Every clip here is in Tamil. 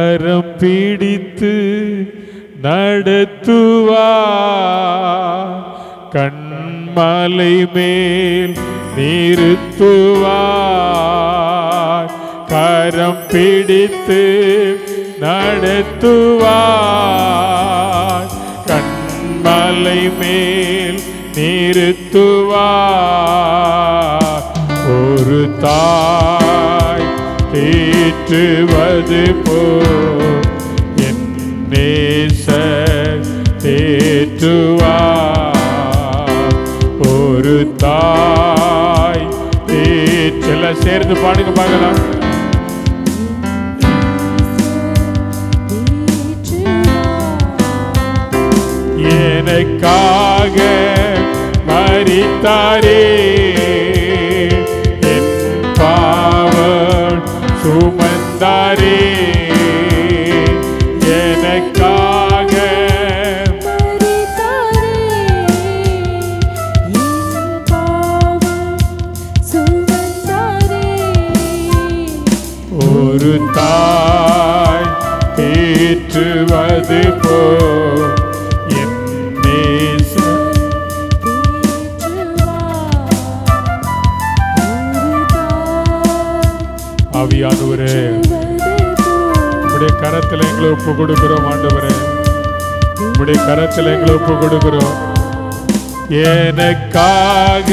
கரம் பிடித்து நடத்துவார், கண்மலை மேல் நிறுத்துவார். கரம் பிடித்து நடத்துவார், கண்மலை மேல் நிறுத்துவார். ஒரு தாய் தேற்றுவது போல் என் நேசர் தேற்றுவார். ஒரு தாய் எல்லாம் சேர்ந்து பாடுங்க பார்க்கலாம். எனக்காக மரித்தாரே, என் பாவம் சுமந்தாரே. எனக்காக ஒரு தாய் தேற்றுவது போல் ஆவியானவரே, உம்முடைய கரத்தில் எங்களை ஒப்பு கொடுக்கிறோம். ஆண்டவரே, உம்முடைய கரத்தில் எங்களை ஒப்பு கொடுக்கிறோம். எனக்காக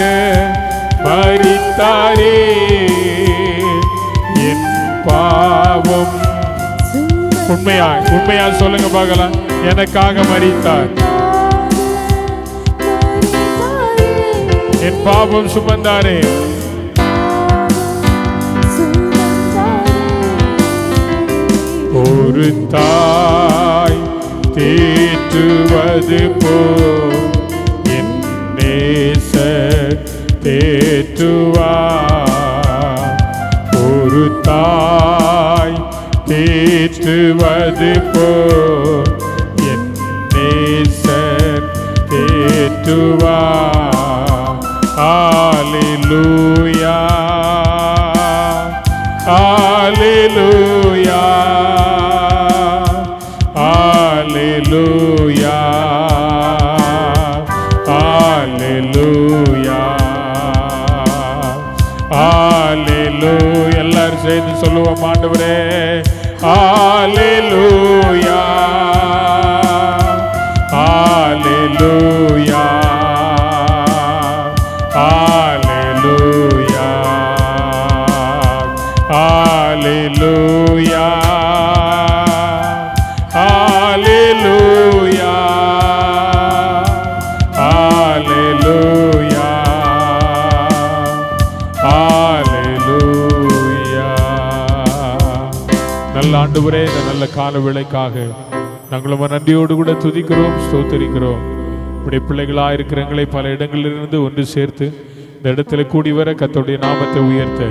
மரித்தாரே, என் பாவம். உண்மையா சொல்லுங்க பார்க்கலாம். எனக்காக மரித்தார், என் பாவம் சுமந்தாரே. ஒரு தாய் தேற்றுவது போல் என் நேசர் தேற்றுவார். ஒரு தாய் தேற்றுவது போல் என் நேசர் தேற்றுவார். ஹல்லேலூயா, ஹல்லேலூயா, ஹல்லேலூயா, ஹல்லேலூயா, ஹல்லேலூயா. எல்லாரும் சேர்ந்து சொல்லுவோம். ஆண்டவரே, ஹல்லேலூயா, ஹல்லேலூயா, ஹல்லேலூயா, ஹல்லேலூயா, ஹல்லேலூயா, ஹல்லேலூயா, ஹல்லேலூயா. நல்ல ஆண்டவரே, இந்த நல்ல கால வேளைக்காக நாங்களும் நன்றியோடு கூட துதிக்கிறோம், ஸ்தோத்திரிக்கிறோம். இப்படி பிள்ளைகளாக இருக்கிற எங்களை பல இடங்களிலிருந்து ஒன்று சேர்த்து இந்த இடத்துல கூடி வர கர்த்தருடைய நாமத்தை உயர்த்த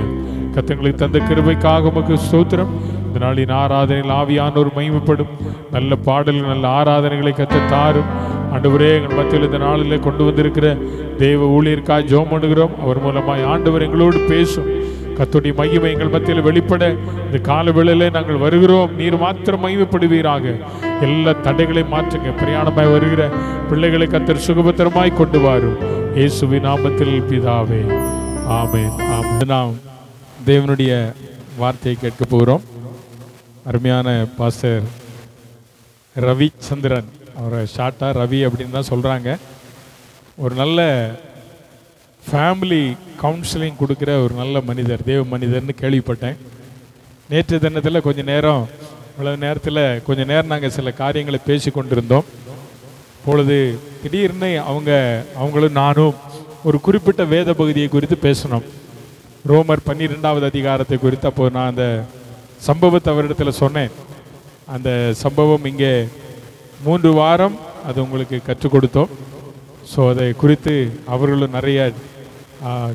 கர்த்தங்களுக்கு தந்த கிருபைக்காக உமக்கு ஸ்தோத்திரம். இந்த நாளின் ஆராதனையில் ஆவியானோர் மகிமைப்படும் நல்ல பாடல்கள், நல்ல ஆராதனைகளை கர்த்தர் தாரும். ஆண்டவரே, எங்கள் மத்தியில் இந்த நாளில் கொண்டு வந்திருக்கிற தேவ ஊழியர்க்காய் ஜெபம் பண்ணுகிறோம். அவர் மூலமாய் ஆண்டவர் எங்களோடு பேசும். கர்த்தருடைய மகிமை எங்கள் மத்தியில் வெளிப்பட இந்த கால வேளையிலே நாங்கள் வருகிறோம். நீர் மாத்திரம் மகிமைப்படுவீராக. எல்லா தடைகளையும் மாற்றுங்க. பிரயாணமாய் வருகிற பிள்ளைகளை கர்த்தர் சுகபத்திரமாய் கொண்டு வாரும். இயேசுவின் நாமத்தில் பிதாவே, ஆமென், ஆமென். நாம் தேவனுடைய வார்த்தையை கேட்க போகிறோம். அருமையான பாஸ்டர் ரவிச்சந்திரன், அவரை ஷார்ட்டாக ரவி அப்படின்னு தான் சொல்கிறாங்க. ஒரு நல்ல ஃபேமிலி கவுன்சிலிங் கொடுக்குற ஒரு நல்ல மனிதர், தேவ மனிதர்னு கேள்விப்பட்டேன். நேற்று தினத்தில் கொஞ்சம் நேரம், இவ்வளவு நேரத்தில் கொஞ்சம் நேரம் நாங்கள் சில காரியங்களை பேசி கொண்டிருந்தோம். பொழுது திடீர்னு அவங்களும் நானும் ஒரு குறிப்பிட்ட வேத பகுதியை குறித்து பேசணும். ரோமர் 12வது அதிகாரத்தை குறித்து. அப்போது நான் அந்த சம்பவத்தை அவரிடத்தில் சொன்னேன். அந்த சம்பவம் இங்கே 3 வாரம் அது உங்களுக்கு கற்றுக் கொடுத்தோம். ஸோ அதை குறித்து அவர்களும் நிறைய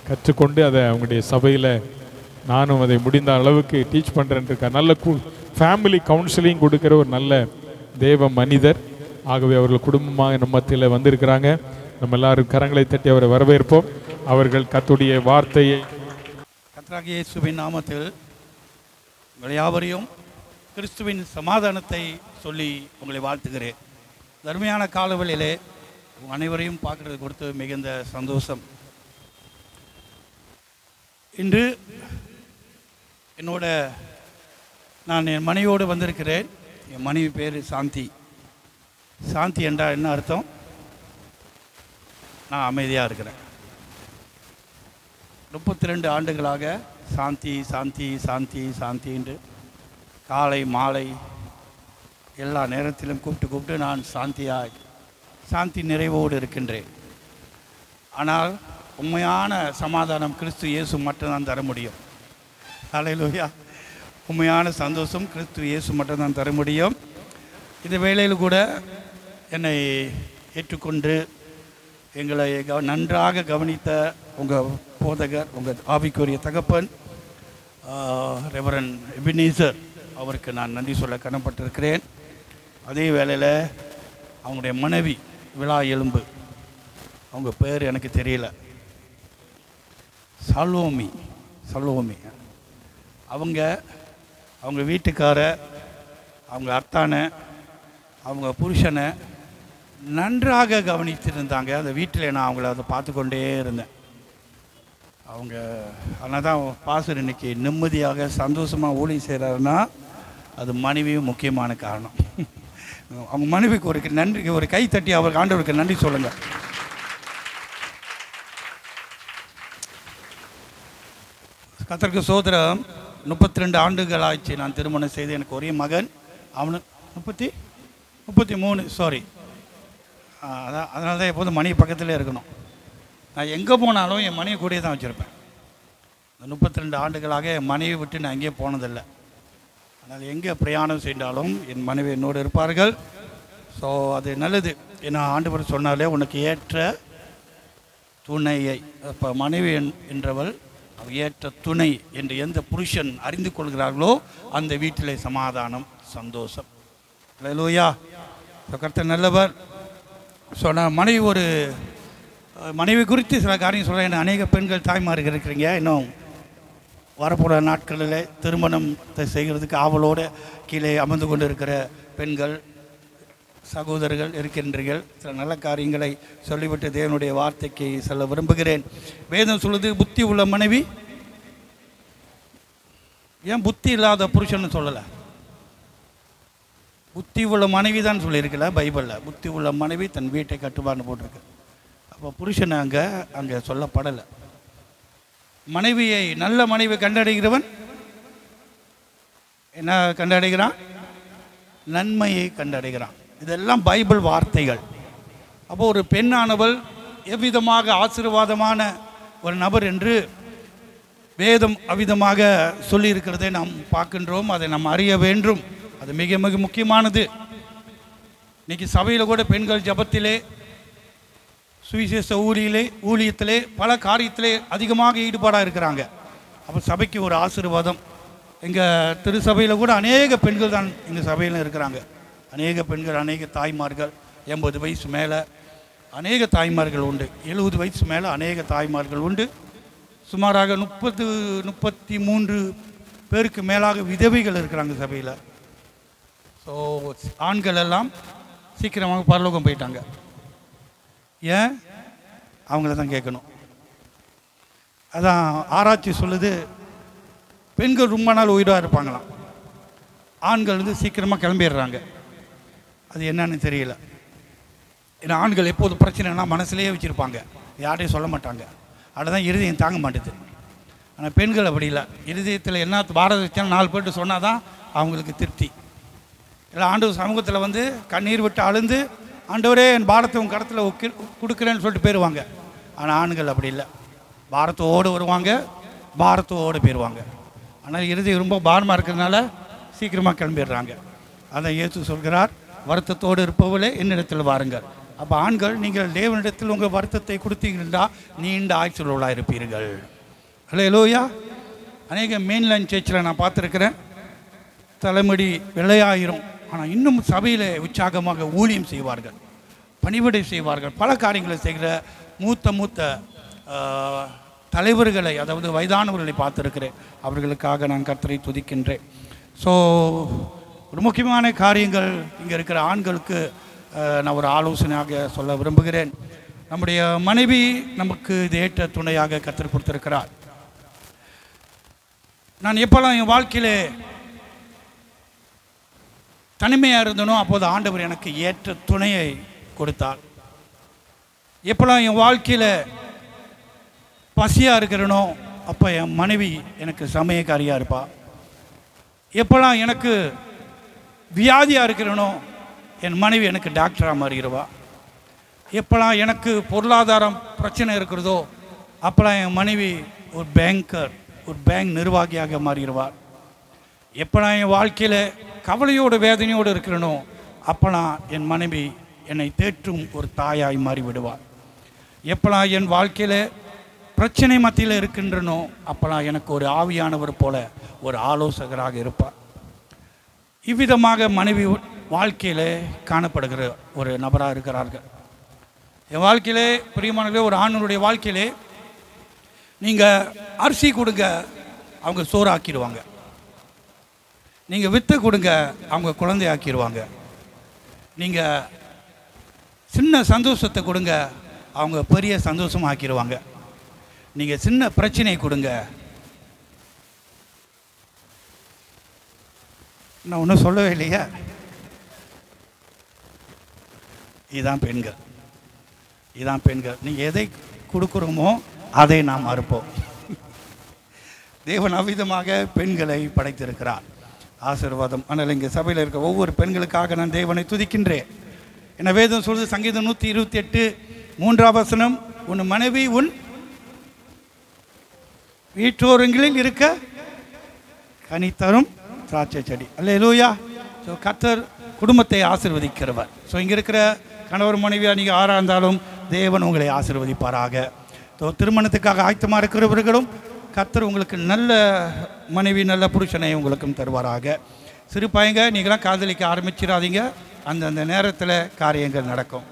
கற்றுக்கொண்டு அதை அவங்களுடைய சபையில் நானும் அதை முடிந்த அளவுக்கு டீச் பண்ணுறேன்ருக்கா. நல்ல ஃபேமிலி கவுன்சிலிங் கொடுக்குற ஒரு நல்ல தேவ மனிதர். ஆகவே அவர்கள் குடும்பமாக நம்ம மத்தியில் வந்திருக்கிறாங்க. நம்ம எல்லாரும் கரங்களை தட்டி அவரை வரவேற்போம். அவர்கள் கர்த்தருடைய வார்த்தையை கர்த்தராகிய இயேசுவின் நாமத்தில் உங்கள் யாவரையும் கிறிஸ்துவின் சமாதானத்தை சொல்லி உங்களை வாழ்த்துகிறேன். தர்மையான காலவெளியிலே அனைவரையும் பார்க்கறது கொடுத்து மிகுந்த சந்தோஷம். இன்று நான் என் மனைவியோடு வந்திருக்கிறேன். என் மனைவி பேர் சாந்தி. சாந்தி என்றால் என்ன அர்த்தம்? நான் அமைதியாக இருக்கிறேன். 32 ஆண்டுகளாக சாந்தி சாந்தி சாந்தி சாந்தி என்று காலை மாலை எல்லா நேரத்திலும் கூப்பிட்டு நான் சாந்தி நிறைவோடு இருக்கின்றேன். ஆனால் உண்மையான சமாதானம் கிறிஸ்து இயேசு மட்டும்தான் தர முடியும். ஹல்லேலூயா. உண்மையான சந்தோஷம் கிறிஸ்து இயேசு மட்டும்தான் தர முடியும். இந்த வேளையில் கூட என்னை ஏற்றுக்கொண்டு எங்களை நன்றாக கவனித்த உங்கள் போதகர், உங்கள் ஆவிக்குரிய தகப்பன் ரெவரன் எபினேசர் அவருக்கு நான் நன்றி சொல்ல கடமைப்பட்டிருக்கிறேன். அதே வேளையில் அவங்களுடைய மனைவி விழா எலும்பு, அவங்க பேர் எனக்கு தெரியல, சலோமி அவங்க வீட்டுக்கார, அவங்க அத்தானை, அவங்க புருஷனை நன்றாக கவனித்திருந்தாங்க. அந்த வீட்டில் நான் அவங்கள அதை பார்த்து கொண்டே இருந்தேன். அதனால் தான் பாஸ்டர் இன்னைக்கு நிம்மதியாக சந்தோஷமாக ஊழியம் செய்கிறாருன்னா அது மனைவியும் முக்கியமான காரணம். அவங்க மனைவிக்கு ஒரு கை தட்டி அவருக்கு ஆண்டவருக்கு நன்றி சொல்லுங்கள். கர்த்தருக்கு சோதரம். 32 ஆண்டுகள் ஆச்சு நான் திருமணம் செய்து. எனக்கு ஒரே மகன், அவனுக்கு 33 சாரி. அதனால தான் எப்போதும் மனைவி பக்கத்திலே இருக்கணும். நான் எங்கே போனாலும் என் மனைவி கூடயே தான் வச்சுருப்பேன். இந்த 32 ஆண்டுகளாக என் மனைவி விட்டு நான் எங்கேயும் போனதில்லை. அதனால் எங்கே பிரயாணம் செய்தாலும் என் மனைவி என்னோடு இருப்பார்கள். ஸோ அது நல்லது. ஏன்னா ஆண்டவர் சொன்னாலே உனக்கு ஏற்ற துணையை, இப்போ மனைவி என்றவள் ஏற்ற துணை என்று எந்த புருஷன் அறிந்து கொள்கிறார்களோ அந்த வீட்டிலே சமாதானம், சந்தோஷம். ஹல்லேலூயா. கர்த்தர் நல்லவர். ஸோ நான் மனைவி குறித்து சில காரியம் சொல்கிறேன். அநேக பெண்கள் தாய்மார்கள் இருக்கிறீங்க. இன்னும் வரப்போகிற நாட்களில் திருமணத்தை செய்கிறதுக்கு ஆவலோடு கீழே அமர்ந்து கொண்டு இருக்கிற பெண்கள் சகோதரர்கள் இருக்கின்றீர்கள். சில நல்ல காரியங்களை சொல்லிவிட்டு தேவனுடைய வார்த்தைக்கு சொல்ல விரும்புகிறேன். வேதம் சொல்லுது, புத்தி உள்ள மனைவி. ஏன் புத்தி இல்லாத புருஷன்னு சொல்லலை? புத்தி உள்ள மனைவி தான் சொல்லியிருக்கல பைபிளில். புத்தி உள்ள மனைவி தன் வீட்டை கட்டுவான்னு போட்டிருக்கு. அப்போ புருஷனை அங்கே சொல்லப்படலை. நல்ல மனைவி கண்டடைகிறவன் என்ன கண்டடைகிறான்? நன்மையை கண்டடைகிறான். இதெல்லாம் பைபிள் வார்த்தைகள். அப்போ ஒரு பெண்ணானவள் எவ்விதமாக ஆசீர்வாதமான ஒரு நபர் என்று வேதம் அவ்விதமாக சொல்லியிருக்கிறதை நாம் பார்க்கின்றோம். அதை நாம் அறிய வேண்டும். அது மிக மிக முக்கியமானது. இன்னைக்கு சபையில் கூட பெண்கள் ஜபத்திலே, சுவிசேஷ ஊழியத்திலே, பல காரியத்திலே அதிகமாக ஈடுபாடாக இருக்கிறாங்க. அப்போ சபைக்கு ஒரு ஆசீர்வாதம். எங்கள் திருச்சபையில் கூட அநேக பெண்கள் தான் எங்கள் சபையில் இருக்கிறாங்க. அநேக பெண்கள், அநேக தாய்மார்கள், 80 வயசு மேலே அநேக தாய்மார்கள் உண்டு. 70 வயசு மேலே அநேக தாய்மார்கள் உண்டு. சுமாராக 33 பேருக்கு மேலாக விதவைகள் இருக்கிறாங்க சபையில். ஸோ ஆண்கள் எல்லாம் சீக்கிரமாக பரலோகம் போயிட்டாங்க. ஏன்? அவங்கள தான் கேட்கணும். அதான் ஆராய்ச்சி சொல்லுது, பெண்கள் ரொம்ப நாள் உயிராக இருப்பாங்களாம், ஆண்கள் சீக்கிரமாக கிளம்பிடுறாங்க. அது என்னன்னு தெரியல. ஏன்னா ஆண்கள் எப்போது பிரச்சனைனா மனசுலேயே வச்சுருப்பாங்க, யாரையும் சொல்ல மாட்டாங்க. அதுதான் இருதயம் தாங்க மாட்டுது. ஆனால் பெண்கள் அப்படி இல்லை. இருதயத்தில் என்ன பாரத வச்சாலும் 4 பேர்ட்டு சொன்னால் தான் அவங்களுக்கு திருப்தி. இல்லை ஆண்டவர் சமூகத்தில் கண்ணீர் விட்டு அழுந்து, ஆண்டவரே என் பாரத்தை உங்கள் கடத்தில் கொடுக்குறேன்னு சொல்லிட்டு போயிடுவாங்க. ஆனால் ஆண்கள் அப்படி இல்லை. பாரத்தோடு வருவாங்க, பாரத்தோடு போயிடுவாங்க. ஆனால் இருதயம் ரொம்ப பாரமாக இருக்கிறதுனால சீக்கிரமாக கிளம்பிடுறாங்க. அதான் இயேசு சொல்கிறார், வருத்தத்தோடு இருப்பவர்களே என்னிடத்தில் வாருங்கள். அப்போ ஆண்கள், நீங்கள் தேவனிடத்தில் உங்கள் வருத்தத்தை கொடுத்தீங்கன்னா நீண்ட ஆயுசுள்ளவர்களாக இருப்பீர்கள். ஹல்லேலூயா. அநேக மெயின்லைன் சர்ச்சில் நான் பார்த்துருக்கிறேன், தலைமுடி வெள்ளையாயிரும், ஆனால் இன்னும் சபையில் உற்சாகமாக ஊழியம் செய்வார்கள், பணிவிடை செய்வார்கள், பல காரியங்களை செய்கிற மூத்த தலைவர்களை, அதாவது வயதானவர்களை பார்த்துருக்கிறேன். அவர்களுக்காக நான் கர்த்தரை துதிக்கின்றேன். ஸோ ஒரு முக்கியமான காரியங்கள் இங்கே இருக்கிற ஆண்களுக்கு நான் ஒரு ஆலோசனையாக சொல்ல விரும்புகிறேன். நம்முடைய மனைவி நமக்கு இது ஏற்ற துணையாக கற்றுக் கொடுத்திருக்கிறார். நான் எப்போல்லாம் என் வாழ்க்கையில் தனிமையாக இருந்தனோ அப்போது ஆண்டவர் எனக்கு ஏற்ற துணையை கொடுத்தார். எப்போல்லாம் என் வாழ்க்கையில் பசியாக இருக்கிறனோ அப்போ என் மனைவி எனக்கு சமயக்காரியாக இருப்பாள். எப்போல்லாம் எனக்கு வியாதியாக இருக்கிறனோ என் மனைவி எனக்கு டாக்டராக மாறிடுவா. எப்போல்லாம் எனக்கு பொருளாதாரம் பிரச்சனை இருக்கிறதோ அப்போல்லாம் என் மனைவி ஒரு பேங்கர், ஒரு பேங்க் நிர்வாகியாக மாறிடுவார். எப்போல்லாம் என் வாழ்க்கையில் கவலையோடு வேதனையோடு இருக்கிறனோ அப்போல்லாம் என் மனைவி என்னை தேற்றும் ஒரு தாயாய் மாறிவிடுவார். எப்போல்லாம் என் வாழ்க்கையில் பிரச்சனை மத்தியில் இருக்கின்றனோ அப்போல்லாம் எனக்கு ஒரு ஆவியானவர் போல ஒரு ஆலோசகராக இருப்பார். இவ்விதமாக மனைவி வாழ்க்கையில் காணப்படுகிற ஒரு நபராக இருக்கிறார்கள். என் வாழ்க்கையிலே பிரியமானவர்களே, ஒரு ஆணுடைய வாழ்க்கையிலே நீங்கள் அரிசி கொடுங்க, அவங்க சோறாக்கிடுவாங்க. நீங்கள் வித்து கொடுங்க, அவங்க குழந்தையாக்கிடுவாங்க. நீங்கள் சின்ன சந்தோஷத்தை கொடுங்க, அவங்க பெரிய சந்தோஷமாக ஆக்கிடுவாங்க. நீங்கள் சின்ன பிரச்சனை கொடுங்க, நான் ஒன்றும் சொல்லவே இல்லையா. இதுதான் பெண்கள், இதுதான் பெண்கள். நீங்கள் எதை கொடுக்குறோமோ அதை நாம் மறுப்போம். தேவன் அவ்விதமாக பெண்களை படைத்திருக்கிறார். ஆசீர்வாதம். ஆனால் இங்கே சபையில் இருக்க ஒவ்வொரு பெண்களுக்காக நான் தேவனை துதிக்கின்றேன். என்ன வேதம் சொல்வது, சங்கீதம் 128 3ஆம் வசனம், உன் மனைவி உன் வீட்டோரங்களில் இருக்க கனி தரும் திராட்சை செடி. அல்லேலூயா. ஸோ கர்த்தர் குடும்பத்தை ஆசீர்வதிக்கிறவர். ஸோ இங்கே இருக்கிற கணவர் மனைவியாக நீங்கள் ஆறாக இருந்தாலும் தேவன் உங்களை ஆசீர்வதிப்பாராக. ஸோ திருமணத்துக்காக ஆயத்தமாக இருக்கிறவர்களும் கர்த்தர் உங்களுக்கு நல்ல மனைவி நல்ல புருஷனை உங்களுக்கும் தருவாராக. சிறு பையங்க நீங்களாம் காதலிக்க ஆரம்பிச்சிடாதீங்க, அந்தந்த நேரத்தில் காரியங்கள் நடக்கும்.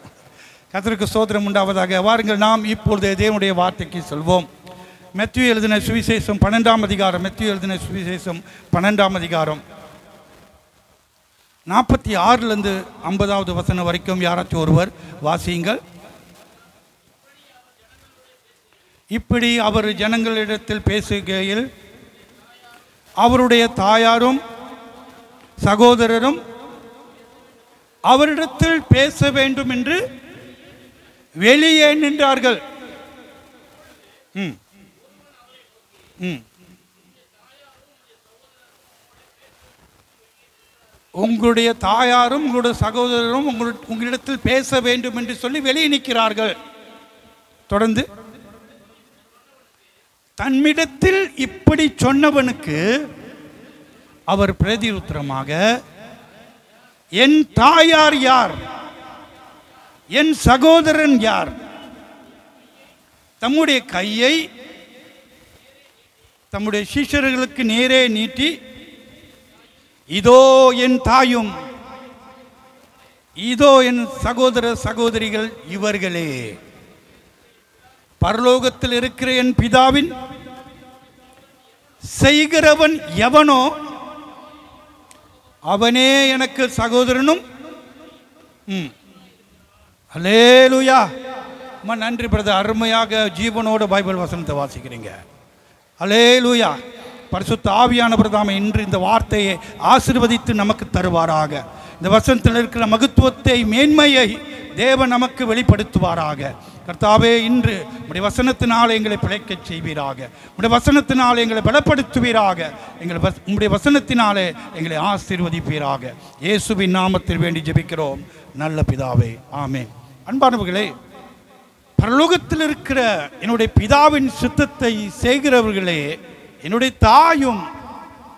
கர்த்தருக்கு ஸ்தோத்திரம் உண்டாவதாக. வாருங்கள் நாம் இப்பொழுது தேவனுடைய வார்த்தைக்கு சொல்வோம். மத்தேயு எழுதின சுவிசேஷம் 12ஆம் அதிகாரம். மத்தேயு எழுதின சுவிசேஷம் 12ஆம் அதிகாரம் 46லேருந்து 50வது வசனம் வரைக்கும் யாராச்சும் ஒருவர் வாசியுங்கள். இப்படி அவர் ஜனங்களிடத்தில் பேசுகையில் அவருடைய தாயாரும் சகோதரரும் அவரிடத்தில் பேச வேண்டும் என்று வெளியே நின்றார்கள். உங்களுடைய தாயாரும் உங்களுடைய சகோதரரும் உங்களிடத்தில் பேச வேண்டும் என்று சொல்லி வெளியே நிற்கிறார்கள். தொடர்ந்து, தன்னிடத்தில் இப்படி சொன்னவனுக்கு அவர் பிரதியுத்தரமாக, என் தாயார் யார், என் சகோதரன் யார்? தம்முடைய கையை தம்முடைய சீஷர்களுக்கு நேரே நீட்டி, இதோ என் தாயும் இதோ என் சகோதர சகோதரிகள் இவர்களே, பரலோகத்தில் இருக்கிற என் பிதாவின் செய்கிறவன் எவனோ அவனே எனக்கு சகோதரனும். அல்லேலூயா. நன்றி பிரதர், அருமையாக ஜீவனோட பைபிள் வசனத்தை வாசிக்கிறீங்க. அல்லேலூயா. பரிசுத்த ஆவியானவர் தாமே இன்று இந்த வார்த்தையை ஆசீர்வதித்து நமக்கு தருவாராக. இந்த வசனத்தில் இருக்கிற மகத்துவத்தை மேன்மையை தேவன் நமக்கு வெளிப்படுத்துவாராக. கர்த்தாவே, இன்று உம்முடைய வசனத்தினால் எங்களை பிழைக்கச் செய்வீராக. உம்முடைய வசனத்தினால் எங்களை பலப்படுத்துவீராக. உம்முடைய வசனத்தினாலே எங்களை ஆசீர்வதிப்பீராக. இயேசுவின் நாமத்தில் வேண்டி ஜெபிக்கிறோம் நல்ல பிதாவே, ஆமென். அன்பானவர்களே, பரலோகத்தில் இருக்கிற என்னுடைய பிதாவின் சித்தத்தை செய்கிறவர்களே என்னுடைய தாயும்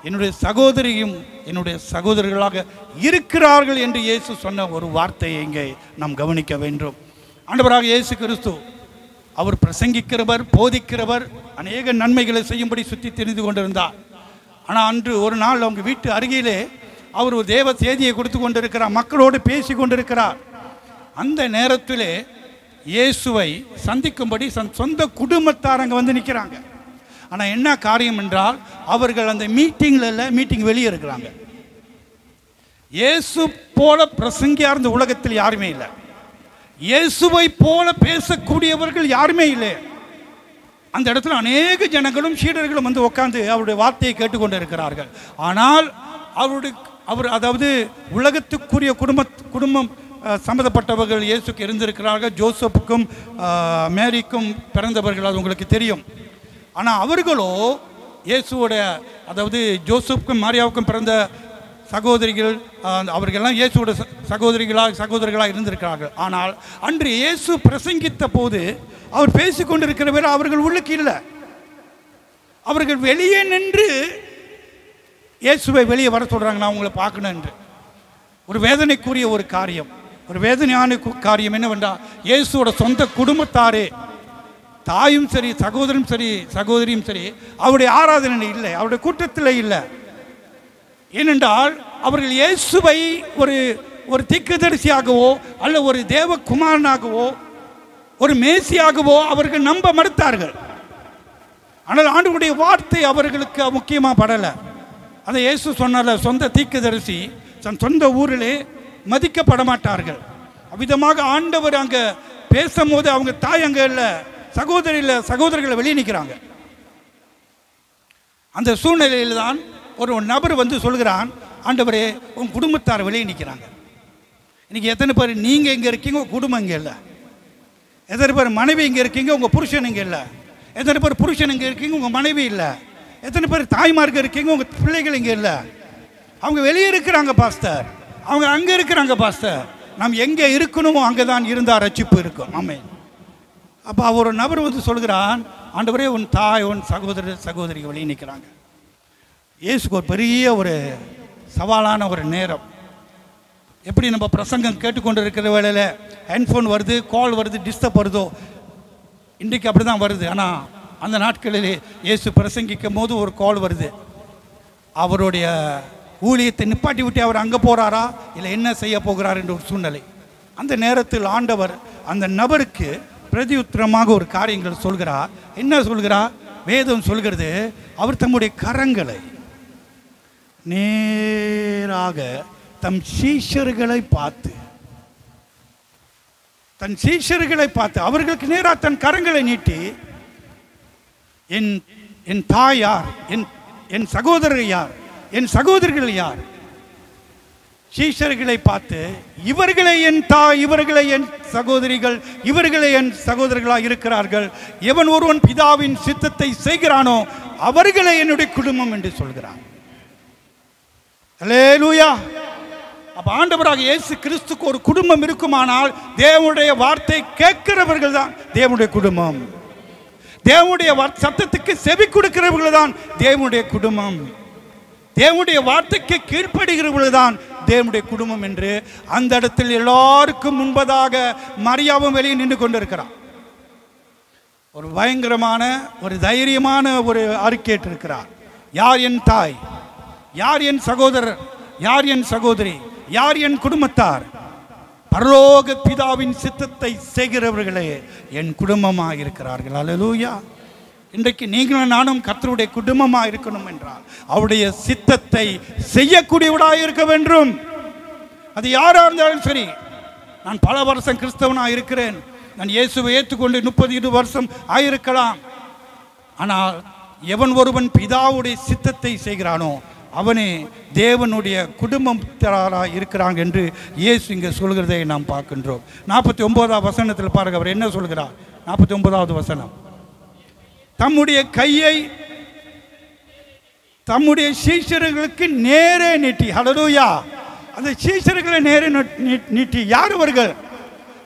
என்னுடைய சகோதரியும் என்னுடைய சகோதரர்களாக இருக்கிறார்கள் என்று இயேசு சொன்ன ஒரு வார்த்தையை இங்கே நாம் கவனிக்க வேண்டும். ஆண்டவராக இயேசு கிறிஸ்து அவர் பிரசங்கிக்கிறவர், போதிக்கிறவர், அநேக நன்மைகளை செய்யும்படி சுற்றி தெரிந்து கொண்டிருந்தார். ஆனால் அன்று ஒரு நாள் அவங்க வீட்டு அருகிலே அவர் ஒரு தேவ செய்தியை கொடுத்து கொண்டிருக்கிறார், மக்களோடு பேசி கொண்டிருக்கிறார். அந்த நேரத்திலே இயேசுவை சந்திக்கும்படி சொந்த குடும்பத்தார் அங்கே வந்து நிற்கிறாங்க. ஆனால் என்ன காரியம் என்றால், அவர்கள் அந்த மீட்டிங்கில் இல்லை, மீட்டிங் வெளியே இருக்கிறாங்க. இயேசு போல பிரசங்கியார் இந்த உலகத்தில் யாருமே இல்லை. இயேசுவை போல பேசக்கூடியவர்கள் யாருமே இல்லை. அந்த இடத்துல அநேக ஜனங்களும் சீடர்களும் வந்து உட்கார்ந்து அவருடைய வார்த்தையை கேட்டுக்கொண்டு இருக்கிறார்கள். ஆனால் அவர் அதாவது உலகத்துக்குரிய குடும்பம் சம்மந்தப்பட்டவர்கள் இயேசுக்கு இருந்திருக்கிறார்கள். ஜோசப்புக்கும் மேரிக்கும் பிறந்தவர்கள், அது உங்களுக்கு தெரியும். ஆனால் அவர்களோ இயேசுவோடைய அதாவது ஜோசப்புக்கும் மாரியாவுக்கும் பிறந்த சகோதரிகள், அவர்களெல்லாம் இயேசுவோட சகோதரிகளாக இருந்திருக்கிறார்கள். ஆனால் அன்று இயேசு பிரசங்கித்த போது அவர் பேசிக்கொண்டிருக்கிறவர் அவர்கள் உள்ளுக்கு இல்லை. அவர்கள் வெளியே நின்று இயேசுவை வெளியே வர சொல்கிறாங்க, நான் உங்களை பார்க்கணும் என்று. ஒரு வேதனைக்குரிய ஒரு காரியம், ஒரு வேதனையான காரியம் என்னவென்றால், இயேசுவோட சொந்த குடும்பத்தாரே, தாயும் சரி சகோதரும் சரி சகோதரியும் சரி அவருடைய ஆராதனை இல்லை, அவருடைய கூட்டத்தில் இல்லை. ஏனென்றால் அவர்கள் இயேசுவை ஒரு தீர்க்கதரிசியாகவோ அல்ல ஒரு தேவகுமாரனாகவோ ஒரு மேசியாகவோ அவர்கள் நம்ப மறுத்தார்கள். ஆனால் ஆண்டவருடைய வார்த்தை அவர்களுக்கு முக்கியமாக படலை. அதை இயேசு சொன்னால, சொந்த தீர்க்கதரிசி சொந்த ஊரிலே மதிக்கப்பட மாட்டார்கள். அவ்விதமாக ஆண்டவர் அங்கே பேசும்போது அவங்க தாய் அங்கே இல்லை, சகோதரர்களை வெளியே நிற்கிறாங்க. அந்த சூழ்நிலையில் தான் ஒரு நபர் வந்து சொல்கிறான், ஆண்டவரே உங்கள் குடும்பத்தார் வெளியே நிற்கிறாங்க. இன்னைக்கு எத்தனை பேர் நீங்கள் இங்கே இருக்கீங்க, உங்கள் குடும்பம் இங்கே இல்லை? எத்தனை பேர் மனைவி இங்கே இருக்கீங்க, உங்கள் புருஷன் இங்கே இல்லை? எத்தனை பேர் புருஷன் இங்கே இருக்கீங்க, உங்கள் மனைவி இல்லை? எத்தனை பேர் தாய்மார்க்கு இருக்கீங்க, உங்கள் பிள்ளைகள் இங்கே இல்லை? அவங்க வெளியே இருக்கிறாங்க பாஸ்டர், அவங்க அங்கே இருக்கிறாங்க பாஸ்டர். நாம் எங்கே இருக்கணுமோ அங்கே தான் இருந்தால் ரட்சிப்பு இருக்கும். ஆமென். அப்போ ஒரு நபர் வந்து சொல்கிறான், ஆண்டவரே உன் தாய் உன் சகோதரிகள் வெளியே நிற்கிறாங்க. இயேசுக்கு ஒரு பெரிய ஒரு சவாலான ஒரு நேரம். எப்படி நம்ம பிரசங்கம் கேட்டுக்கொண்டு இருக்கிற வேளையில் ஹெட்ஃபோன் வருது, கால் வருது, டிஸ்டர்ப் வருதோ, இன்றைக்கு அப்படி தான் வருது. ஆனால் அந்த நாட்களிலே இயேசு பிரசங்கிக்கும் போது ஒரு கால் வருது. அவருடைய ஊழியத்தை நிப்பாட்டி விட்டு அவர் அங்கே போகிறாரா இல்லை என்ன செய்ய போகிறார் என்ற ஒரு சூழ்நிலை. அந்த நேரத்தில் ஆண்டவர் அந்த நபருக்கு பிரதியுத்தரமாக ஒரு காரியங்கள் சொல்கிறார். என்ன சொல்கிறார்? வேதம் சொல்கிறது, அவர் தம்முடைய கரங்களை நேராக தம் சீஷர்களை பார்த்து அவர்களுக்கு நேராக தன் கரங்களை நீட்டி, என் தாய் யார், என் சகோதரர் யார், என் சகோதரிகள் யார்? சீஷர்களை பார்த்து, இவர்களை என் தாய், இவர்களை என் சகோதரிகள், இவர்களை என் சகோதரர்களாக இருக்கிறார்கள். எவன் ஒருவன் பிதாவின் சித்தத்தை செய்கிறானோ அவர்களை என்னுடைய குடும்பம் என்று சொல்கிறான். அல்லேலூயா. அப்ப ஆண்டவராக இயேசு கிறிஸ்துக்கு ஒரு குடும்பம் இருக்குமானால் தேவனுடைய வார்த்தை கேட்கிறவர்கள் தான் தேவனுடைய குடும்பம். தேவனுடைய சத்தத்துக்கு செவி கொடுக்கிறவர்கள் தான் தேவனுடைய குடும்பம். தேவனுடைய வார்த்தைக்கு கீழ்ப்படுகிறவர்கள் தான் தேவனுடைய குடும்பம் என்று அந்த இடத்தில் எல்லாருக்கும் முன்பதாக மரியாவும் வெளியே நின்று கொண்டிருக்கிறார். ஒரு பயங்கரமான ஒரு தைரியமான ஒரு அறிக்கையிட்டு இருக்கிறார். யார் என் தாய், யார் என் சகோதரர், யார் என் சகோதரி, யார் என் குடும்பத்தார்? பரலோக பிதாவின் சித்தத்தை செய்கிறவர்களே என் குடும்பமாக இருக்கிறார்கள். அல்லேலூயா. இன்றைக்கு நீங்களும் நானும் கர்த்தருடைய குடும்பமாக இருக்கணும் என்றால் அவருடைய சித்தத்தை செய்யக்கூடியவராக இருக்க வேண்டும். அது யாராக இருந்தாலும் சரி. நான் பல வருஷம் கிறிஸ்தவனாக இருக்கிறேன், நான் இயேசுவை ஏற்றுக்கொண்டு 30-20 வருஷம் ஆயிருக்கலாம். ஆனால் எவன் ஒருவன் பிதாவுடைய சித்தத்தை செய்கிறானோ அவனே தேவனுடைய குடும்பத்தாராக இருக்கிறாங்க என்று இயேசு இங்கே சொல்கிறதை நாம் பார்க்கின்றோம். 49ஆம் வசனத்தில் பாருங்க, அவர் என்ன சொல்கிறார்? 49வது வசனம், தம்முடைய கையை தம்முடைய சீஷர்களுக்கு நேரே நீட்டி. ஹல்லேலூயா. அந்த சீஷர்களை நேரே நீட்டி. யார் அவர்கள்?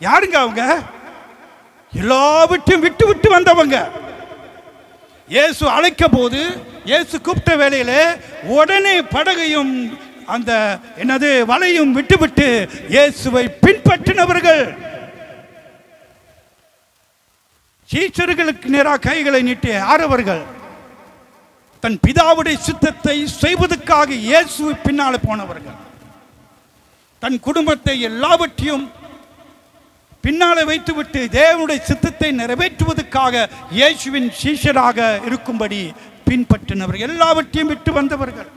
யாருங்க அவங்க? எல்லாவற்றையும் விட்டு விட்டு வந்தவங்க. இயேசு அழைக்க போது, இயேசு கூப்பிட்ட வேளையில உடனே படகையும் அந்த வலையும் விட்டுவிட்டு இயேசுவை பின்பற்றினவர்கள். சீஷர்களுக்கு நேராக கைகளை நீட்டிய யாரவர்கள்? தன் பிதாவுடைய சித்தத்தை செய்வதற்காக இயேசுவை பின்னாலே போனவர்கள். தன் குடும்பத்தை எல்லாவற்றையும் பின்னாலே வைத்துவிட்டு தேவனுடைய சித்தத்தை நிறைவேற்றுவதற்காக இயேசுவின் சீஷராக இருக்கும்படி பின்பற்றினவர்கள். எல்லாவற்றையும் விட்டு வந்தவர்கள்.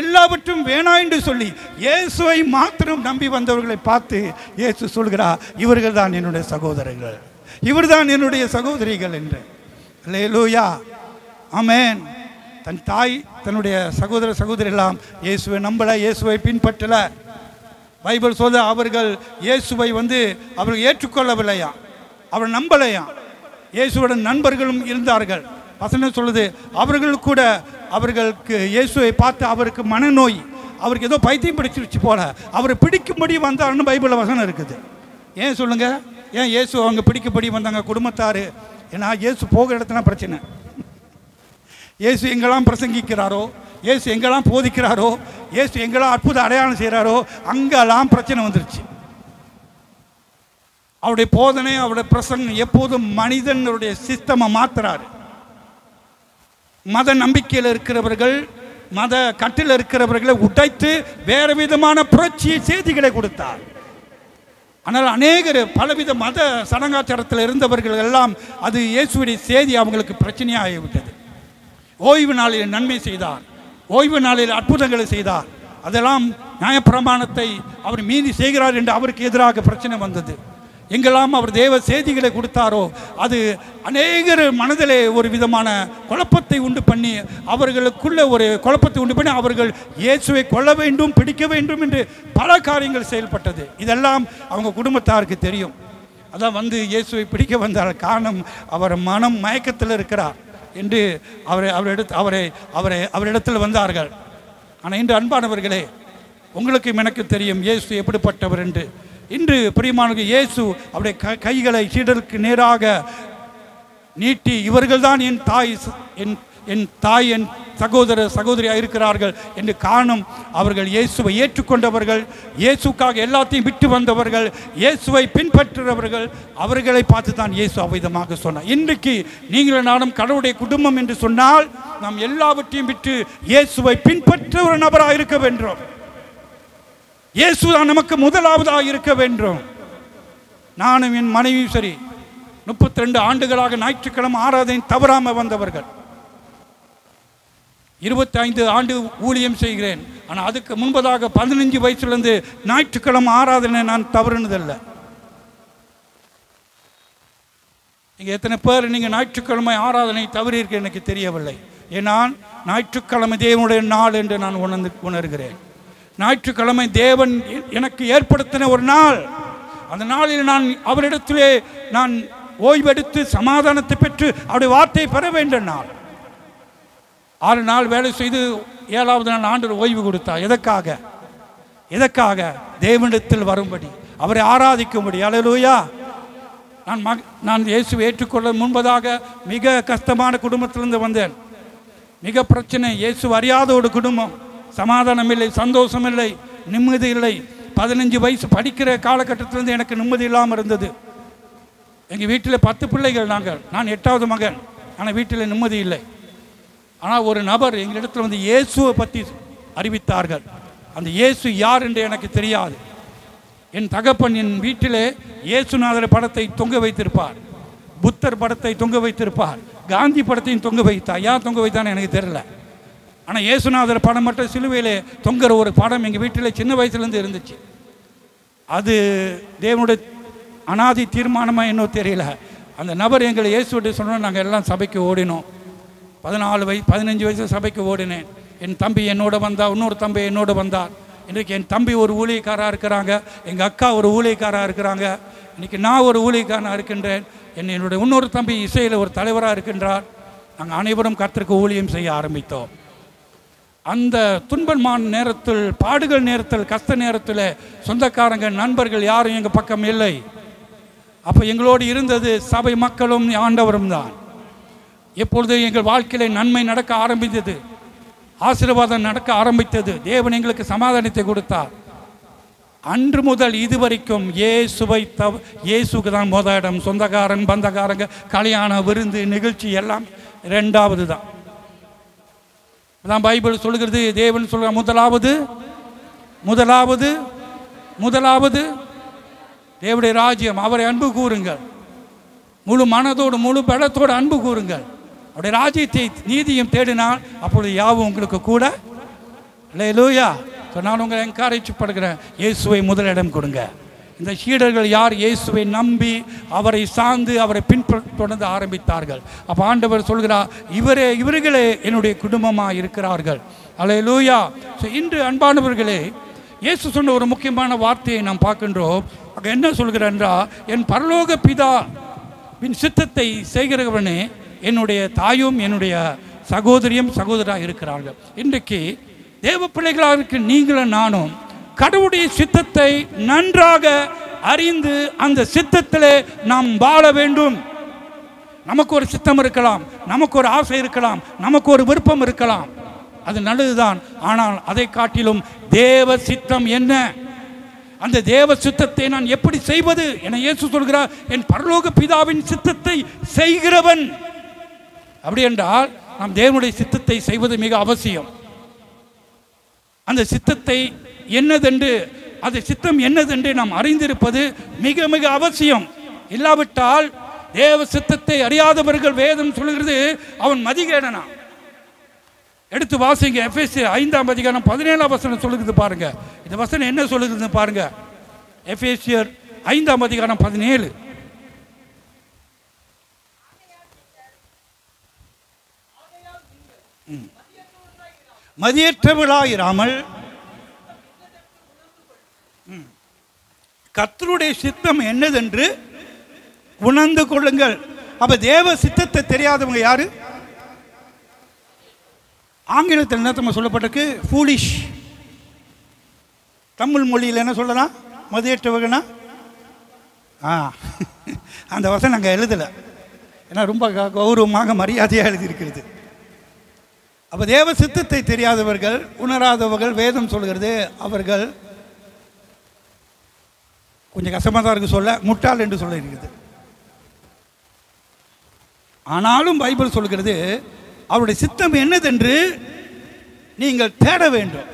எல்லாவற்றும் வேணா என்று சொல்லி இயேசுவை மாத்திரம் நம்பி வந்தவர்களை பார்த்து இயேசு சொல்கிறார், இவர்கள் தான் என்னுடைய சகோதரர்கள், இவர்தான் என்னுடைய சகோதரிகள் என்று. அல்லேலூயா, ஆமென். தன் தாய் தன்னுடைய சகோதர சகோதரி எல்லாம் இயேசுவை நம்பலை, இயேசுவை பின்பற்றல. பைபிள் சொல்ல அவர்கள் இயேசுவை அவர்கள் ஏற்றுக்கொள்ளவில்லையா, அவர் நம்பலையா. இயேசுவுடன் நண்பர்களும் இருந்தார்கள். வசனம் சொல்லுது, அவர்கள் கூட அவர்களுக்கு இயேசுவை பார்த்து அவருக்கு மனநோய், அவருக்கு ஏதோ பைத்தியம் பிடிச்சிருச்சு போல, அவரை பிடிக்கும்படி வந்தார்னு பைபிளில் வசனம் இருக்குது. ஏன் சொல்லுங்க, ஏன் இயேசு அவங்க பிடிக்கும்படி வந்தாங்க? குடும்பத்தார். ஏன்னா இயேசு போகிற இடத்துல பிரச்சனை. இயேசு எங்கெல்லாம் பிரசங்கிக்கிறாரோ, இயேசு எங்கெல்லாம் போதிக்கிறாரோ, இயேசு எங்கெல்லாம் அற்புத அடையாளம் செய்கிறாரோ, அங்கெல்லாம் பிரச்சனை வந்துருச்சு. அவருடைய போதனை, அவருடைய பிரசங்கம் எப்போதும் மனிதனுடைய சிஸ்டமை மாத்துறாரு. மத நம்பிக்கையில் இருக்கிறவர்கள், மத கட்டில் இருக்கிறவர்களை உடைத்து வேறு விதமான புரட்சி செய்திகளை கொடுத்தார். ஆனால் அநேகர் பலவித மத சடங்காச்சாரத்தில் இருந்தவர்கள் எல்லாம் அது இயேசுடைய செய்தி அவங்களுக்கு பிரச்சனையாகிவிட்டது. ஓய்வு நாளில் நன்மை செய்தார், ஓய்வு நாளில் அற்புதங்களை செய்தார், அதெல்லாம் நியாயப்பிரமாணத்தை அவர் மீறி செய்கிறார் என்று அவருக்கு எதிராக பிரச்சனை வந்தது. எங்கெல்லாம் அவர் தேவ செய்திகளை கொடுத்தாரோ அது அநேகர் மனதிலே ஒரு விதமான குழப்பத்தை உண்டு பண்ணி, அவர்களுக்குள்ள ஒரு குழப்பத்தை உண்டு பண்ணி அவர்கள் இயேசுவை கொல்ல வேண்டும், பிடிக்க வேண்டும் என்று பல காரியங்கள் செயல்பட்டது. இதெல்லாம் அவங்க குடும்பத்தாருக்கு தெரியும். அதான் இயேசுவை பிடிக்க வந்தார். காரணம், அவர் மனம் மயக்கத்தில் இருக்கிறார் என்று அவரிடத்தில் வந்தார்கள். ஆனால் இன்று அன்பானவர்களே, உங்களுக்கும் எனக்கு தெரியும் இயேசு எப்படிப்பட்டவர் என்று. இன்று பிரியமானவர்களே, இயேசு அவருடைய கைகளை சீடருக்கு நேராக நீட்டி, இவர்கள்தான் என் தாய் என் சகோதர சகோதரியாக இருக்கிறார்கள் என்று. காரணம், அவர்கள் இயேசுவை ஏற்றுக்கொண்டவர்கள், இயேசுக்காக எல்லாத்தையும் விட்டு வந்தவர்கள், இயேசுவை பின்பற்றுறவர்கள். அவர்களை பார்த்து தான் இயேசு அவ்விதமாக சொன்னார். இன்றைக்கு நீங்கள் நானும் கடவுளுடைய குடும்பம் என்று சொன்னால் நாம் எல்லாவற்றையும் விட்டு இயேசுவை பின்பற்ற ஒரு நபராக இருக்க வேண்டும். இயேசுதான் நமக்கு முதலாவதாக இருக்க வேண்டும். நானும் என் மனைவியும் சரி 32 ஆண்டுகளாக ஞாயிற்றுக்கிழமை ஆராதனை தவறாமல் வந்தவர்கள். 25 ஆண்டு ஊழியம் செய்கிறேன். ஆனால் அதுக்கு முன்பதாக 15 வயசுலேருந்து ஞாயிற்றுக்கிழமை ஆராதனை நான் தவறுனதில்லை. நீங்கள் எத்தனை பேர் நீங்கள் ஞாயிற்றுக்கிழமை ஆராதனை தவறீர்கள் எனக்கு தெரியவில்லை. ஏன்னா ஞாயிற்றுக்கிழமை தேவனுடைய நாள் என்று நான் உணர்கிறேன். ஞாயிற்றுக்கிழமை தேவன் எனக்கு ஏற்படுத்தின ஒரு நாள். அந்த நாளில் நான் அவரிடத்திலே நான் ஓய்வெடுத்து சமாதானத்தை பெற்று அவருடைய வார்த்தையை பெற வேண்டிய நாள். 6 நாள் வேலை செய்து 7வது நாள் ஆண்டவர் ஓய்வு கொடுத்தார். எதற்காக? தேவனிடத்தில் வரும்படி, அவரை ஆராதிக்கும்படி. அல்லேலூயா. நான் இயேசுவை ஏற்றுக்கொள்ள முன்பதாக மிக கஷ்டமான குடும்பத்திலிருந்து வந்தேன். மிக பிரச்சனை. இயேசு அறியாத ஒரு குடும்பம். சமாதானம் இல்லை, சந்தோஷம் இல்லை, நிம்மதி இல்லை. 15 வயசு படிக்கிற காலகட்டத்திலிருந்து எனக்கு நிம்மதி இல்லாமல் இருந்தது. எங்கள் வீட்டில் 10 பிள்ளைகள் நான் 8வது மகன். ஆனால் வீட்டில் நிம்மதி இல்லை. ஆனால் ஒரு நபர் எங்களிடத்தில் இயேசுவை பற்றி அறிவித்தார்கள். அந்த இயேசு யார் என்று எனக்கு தெரியாது. என் தகப்பன் என் வீட்டிலே இயேசுநாதர் படத்தை தொங்க வைத்திருப்பார், புத்தர் படத்தை தொங்க வைத்திருப்பார், காந்தி படத்தையும் தொங்க வைத்தார். யார் தொங்க வைத்தான்னு எனக்கு தெரியல. ஆனால் இயேசுநாதர் படம் மட்டும் சிலுவையில் தொங்குற ஒரு படம் எங்கள் வீட்டில் சின்ன வயசுலேருந்து இருந்துச்சு. அது தேவனுடைய அனாதி தீர்மானமாக இன்னும் தெரியல. அந்த நபர் எங்களை இயேசுவிட்டு சொன்னோம். நாங்கள் எல்லாம் சபைக்கு ஓடினோம். 15 வயசு சபைக்கு ஓடினேன். என் தம்பி என்னோட வந்தார், இன்னொரு தம்பி என்னோட வந்தார். இன்றைக்கு என் தம்பி ஒரு ஊழியக்காராக இருக்கிறாங்க, எங்கள் அக்கா ஒரு ஊழியக்காராக இருக்கிறாங்க, இன்றைக்கி நான் ஒரு ஊழியக்காரனாக இருக்கின்றேன். என்னுடைய இன்னொரு தம்பி இசையில் ஒரு தலைவராக இருக்கின்றார். நாங்கள் அனைவரும் கர்த்தருக்கு ஊழியம் செய்ய ஆரம்பித்தோம். அந்த துன்பமான நேரத்தில், பாடுகள் நேரத்தில், கஷ்ட நேரத்தில் சொந்தக்காரங்க நண்பர்கள் யாரும் எங்கள் பக்கம் இல்லை. அப்போ எங்களோடு இருந்தது சபை மக்களும் ஆண்டவரும் தான். எப்பொழுது எங்கள் வாழ்க்கையில் நன்மை நடக்க ஆரம்பித்தது, ஆசீர்வாதம் நடக்க ஆரம்பித்தது, தேவன் எங்களுக்கு சமாதானத்தை கொடுத்தார். அன்று முதல் இதுவரைக்கும் இயேசுக்கு தான் முதல் இடம். சொந்தக்காரன் பந்தக்காரங்க கல்யாண விருந்து நிகழ்ச்சி எல்லாம் 2வது தான். அதான் பைபிள் சொல்கிறது. தேவன் சொல்ற முதலாவது தேவனுடைய ராஜ்யம், அவரை அன்பு கூறுங்கள், முழு மனதோடு முழு பலத்தோடு அன்பு கூறுங்கள். அவருடைய ராஜ்யத்தை நீதியும் தேடினால் அப்பொழுது யாவும் உங்களுக்கு கூட. அல்லேலூயா. ஸோ நான் உங்களை என்கரேஜ் பண்ணுகிறேன், இயேசுவை முதலிடம் கொடுங்க. இந்த சீடர்கள் யார்? இயேசுவை நம்பி அவரை சார்ந்து அவரை பின்தொடர்ந்து ஆரம்பித்தார்கள். அப்போ ஆண்டவர் சொல்கிறார், இவர்களே என்னுடைய குடும்பமாக இருக்கிறார்கள். அல்லேலூயா. ஸோ இன்று அன்பானவர்களே, இயேசு சொன்ன ஒரு முக்கியமான வார்த்தையை நாம் பார்க்கின்றோம். அங்கே என்ன சொல்கிறார் என்றால், என் பரலோக பிதாவின் சித்தத்தை செய்கிறவனே என்னுடைய தாயும் என்னுடைய சகோதரியும் சகோதராக இருக்கிறார்கள். இன்றைக்கு தேவ பிள்ளைகளாக இருக்க நீங்களும் நானும் கடவுளுடைய சித்தத்தை நன்றாக அறிந்து அந்த சித்தத்திலே நாம் வாழ வேண்டும். நமக்கு ஒரு சித்தம் இருக்கலாம், நமக்கு ஒரு ஆசை இருக்கலாம், நமக்கு ஒரு விருப்பம் இருக்கலாம், அது நல்லதுதான். ஆனால் அதை காட்டிலும் தேவ சித்தம் என்ன, அந்த தேவ சித்தத்தை நான் எப்படி செய்வது என இயேசு சொல்கிறார், என் பரலோக பிதாவின் சித்தத்தை செய்கிறவன். அப்படி என்றால் நாம் தேவனுடைய சித்தத்தை செய்வது மிக அவசியம். அந்த சித்தத்தை என்னதென்று, அந்த சித்தம் என்னதென்று நாம் அறிந்திருப்பது மிக மிக அவசியம். இல்லாவிட்டால் தேவ சித்தத்தை அறியாதவர்கள் வேதம் சொல்கிறது அவன் மதிகேடனா. எடுத்து வாசிங்க, எபேசியர் 5:17 சொல்லுகிறது பாருங்க. இந்த வசனம் என்ன சொல்லுகிறது பாருங்க. எபேசியர் 5:17. மதியற்றவர்களாயிராமல் கர்த்தருடைய சித்தம் என்னதென்று உணர்ந்து கொள்ளுங்கள். அப்ப தேவ சித்தத்தை தெரியாதவங்க யாரு? ஆங்கிலத்தில் என்ன சொல்லப்பட்டிருக்கு? ஃபூலிஷ். தமிழ் மொழியில் என்ன சொல்லலாம்? மதியற்றவர்களா. அந்த வசனம் நாங்கள் எழுதலை, ஏன்னா ரொம்ப கௌரவமாக மரியாதையாக எழுதியிருக்கிறது. அப்போ தேவ சித்தத்தை தெரியாதவர்கள், உணராதவர்கள், வேதம் சொல்கிறது அவர்கள் கொஞ்சம் கஷ்டமாக தான் இருக்கு சொல்ல, முட்டாள் என்று சொல்ல இருக்குது. ஆனாலும் பைபிள் சொல்கிறது அவருடைய சித்தம் என்னதென்று நீங்கள் தேட வேண்டும்,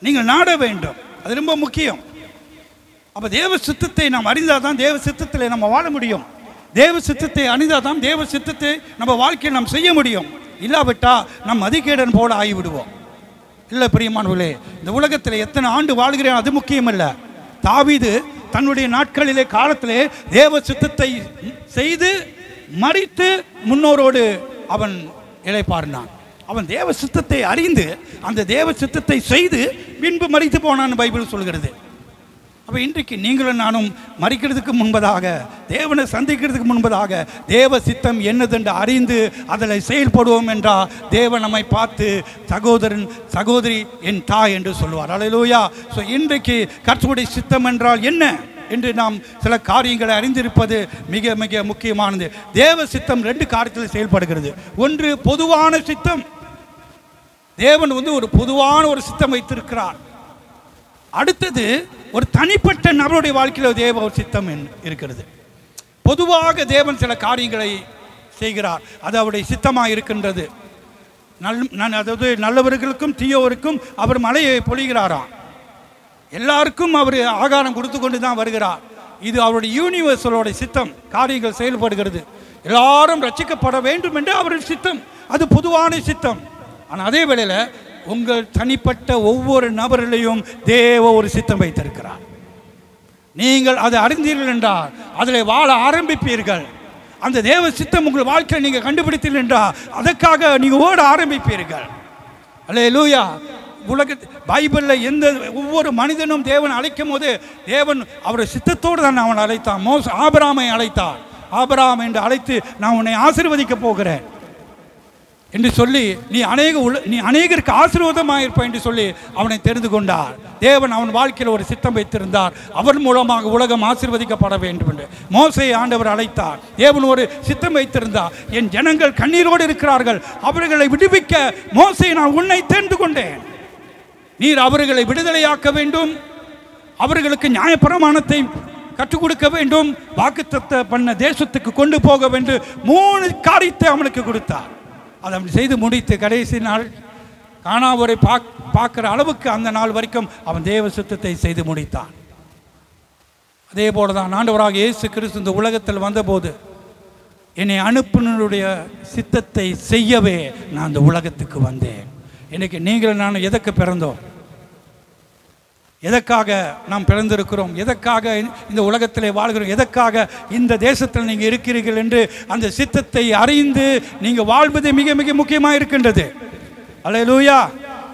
நீங்கள் நாட வேண்டும். அது ரொம்ப முக்கியம். அப்போ தேவ சித்தத்தை நாம் அறிந்தால் தான் தேவ சித்தத்தில் நம்ம வாழ முடியும். தேவ சித்தத்தை அறிந்தால் தான் தேவ சித்தத்தை நம்ம வாழ்க்கையில் நாம் செய்ய முடியும். இல்லாவிட்டால் நம் மதிகேடன் போல ஆகிவிடுவோம். இல்லை பிரியமானவர்களே, இந்த உலகத்தில் எத்தனை ஆண்டு வாழ்கிறேன் அது முக்கியம் இல்லை. தாவீது தன்னுடைய நாட்களிலே காலத்திலே தேவ சித்தத்தை செய்து மரித்து முன்னோரோடு அவன் இளைப்பாறினான். அவன் தேவ சித்தத்தை அறிந்து அந்த தேவ சித்தத்தை செய்து பின்பு மரித்து போனான்னு பைபிள் சொல்கிறது. அப்போ இன்றைக்கு நீங்களும் நானும் மரிக்கிறதுக்கு முன்பதாக, தேவனை சந்திக்கிறதுக்கு முன்பதாக தேவ சித்தம் என்னதென்று அறிந்து அதில் செயல்படுவோம் என்றால் தேவன் நம்மை பார்த்து சகோதரன் சகோதரி என் தாய் என்று சொல்வார். அல்லேலூயா. ஸோ இன்றைக்கு கர்த்தருடைய சித்தம் என்றால் என்ன என்று நாம் சில காரியங்களை அறிந்திருப்பது மிக மிக முக்கியமானது. தேவ சித்தம் 2 காரியத்தில் செயல்படுகிறது. ஒன்று பொதுவான சித்தம். தேவன் ஒரு பொதுவான ஒரு சித்தம் வைத்திருக்கிறார். அடுத்தது ஒரு தனிப்பட்ட நபருடைய வாழ்க்கையில் தேவ ஒரு சித்தம் இருக்கிறது. பொதுவாக தேவன் சில காரியங்களை செய்கிறார், அது அவருடைய சித்தமாக இருக்கின்றது. அதாவது நல்லவர்களுக்கும் தீயோருக்கும் அவர் மழையை பொழிகிறாராம். எல்லாருக்கும் அவர் ஆகாரம் கொடுத்து கொண்டு தான் வருகிறார். இது அவருடைய யூனிவர்சலோட சித்தம். காரியங்கள் செயல்படுகிறது. எல்லாரும் ரட்சிக்கப்பட வேண்டும் என்று அவருடைய சித்தம், அது பொதுவான சித்தம். ஆனால் அதே வேளையில் உங்கள் தனிப்பட்ட ஒவ்வொரு நபரிலையும் தேவ ஒரு சித்தம் வைத்திருக்கிறார். நீங்கள் அதை அறிந்தீர்கள் என்றால் அதில் வாழ ஆரம்பிப்பீர்கள். அந்த தேவ சித்தம் உங்கள் வாழ்க்கையில் நீங்கள் கண்டுபிடித்தீர்கள் என்றால் அதற்காக நீங்கள் ஓட ஆரம்பிப்பீர்கள். அல்லேலூயா. பைபிளில் எந்த ஒவ்வொரு மனிதனும் தேவன் அழைக்கும் போது தேவன் அவருடைய சித்தத்தோடு தான் அவன் அழைத்தான். ஆபிரகாமை அழைத்தார். ஆபிரகாம் என்று அழைத்து நான் உன்னை ஆசீர்வதிக்க போகிறேன் என்று சொல்லி நீ அநேகருக்கு ஆசீர்வாதமாக இருப்பாய் என்று சொல்லி அவனை தெரிந்து கொண்டார். தேவன் அவன் வாழ்க்கையில் ஒரு சித்தம் வைத்திருந்தார். அவர் மூலமாக உலகம் ஆசீர்வதிக்கப்பட வேண்டும் என்று மோசேயை ஆண்டவர் அழைத்தார். தேவன் ஒரு சித்தம் வைத்திருந்தார். என் ஜனங்கள் கண்ணீரோடு இருக்கிறார்கள், அவர்களை விடுவிக்க மோசே நான் உன்னை தெரிந்து கொண்டேன். நீர் அவர்களை விடுதலையாக்க வேண்டும், அவர்களுக்கு நியாயப்பிரமாணத்தை கற்றுக் கொடுக்க வேண்டும், வாக்குத்தத்தம் பண்ண தேசத்துக்கு கொண்டு போக வேண்டும். 3 காரியத்தை அவனுக்கு கொடுத்தார். அதை அப்படி செய்து முடித்து கடைசி நாள் காணாவரை பார்க்குற அளவுக்கு அந்த நாள் வரைக்கும் அவன் தேவ சித்தத்தை செய்து முடித்தான். அதே போல தான் ஆண்டவராக இயேசு கிறிஸ்து இந்த உலகத்தில் வந்தபோது என்னை அனுப்பினருடைய சித்தத்தை செய்யவே நான் இந்த உலகத்துக்கு வந்தேன். இன்றைக்கி நீங்கள் நான் எதற்கு பிறந்தோம், எதற்காக நாம் பிறந்திருக்கிறோம், எதற்காக இந்த உலகத்திலே வாழ்கிறோம், எதற்காக இந்த தேசத்தில் நீங்கள் இருக்கிறீர்கள் என்று அந்த சித்தத்தை அறிந்து நீங்கள் வாழ்வது மிக மிக முக்கியமாக இருக்கின்றது. அல்லேலூயா.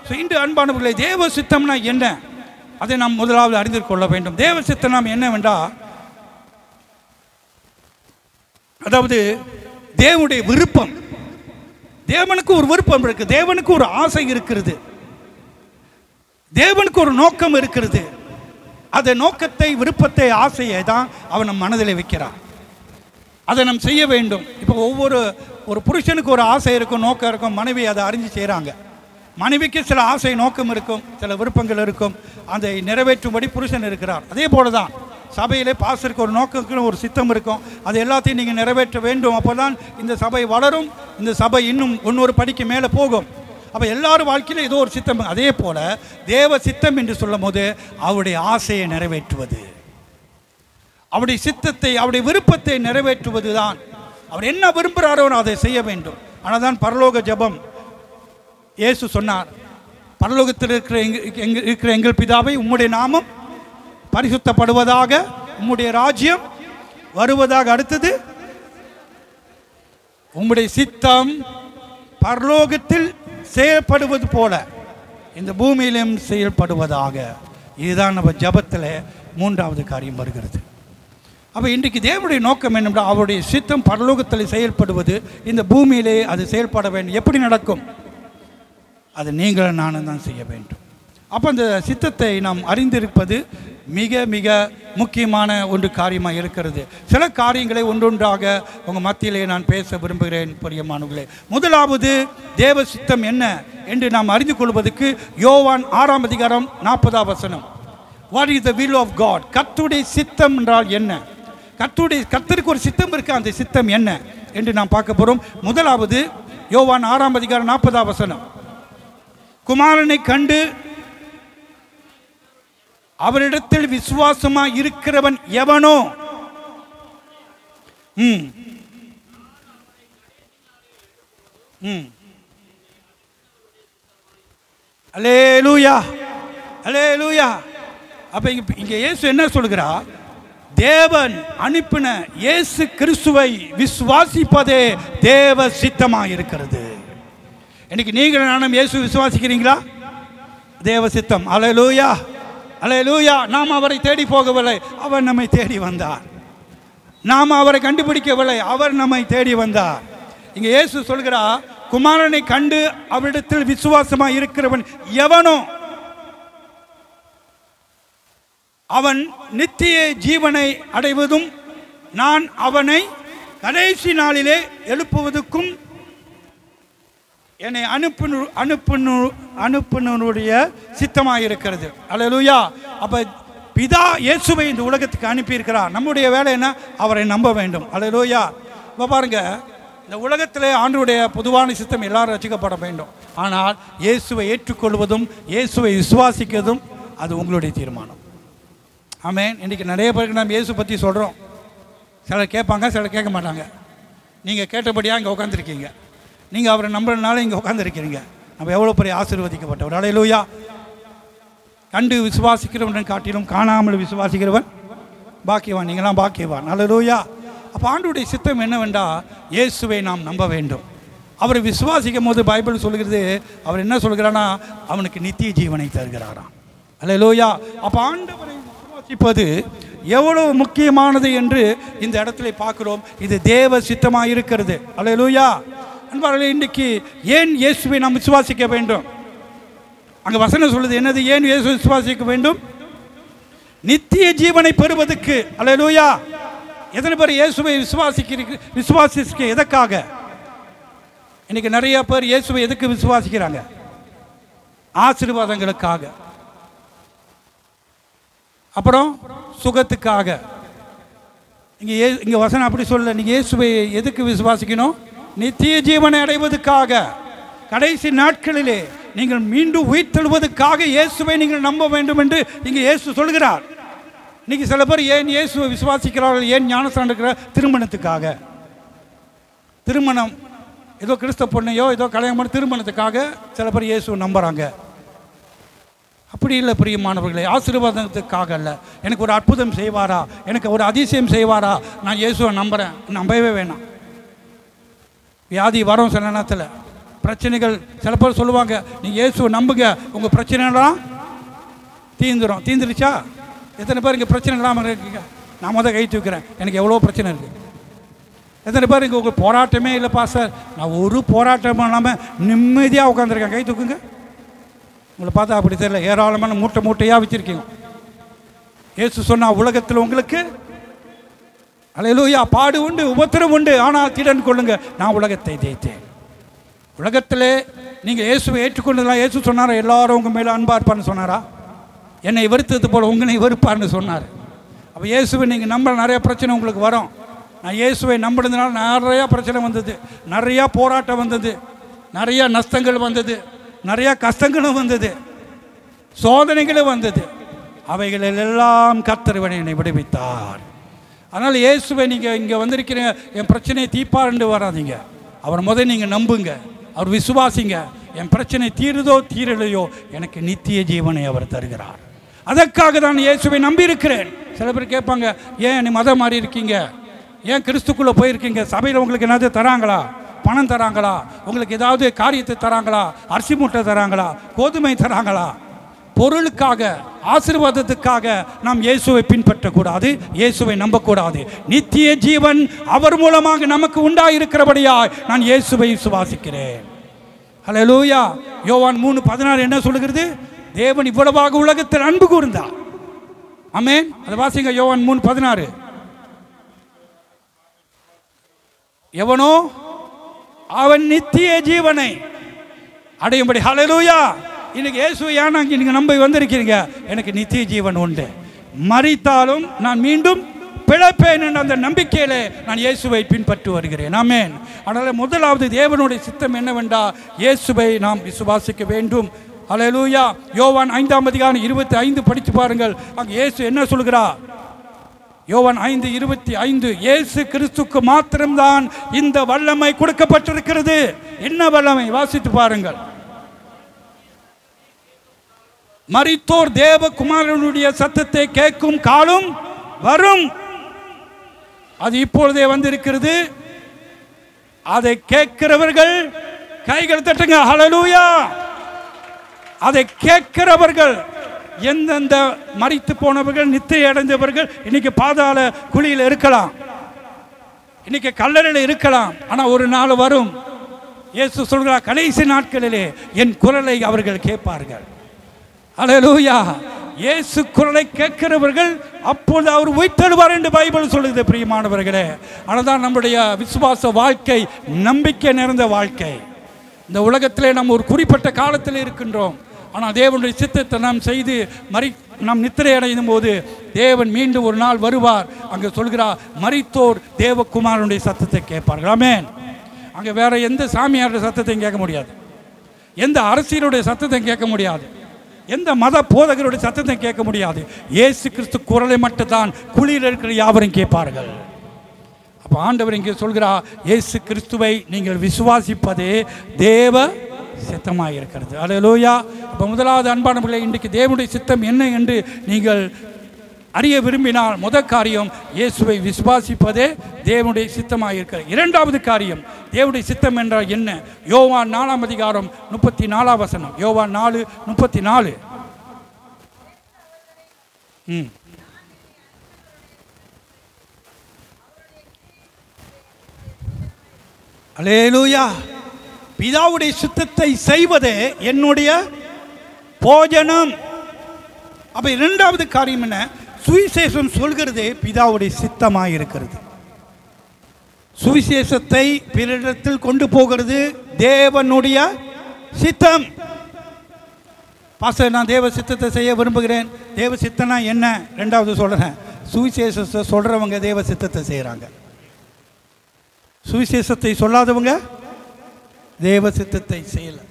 ஸோ இன்று அன்பானவர்களே, தேவ சித்தம்னா என்ன, அதை நாம் முதலாவது அறிந்து கொள்ள வேண்டும். தேவ சித்தம் நாம் என்னவென்றால், அதாவது தேவனுடைய விருப்பம். தேவனுக்கு ஒரு விருப்பம் இருக்குது, தேவனுக்கு ஒரு ஆசை இருக்கிறது, தேவனுக்கு ஒரு நோக்கம் இருக்கிறது. அந்த நோக்கத்தை, விருப்பத்தை, ஆசையை தான் அவன் நம் மனதில் வைக்கிறான். அதை நாம் செய்ய வேண்டும். இப்போ ஒரு புருஷனுக்கு ஒரு ஆசை இருக்கும், நோக்கம் இருக்கும், மனைவி அதை அறிஞ்சு செய்கிறாங்க. மனைவிக்கு சில ஆசை நோக்கம் இருக்கும், சில விருப்பங்கள் இருக்கும், அதை நிறைவேற்றும்படி புருஷன் இருக்கிறார். அதே போல தான் சபையிலே பாஸ்டருக்கு ஒரு நோக்கம், ஒரு சித்தம் இருக்கும், அது எல்லாத்தையும் நீங்கள் நிறைவேற்ற வேண்டும். அப்போ தான் இந்த சபை வளரும், இந்த சபை இன்னும் இன்னொரு படிக்கு மேலே போகும். அப்போ எல்லாரும் வாழ்க்கையில் ஏதோ ஒரு சித்தம். அதே போல் தேவ சித்தம் என்று சொல்லும் போது அவருடைய ஆசையை நிறைவேற்றுவது, அவருடைய சித்தத்தை, அவருடைய விருப்பத்தை நிறைவேற்றுவது தான். அவர் என்ன விரும்புகிறாரோ அதை செய்ய வேண்டும். ஆனால் தான் பரலோக ஜெபம். இயேசு சொன்னார், பரலோகத்தில் இருக்கிற எங்கள் பிதாவை, உம்முடைய நாமம் பரிசுத்தப்படுவதாக, உம்முடைய ராஜ்யம் வருவதாக. அடுத்தது, உம்முடைய சித்தம் பரலோகத்தில் செயல்படுவது போல இந்த பூமியிலும் செயல்படுவதாக. இதுதான் நம்ம ஜபத்தில் மூன்றாவது காரியம் வருகிறது. அப்போ இன்றைக்கு தேவனுடைய நோக்கம் என்னென்றால், அவருடைய சித்தம் பரலோகத்தில் செயல்படுவது, இந்த பூமியிலே அது செயல்பட வேண்டும். எப்படி நடக்கும்? அது நீங்களும் நானும் தான் செய்ய வேண்டும். அப்போ அந்த சித்தத்தை நாம் அறிந்திருப்பது மிக மிக முக்கியமான ஒன்று காரியமாக இருக்கிறது. சில காரியங்களை ஒன்றொன்றாக உங்கள் மத்தியிலே நான் பேச விரும்புகிறேன் பிரியமானவர்களே. முதலாவது, தேவ சித்தம் என்ன என்று நாம் அறிந்து கொள்வதற்கு யோவான் 6ஆம் அதிகாரம் 40ஆம் வசனம். What is the will of God? கர்த்தருடைய சித்தம் என்றால் என்ன? கர்த்தருக்கு ஒரு சித்தம் இருக்கு, அந்த சித்தம் என்ன என்று நாம் பார்க்க போகிறோம். முதலாவது யோவான் 6ஆம் அதிகாரம் 40ஆம் வசனம். குமாரனை கண்டு அவரிடத்தில் விசுவாசமாய் இருக்கிறவன் எவனோ, அல்லேலூயா, அல்லேலூயா. அப்ப இங்க இயேசு என்ன சொல்கிறார்? தேவன் அனுப்பின இயேசு கிறிஸ்துவை விசுவாசிப்பதே தேவ சித்தமாக இருக்கிறது. இன்னைக்கு நீங்கள் நானும் இயேசு விசுவாசிக்கிறீங்களா? தேவ சித்தம். அல்லேலூயா, அல்லேலூயா. நாம் அவரை தேடி போகவில்லை, அவர் நம்மை தேடி வந்தார். நாம் அவரை கண்டுபிடிக்கவில்லை, அவர் நம்மை தேடி வந்தார். இங்க இயேசு சொல்கிறார், குமாரனை கண்டு அவரிடத்தில் விசுவாசமாக இருக்கிறவன் எவனோ அவன் நித்திய ஜீவனை அடைவதும் நான் அவனை கடைசி நாளிலே எழுப்புவதற்கும் என்னை அனுப்புனுடைய சித்தமாக இருக்கிறது. அல்லேலூயா. அப்ப பிதா இயேசுவை இந்த உலகத்துக்கு அனுப்பியிருக்கிறார். நம்முடைய வேலை என்ன? அவரை நம்ப வேண்டும். அல்லேலூயா. இப்போ பாருங்க, இந்த உலகத்திலே ஆண்டவருடைய பொதுவான சித்தம் எல்லாரும் ரசிக்கப்பட வேண்டும். ஆனால் இயேசுவை ஏற்றுக்கொள்வதும் இயேசுவை விசுவாசிக்கிறதும் அது உங்களுடைய தீர்மானம். ஆமென். இன்றைக்கி நிறைய பேருக்கு நம்ம இயேசு பற்றி சொல்கிறோம். சிலர் கேட்பாங்க, சிலர் கேட்க மாட்டாங்க. நீங்கள் கேட்டபடியாக இங்கே உட்காந்துருக்கீங்க. நீங்கள் அவரை நம்புறதுனால இங்கே உட்காந்துருக்கிறீங்க. நம்ம எவ்வளோ பெரிய ஆசீர்வதிக்கப்பட்டவர். அல்லேலூயா. கண்டு விசுவாசிக்கிறவன் காட்டிலும் காணாமல் விசுவாசிக்கிறவன் பாக்கியவான். நீங்களாம் பாக்கியவான். அல்லேலூயா. அப்போ ஆண்டவருடைய சித்தம் என்னவென்றால், இயேசுவை நாம் நம்ப வேண்டும். அவரை விசுவாசிக்கும் போது பைபிள் சொல்கிறது, அவர் என்ன சொல்கிறான்னா, அவனுக்கு நித்திய ஜீவனை தருகிறாராம். அல்லேலூயா. அப்போ ஆண்டவரை விசுவாசிப்பது எவ்வளவு முக்கியமானது என்று இந்த இடத்துல பார்க்கிறோம். இது தேவ சித்தமாக இருக்கிறது. அல்லேலூயா. அன்பார்களே, இன்றைக்கு ஏன் இயேசுவை நாம் விசுவாசிக்க வேண்டும்? அங்கே வசனம் சொல்லுது என்னது? ஏன் இயேசு விசுவாசிக்க வேண்டும்? நித்திய ஜீவனை பெறுவதற்கு. அல்லேலூயா. எத்தனை பேர் இயேசுவை விசுவாசிக்க எதற்காக? இன்னைக்கு நிறைய பேர் இயேசுவை எதுக்கு விசுவாசிக்கிறாங்க? ஆசீர்வாதங்களுக்காக, அப்புறம் சுகத்துக்காக. இங்கே வசனம் அப்படி சொல்ல. நீங்கள் இயேசுவை எதுக்கு விசுவாசிக்கணும்? நித்திய ஜீவனை அடைவதற்காக, கடைசி நாட்களிலே நீங்கள் மீண்டும் உயிர்த்தெழுவதற்காக இயேசுவை நீங்கள் நம்ப வேண்டும் என்று இங்கே இயேசு சொல்கிறார். இன்னைக்கு சில பேர் ஏன் இயேசுவை விசுவாசிக்கிறார்கள்? ஏன் ஞானஸ்நானம் எடுக்கிற? திருமணத்துக்காக. திருமணம் ஏதோ கிறிஸ்தவ பொண்ணையோ ஏதோ கல்யாணம் பண்ணி திருமணத்துக்காக சில பேர் இயேசுவை நம்புகிறாங்க. அப்படி இல்லை பிரியமானவர்களே, ஆசீர்வாதத்துக்காக இல்லை. எனக்கு ஒரு அற்புதம் செய்வாரா, எனக்கு ஒரு அதிசயம் செய்வாரா, நான் இயேசுவை நம்புகிறேன். நம்பவே வேணாம். வியாதி வரும் சில நேரத்தில், பிரச்சனைகள். சில பேர் சொல்லுவாங்க, நீங்கள் இயேசுவை நம்புங்க, உங்கள் பிரச்சனைலாம் தீந்துடும். தீந்துருச்சா? எத்தனை பேர் இங்கே பிரச்சனை இல்லாமல் இருக்கீங்க? நான் முதல் கை தூக்கிறேன், எனக்கு எவ்வளோ பிரச்சனை இருக்குது. எத்தனை பேர் இங்கே உங்களுக்கு போராட்டமே இல்லைப்பா சார்? நான் ஒரு போராட்டம் இல்லாமல் நிம்மதியாக உட்காந்துருக்கேன். கை தூக்குங்க. உங்களை பார்த்தா அப்படி தெரியல, ஏராளமான மூட்டை மூட்டையாக வச்சுருக்கீங்க. இயேசு சொன்னால் உலகத்தில் உங்களுக்கு அல்லேலூயா பாடு உண்டு, உபத்திரம் உண்டு, ஆனால் திடன் கொள்ளுங்க, நான் உலகத்தை ஜெயித்தேன். உலகத்திலே நீங்கள் இயேசுவை ஏற்றுக்கொண்டதெல்லாம் இயேசு சொன்னாரா எல்லாரும் உங்கள் மேலே அன்பா இருப்பார்னு சொன்னாரா? என்னை வெறுத்தது போல் உங்களை வெறுப்பார்னு சொன்னார். அப்போ இயேசுவை நீங்கள் நம்ப நிறைய பிரச்சனை உங்களுக்கு வரும். நான் இயேசுவை நம்பினதுனால நிறையா பிரச்சனை வந்தது, நிறையா போராட்டம் வந்தது, நிறையா நஷ்டங்கள் வந்தது, நிறையா கஷ்டங்களும் வந்தது, சோதனைகளும் வந்தது. அவைகளெல்லாம் கர்த்தர் என்னை விடுவித்தார். அதனால் இயேசுவை நீங்கள் இங்கே வந்திருக்கிறீங்க, என் பிரச்சனையை தீர்ப்பார்ன்னு வராதிங்க. அவர் முதல் நீங்கள் நம்புங்க, அவர் விசுவாசிங்க. என் பிரச்சனை தீருதோ தீரலையோ எனக்கு நித்திய ஜீவனை அவர் தருகிறார். அதற்காக தான் இயேசுவை நம்பியிருக்கிறேன். சில பேர் கேட்பாங்க, ஏன் நீ மதம் மாறி இருக்கீங்க, ஏன் கிறிஸ்துக்குள்ளே போயிருக்கீங்க, சபையில் உங்களுக்கு ஏதாவது தராங்களா, பணம் தராங்களா, உங்களுக்கு ஏதாவது காரியத்தை தராங்களா, அரிசி மூட்டை தராங்களா, கோதுமை தராங்களா? பொருளுக்காக ஆசீர்வாதத்துக்காக நாம் இயேசுவை பின்பற்றக்கூடாது, இயேசுவை நம்பக்கூடாது. நித்திய ஜீவன் அவர் மூலமாக நமக்கு உண்டாயிருக்கிறபடியாய் நான் இயேசுவை விசுவாசிக்கிறேன். ஹல்லேலூயா. யோவான் 3:16 என்ன சொல்லுகிறது? தேவன் இவ்வளவாக உலகத்தில் அன்பு கூர்ந்தார். ஆமென். அதை வாசிங்க. யோவான் 3:16. எவனோ அவன் நித்திய ஜீவனை அடையும்படி. ஹல்லேலூயா. இன்னைக்கு இயேசுவை ஏன் நீங்கள் நம்பி வந்திருக்கிறீங்க? எனக்கு நித்திய ஜீவன் உண்டு, மரித்தாலும் நான் மீண்டும் பிழைப்பேன் என்ற அந்த நம்பிக்கையிலே நான் இயேசுவை பின்பற்றி வருகிறேன். ஆமென். அதனால் முதலாவது தேவனுடைய சித்தம் என்னவென்றால் இயேசுவை நாம் விசுவாசிக்க வேண்டும். ஹல்லேலூயா. யோவான் 5:25 படித்து பாருங்கள். அங்கே இயேசு என்ன சொல்கிறார்? யோவான் 5:25, இயேசு கிறிஸ்துக்கு மாத்திரம்தான் இந்த வல்லமை கொடுக்கப்பட்டிருக்கிறது. என்ன வல்லமை? வாசித்து பாருங்கள். மரித்தோர் தேவகுமாரனுடைய சத்தத்தை கேட்கும் காலம் வரும், அது இப்பொழுதே வந்திருக்கிறது. அதை கேட்கிறவர்கள் கைகள் தட்டுங்க. ஹல்லேலூயா. அதை கேட்கிறவர்கள், எந்தெந்த மரித்து போனவர்கள், நித்திரை அடைந்தவர்கள் இன்னைக்கு பாதாள குழியில் இருக்கலாம், இன்னைக்கு கல்லறையில் இருக்கலாம். ஆனால் ஒரு நாள் வரும், இயேசு சொல்கிறார், கடைசி நாட்களிலே என் குரலை அவர்கள் கேட்பார்கள். ஹல்லேலூயா. இயேசு குரலை கேட்கிறவர்கள் அப்பொழுது அவர் உயிர்த்தெழுவார் என்று பைபிள் சொல்லுது. பிரியமானவர்களே, அதுதான் நம்முடைய விசுவாச வாழ்க்கை, நம்பிக்கை நிறைந்த வாழ்க்கை. இந்த உலகத்திலே நாம் ஒரு குறிப்பிட்ட காலத்தில் இருக்கின்றோம். ஆனால் தேவனுடைய சித்தத்தை நாம் செய்து நாம் நித்திரை அடையும் போது தேவன் மீண்டும் ஒரு நாள் வருவார். அங்கே சொல்கிறார், மரித்தோர் தேவகுமாரனுடைய சத்தத்தை கேட்பார்கள். ஆமென். அங்கே வேற எந்த சாமியாருடைய சத்தத்தையும் கேட்க முடியாது, எந்த அரசியலுடைய சத்தத்தையும் கேட்க முடியாது, எந்த மத போதகருடைய சத்தத்தை கேட்க முடியாது. இயேசு கிறிஸ்து குரலை மட்டும்தான் குழியில் இருக்கிற யாவரும் கேட்பார்கள். அப்போ ஆண்டவர் இங்கே சொல்கிறார், இயேசு கிறிஸ்துவை நீங்கள் விசுவாசிப்பதே தேவ சித்தமாக இருக்கிறது. ஹல்லேலூயா. அப்போ முதலாவது அன்பானவர்களே, இன்றைக்கு தேவனுடைய சித்தம் என்ன என்று நீங்கள் அறிய விரும்பினால் முதல் காரியம் இயேசுவை விசுவாசிப்பதே தேவனுடைய சித்தமாக இருக்கிறது. இரண்டாவது காரியம் தேவனுடைய சித்தம் என்றால் என்ன? யோவான் 4:34. யோவான் 4:34. அல்லேலூயா. பிதாவுடைய சித்தத்தை செய்வதே என்னுடைய போஜனம். அப்ப இரண்டாவது காரியம் என்ன? சுவிசேஷம் சொல்கிறது பிதாவுடைய சித்தமாக இருக்கிறது. சுவிசேஷத்தை பிறரிடத்தில் கொண்டு போகிறது தேவனுடைய சித்தம். பாஸ்டர், நான் தேவ சித்தத்தை செய்ய விரும்புகிறேன். தேவ சித்தம்னா என்ன? ரெண்டாவது சொல்கிறேன். சுவிசேஷத்தை சொல்கிறவங்க தேவ சித்தத்தை செய்கிறாங்க, சுவிசேஷத்தை சொல்லாதவங்க தேவ சித்தத்தை செய்யலை.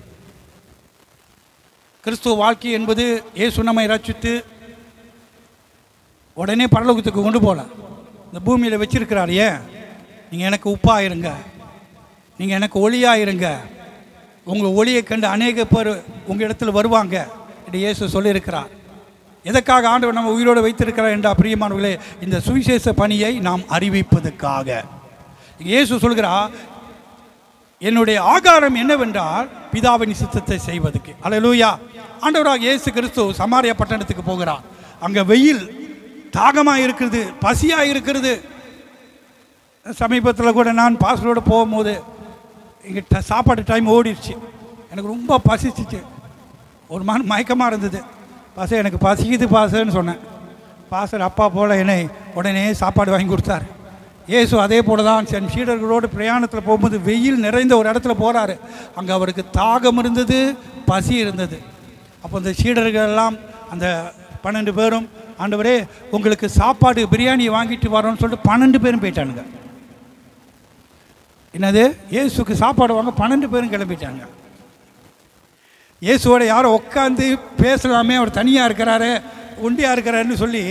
கிறிஸ்துவ வாழ்க்கை என்பது இயேசு நம்மை ரட்சித்து உடனே பரலோகத்துக்கு கொண்டு போகல, இந்த பூமியில் வச்சிருக்கிறார். ஏன்? நீங்கள் எனக்கு உப்பாயிருங்க, நீங்கள் எனக்கு ஒளியாக இருங்க, உங்கள் ஒளியை கண்டு அநேக பேர் உங்கள் இடத்துல வருவாங்க என்று இயேசு சொல்லியிருக்கிறார். எதற்காக ஆண்டவர் நம்ம உயிரோடு வைத்திருக்கிறார் என்றால் பிரியமானவர்களே, இந்த சுவிசேஷ பணியை நாம் அறிவிப்பதற்காக. இயேசு சொல்கிறார், என்னுடைய ஆகாரம் என்னவென்றால் பிதாவின் சித்தத்தை செய்வதற்கு. அல்லேலூயா. ஆண்டவராக இயேசு கிறிஸ்து சமாரியா பட்டணத்துக்கு போகிறார். அங்கே வெயில் தாகமாக இருக்கிறது, பசியாக இருக்கிறது. சமீபத்தில் கூட நான் பாஸ்டரோடு போகும்போது இங்கே சாப்பாடு டைம் ஓடிடுச்சு. எனக்கு ரொம்ப பசிச்சிச்சு, ஒரு மயக்கமாக இருந்தது. பாச எனக்கு பசிக்குது பாசன்னு சொன்னேன். பாசர் அப்பா போல் என்னை உடனே சாப்பாடு வாங்கி கொடுத்தார். இயேசு அதே போல தான் தன் சீடர்களோடு பிரயாணத்தில் போகும்போது வெயில் நிறைந்த ஒரு இடத்துல போகிறாரு. அங்கே அவருக்கு தாகம் இருந்தது, பசி இருந்தது. அப்போ அந்த சீடர்கள் எல்லாம் அந்த 12 பேரும், ஆண்டவரே உங்களுக்கு சாப்பாடு பிரியாணி வாங்கிட்டு வரோன்னு சொல்லிட்டு 12 பேரும் போயிட்டானுங்க. என்னது, இயேசுக்கு சாப்பாடு வாங்க 12 பேரும் கிளம்பிட்டாங்க. இயேசுவோட யாரும் உட்காந்து பேசலாமே, அவர் தனியாக இருக்கிறாரு, ஒண்டியாக இருக்கிறாருன்னு சொல்லி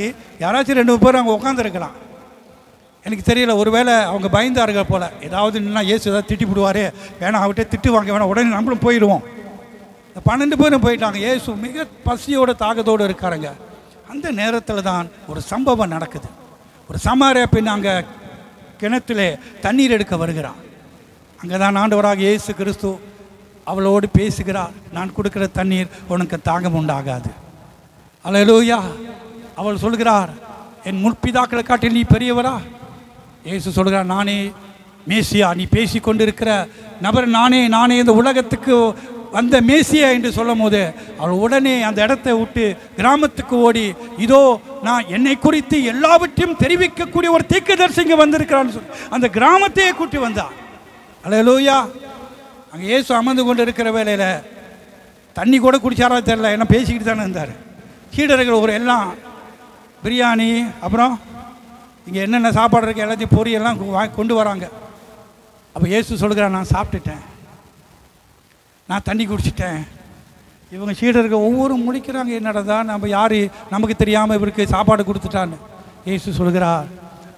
யாராச்சும் 2 பேரும் அங்கே உட்காந்துருக்கலாம். எனக்கு தெரியல, ஒருவேளை அவங்க பயந்தார்கள் போல். ஏதாவது நின்னா இயேசு ஏதாவது திட்டி விடுவார், வேணாம் அவர்கிட்ட திட்டு வாங்க வேணாம், உடனே நம்மளும் போயிடுவோம். 12 பேரும் போயிட்டாங்க. இயேசு மிக பசியோட தாகத்தோடு இருக்காருங்க. அந்த நேரத்தில் தான் ஒரு சம்பவம் நடக்குது. ஒரு சமாரியா பெண் அங்கே கிணற்றிலே தண்ணீர் எடுக்க வருகிறார். அங்கே தான் ஆண்டவராக இயேசு கிறிஸ்து அவளோடு பேசுகிறார். நான் கொடுக்குற தண்ணீர் உனக்கு தாகம் உண்டாகாது. அல்லேலூயா. அவள் சொல்கிறார், என் முற்பிதாக்களை காட்டி நீ பெரியவரா? இயேசு சொல்கிறார், நானே மேசியா, நீ பேசி கொண்டிருக்கிற நபர் நானே இந்த உலகத்துக்கு வந்த மேசியா என்று சொல்லும் போது அவள் உடனே அந்த இடத்தை விட்டு கிராமத்துக்கு ஓடி, இதோ நான் என்னை குறித்து எல்லாவற்றையும் தெரிவிக்கக்கூடிய ஒரு தீர்க்கதரிசி இங்கே வந்திருக்கிறான்னு சொல்லி அந்த கிராமத்தையே கூட்டி வந்தார். அல்லேலூயா. அங்கே இயேசு அமர்ந்து கொண்டு இருக்கிற வேளையில் தண்ணி கூட குடிச்சாரா தெரியல, என்ன பேசிக்கிட்டு தானே இருந்தார். சீடர்கள் ஒரு எல்லாம் பிரியாணி, அப்புறம் இங்கே என்னென்ன சாப்பாடு இருக்குது எல்லாத்தையும் பொரியெல்லாம் கொண்டு வராங்க. அப்போ இயேசு சொல்கிறார், நான் சாப்பிட்டுட்டேன், நான் தண்ணி குடிச்சிட்டேன். இவங்க சீடர்கள் ஒவ்வொரு முடிக்கிறாங்க, என்னடா தான் நம்ம யார் நமக்கு தெரியாமல் இவருக்கு சாப்பாடு கொடுத்துட்டான்னு. இயேசு சொல்கிறார்,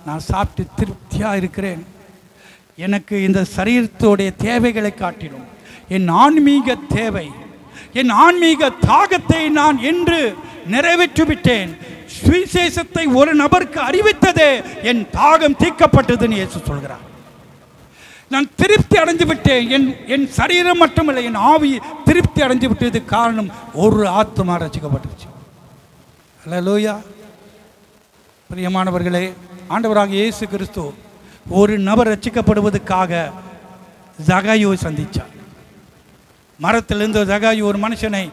நான் சாப்பிட்டு திருப்தியாக இருக்கிறேன். எனக்கு இந்த சரீரத்தோடைய தேவைகளை காட்டிலும் என் ஆன்மீக தேவை, என் ஆன்மீக தாகத்தை நான் என்று நிறைவேற்றிவிட்டேன். சுவிசேஷத்தை ஒரு நபருக்கு அறிவித்ததே என் தாகம் தீர்க்கப்பட்டதுன்னு இயேசு சொல்கிறார். நான் திருப்தி அடைந்து விட்டேன். என் சரீரம் மட்டுமில்லை, என் ஆவி திருப்தி அடைந்து விட்டது. காரணம், ஒரு ஆத்துமா ரட்சிக்கப்பட்டுருச்சு. அல்லேலூயா. பிரியமானவர்களே, ஆண்டவராக இயேசு கிறிஸ்து ஒரு நபர் ரட்சிக்கப்படுவதற்காக ஜகாயுவை சந்தித்தார். மரத்திலிருந்து ஜகாயு ஒரு மனுஷனை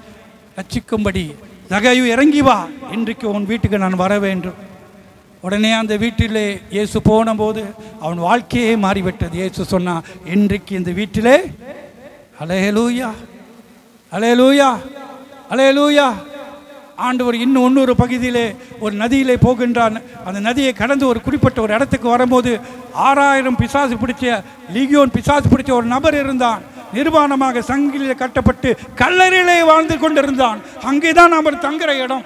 ரட்சிக்கும்படி, ஜகாயு இறங்கி வா, இன்றைக்கு உன் வீட்டுக்கு நான் வர வேண்டும். உடனே அந்த வீட்டிலே இயேசு போன போது அவன் வாழ்க்கையே மாறிவிட்டது. இயேசு சொன்னா, இன்றைக்கு இந்த வீட்டிலே அல்லேலூயா, அல்லேலூயா, அல்லேலூயா. ஆண்டவர் இன்னும் இன்னொரு பகுதியிலே ஒரு நதியிலே போகின்றான். அந்த நதியை கடந்து ஒரு குறிப்பிட்ட ஒரு இடத்துக்கு வரும்போது 6000 பிசாசு பிடிச்ச லீகியோன் பிசாசு பிடிச்ச ஒரு நபர் இருந்தான். நிர்வாணமாக சங்கிலியில் கட்டப்பட்டு கல்லறையிலே வாழ்ந்து கொண்டிருந்தான். அங்கே தான் அவர் தங்குற இடம்.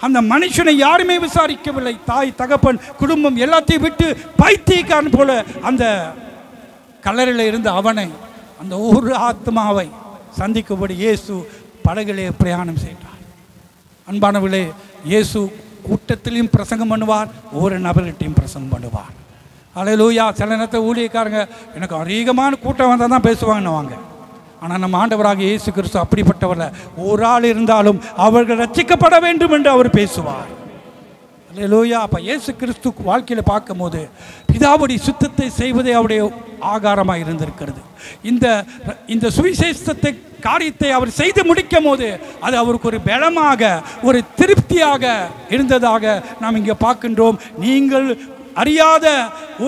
அந்த மனுஷனை யாருமே விசாரிக்கவில்லை. தாய், தகப்பன், குடும்பம் எல்லாத்தையும் விட்டு பைத்தியக்காரன் போல அந்த கல்லறையில் இருந்த அவனை, அந்த ஒரு ஆத்மாவை சந்திக்கும்படி இயேசு படகிலே பிரயாணம் செய்தார். அன்பானவர்களே, இயேசு கூட்டத்திலையும் பிரசங்கம் பண்ணுவார், ஒவ்வொரு நபர்கிட்டையும் பிரசங்கம் பண்ணுவார். அல்லேலூயா. சில நேரத்தில் ஊழியக்காரங்க எனக்கு அதிகமான கூட்டம் வந்தால் தான் பேசுவாங்கன்னுவாங்க. ஆனால் நம்ம ஆண்டவராக இயேசு கிறிஸ்து அப்படிப்பட்டவர்ல. ஒரு ஆள் இருந்தாலும் அவர்கள் ரட்சிக்கப்பட வேண்டும் என்று அவர் பேசுவார். அல்லேலூயா. அப்போ இயேசு கிறிஸ்து வாழ்க்கையில் பார்க்கும்போது பிதாவுடைய சுத்தத்தை செய்வதே அவருடைய ஆகாரமாக இருந்திருக்கிறது. இந்த சுவிசேஷத்தை காரியத்தை அவர் செய்து முடிக்கும் போது அது அவருக்கு ஒரு பலமாக, ஒரு திருப்தியாக இருந்ததாக நாம் இங்கே பார்க்கின்றோம். நீங்கள் அறியாத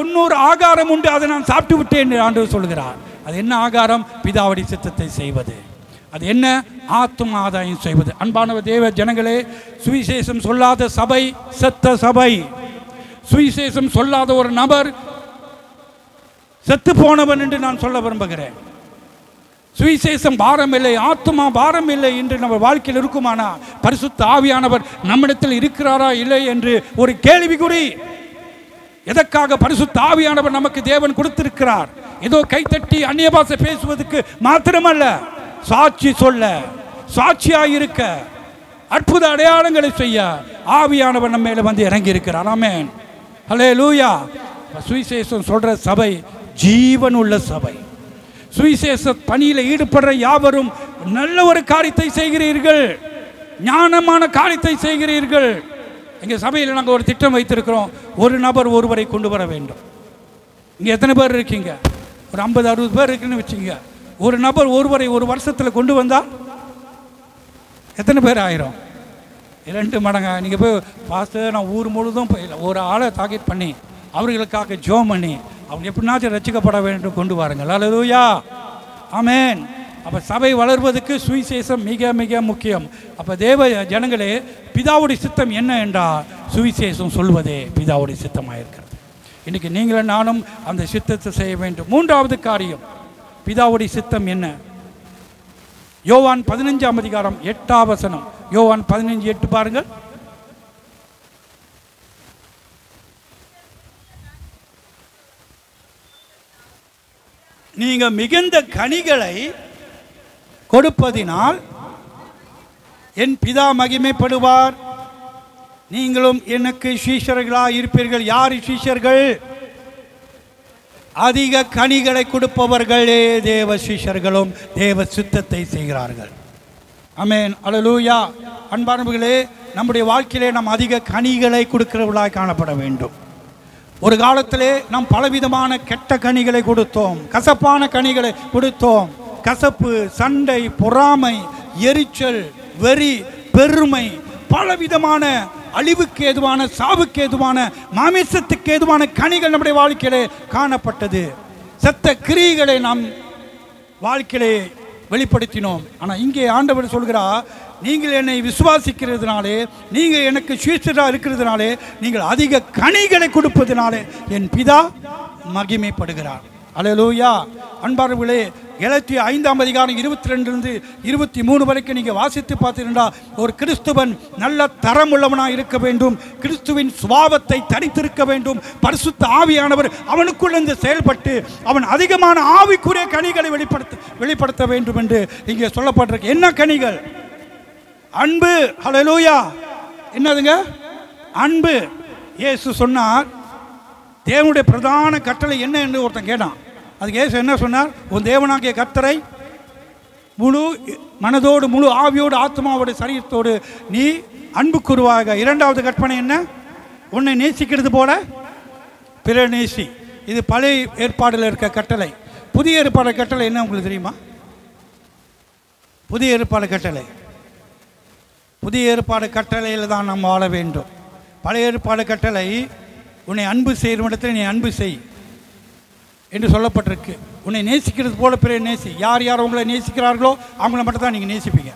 இன்னொரு ஆகாரம் உண்டு, அதை நான் சாப்பிட்டு விட்டேன் என்று ஆண்டவர் சொல்கிறார். அது என்ன ஆகாரம்? பிதாவுடைய சித்தத்தை செய்வது. அது என்ன? ஆத்தும ஆதாயம் செய்வது. அன்பான தேவ ஜனங்களே, சுவிசேஷம் சொல்லாத சபை செத்த சபை. சுவிசேஷம் சொல்லாத ஒரு நபர் செத்து போனவன் என்று நான் சொல்ல விரும்புகிறேன். சுவிசேஷம் பாரம் இல்லை, ஆத்துமா பாரம் இல்லை என்று நம்ம வாழ்க்கையில் இருக்குமானா பரிசுத்த ஆவியானவர் நம்மிடத்தில் இருக்கிறாரா இல்லை என்று ஒரு கேள்விக்குறி. எதற்காக பரிசுத்த ஆவியானவர் நமக்கு தேவன் கொடுத்திருக்கிறார்? ஏதோ கைத்தட்டி அந்நிய பாஷை பேசுவதற்கு மாத்திரமல்ல, சாட்சி சொல்ல, சாட்சியாக இருக்க, அற்புத அடையாளங்களை செய்ய ஆவியானவர் நம்ம மேல வந்து இறங்கி இருக்கிறார். ஆமென், ஹல்லேலூயா. சுவிசேஷம் சொல்ற சபை ஜீவன் உள்ள சபை. சுவிசேஷ பணியில் ஈடுபடுற யாவரும் நல்ல ஒரு காரியத்தை செய்கிறீர்கள், ஞானமான காரியத்தை செய்கிறீர்கள். எங்கள் சபையில் நாங்கள் ஒரு திட்டம் வைத்திருக்கிறோம். ஒரு நபர் ஒருவரை கொண்டு வர வேண்டும். இங்கே எத்தனை பேர் இருக்கீங்க? ஒரு 50-60 பேர் இருக்குன்னு வச்சுங்க. ஒரு நபர் ஒருவரை ஒரு வருஷத்தில் கொண்டு வந்தால் எத்தனை பேர் ஆயிரும்? 2 மடங்கா. நீங்கள் போய் பாஸ்டர் நான் ஊர் முழுதும் போயிடல, ஒரு ஆளை டார்கெட் பண்ணி அவர்களுக்காக ஜோம் பண்ணி அவங்க எப்படினாச்சும் ரட்சிக்கப்பட வேண்டும் கொண்டு வாருங்கள். அல்லேலூயா, ஆமென். அப்போ சபை வளர்வதற்கு சுவிசேஷம் மிக மிக முக்கியம். அப்போ தேவ ஜனங்களே, பிதாவுடைய சித்தம் என்ன என்றால் சுவிசேஷம் சொல்வதே பிதாவுடைய சித்தமாக இருக்கிறது. இன்றைக்கி நீங்களும் நானும் அந்த சித்தத்தை செய்ய வேண்டும். 3வது காரியம், பிதாவுடைய சித்தம் என்ன? யோவான் 15ஆம் அதிகாரம் 8ஆம் வசனம். யோவான் 15:8 பாருங்கள். நீங்க மிகுந்த கனிகளை கொடுப்பதினால் என் பிதா மகிமைப்படுவார், நீங்களும் எனக்கு சீஷர்களாக இருப்பீர்கள். யார் சீஷர்கள்? அதிக கனிகளை கொடுப்பவர்களே தேவ சீஷர்களும் தேவ சித்தத்தை செய்கிறார்கள். ஆமென், அல்லேலூயா. அன்பானவர்களே, நம்முடைய வாழ்க்கையிலே நாம் அதிக கனிகளை கொடுக்கிறவர்களாக காணப்பட வேண்டும். ஒரு காலத்திலே நாம் பலவிதமான கெட்ட கனிகளை கொடுத்தோம், கசப்பான கனிகளை கொடுத்தோம். கசப்பு, சண்டை, பொறாமை, எரிச்சல், வெறி, பெருமை, பலவிதமான அழிவுக்கு ஏதுவான, சாவுக்கு ஏதுவான, மாமிசத்துக்கு ஏதுவான கனிகள் நம்முடைய வாழ்க்கையிலே காணப்பட்டது. செத்த கிரியைகளை நாம் வாழ்க்கையிலே வெளிப்படுத்தினோம். ஆனால் இங்கே ஆண்டவர் சொல்கிறார், நீங்கள் என்னை விசுவாசிக்கிறதுனாலே, நீங்கள் எனக்கு சீஷராக இருக்கிறதுனாலே, நீங்கள் அதிக கனிகளை கொடுப்பதினாலே என் பிதா மகிமைப்படுகிறார். அல்லேலூயா. அன்பார்களே, கலாத்தியர் 5ஆம் அதிகாரம் 22 23 வரைக்கும் நீங்கள் வாசித்து பார்த்தீங்கன்னா, ஒரு கிறிஸ்துவன் நல்ல தரம் உள்ளவனாக இருக்க வேண்டும், கிறிஸ்துவின் சுபாவத்தை தரித்திருக்க வேண்டும், பரிசுத்த ஆவியானவர் அவனுக்குள்ளிருந்து செயல்பட்டு அவன் அதிகமான ஆவிக்குரிய கனிகளை வெளிப்படுத்த வேண்டும் என்று இங்கே சொல்லப்பட்டிருக்கு. என்ன கனிகள்? அன்பு. ஹல்லேலூயா. என்னதுங்க? அன்பு. இயேசு சொன்னார், தேவனுடைய பிரதான கட்டளை என்ன என்று ஒருத்தன் கேட்டான். அதுக்கு இயேசு என்ன சொன்னார்? உன் தேவனாகிய கர்த்தரை முழு மனதோடு, முழு ஆவியோடு, ஆத்மாவோடு, சரீரத்தோடு நீ அன்பு கூறுவாக. 2வது கற்பனை என்ன? உன்னை நேசிக்கிறது போல பிறர் நேசி. இது பழைய ஏற்பாடில் இருக்க கட்டளை. புதிய ஏற்பாடு கட்டளை என்ன உங்களுக்கு தெரியுமா? புதிய ஏற்பாடு கட்டளை, புதிய ஏற்பாடு கட்டளையில் தான் நாம் வாழ வேண்டும். பழைய ஏற்பாடு கட்டளை, உன்னை அன்பு செய்கிற இடத்துல நீ அன்பு செய் என்று சொல்லப்பட்டிருக்கு. உன்னை நேசிக்கிறது போல பிறரை நேசி. யார் யார் உங்களை நேசிக்கிறார்களோ அவங்கள மட்டும் தான் நீங்கள் நேசிப்பீங்க.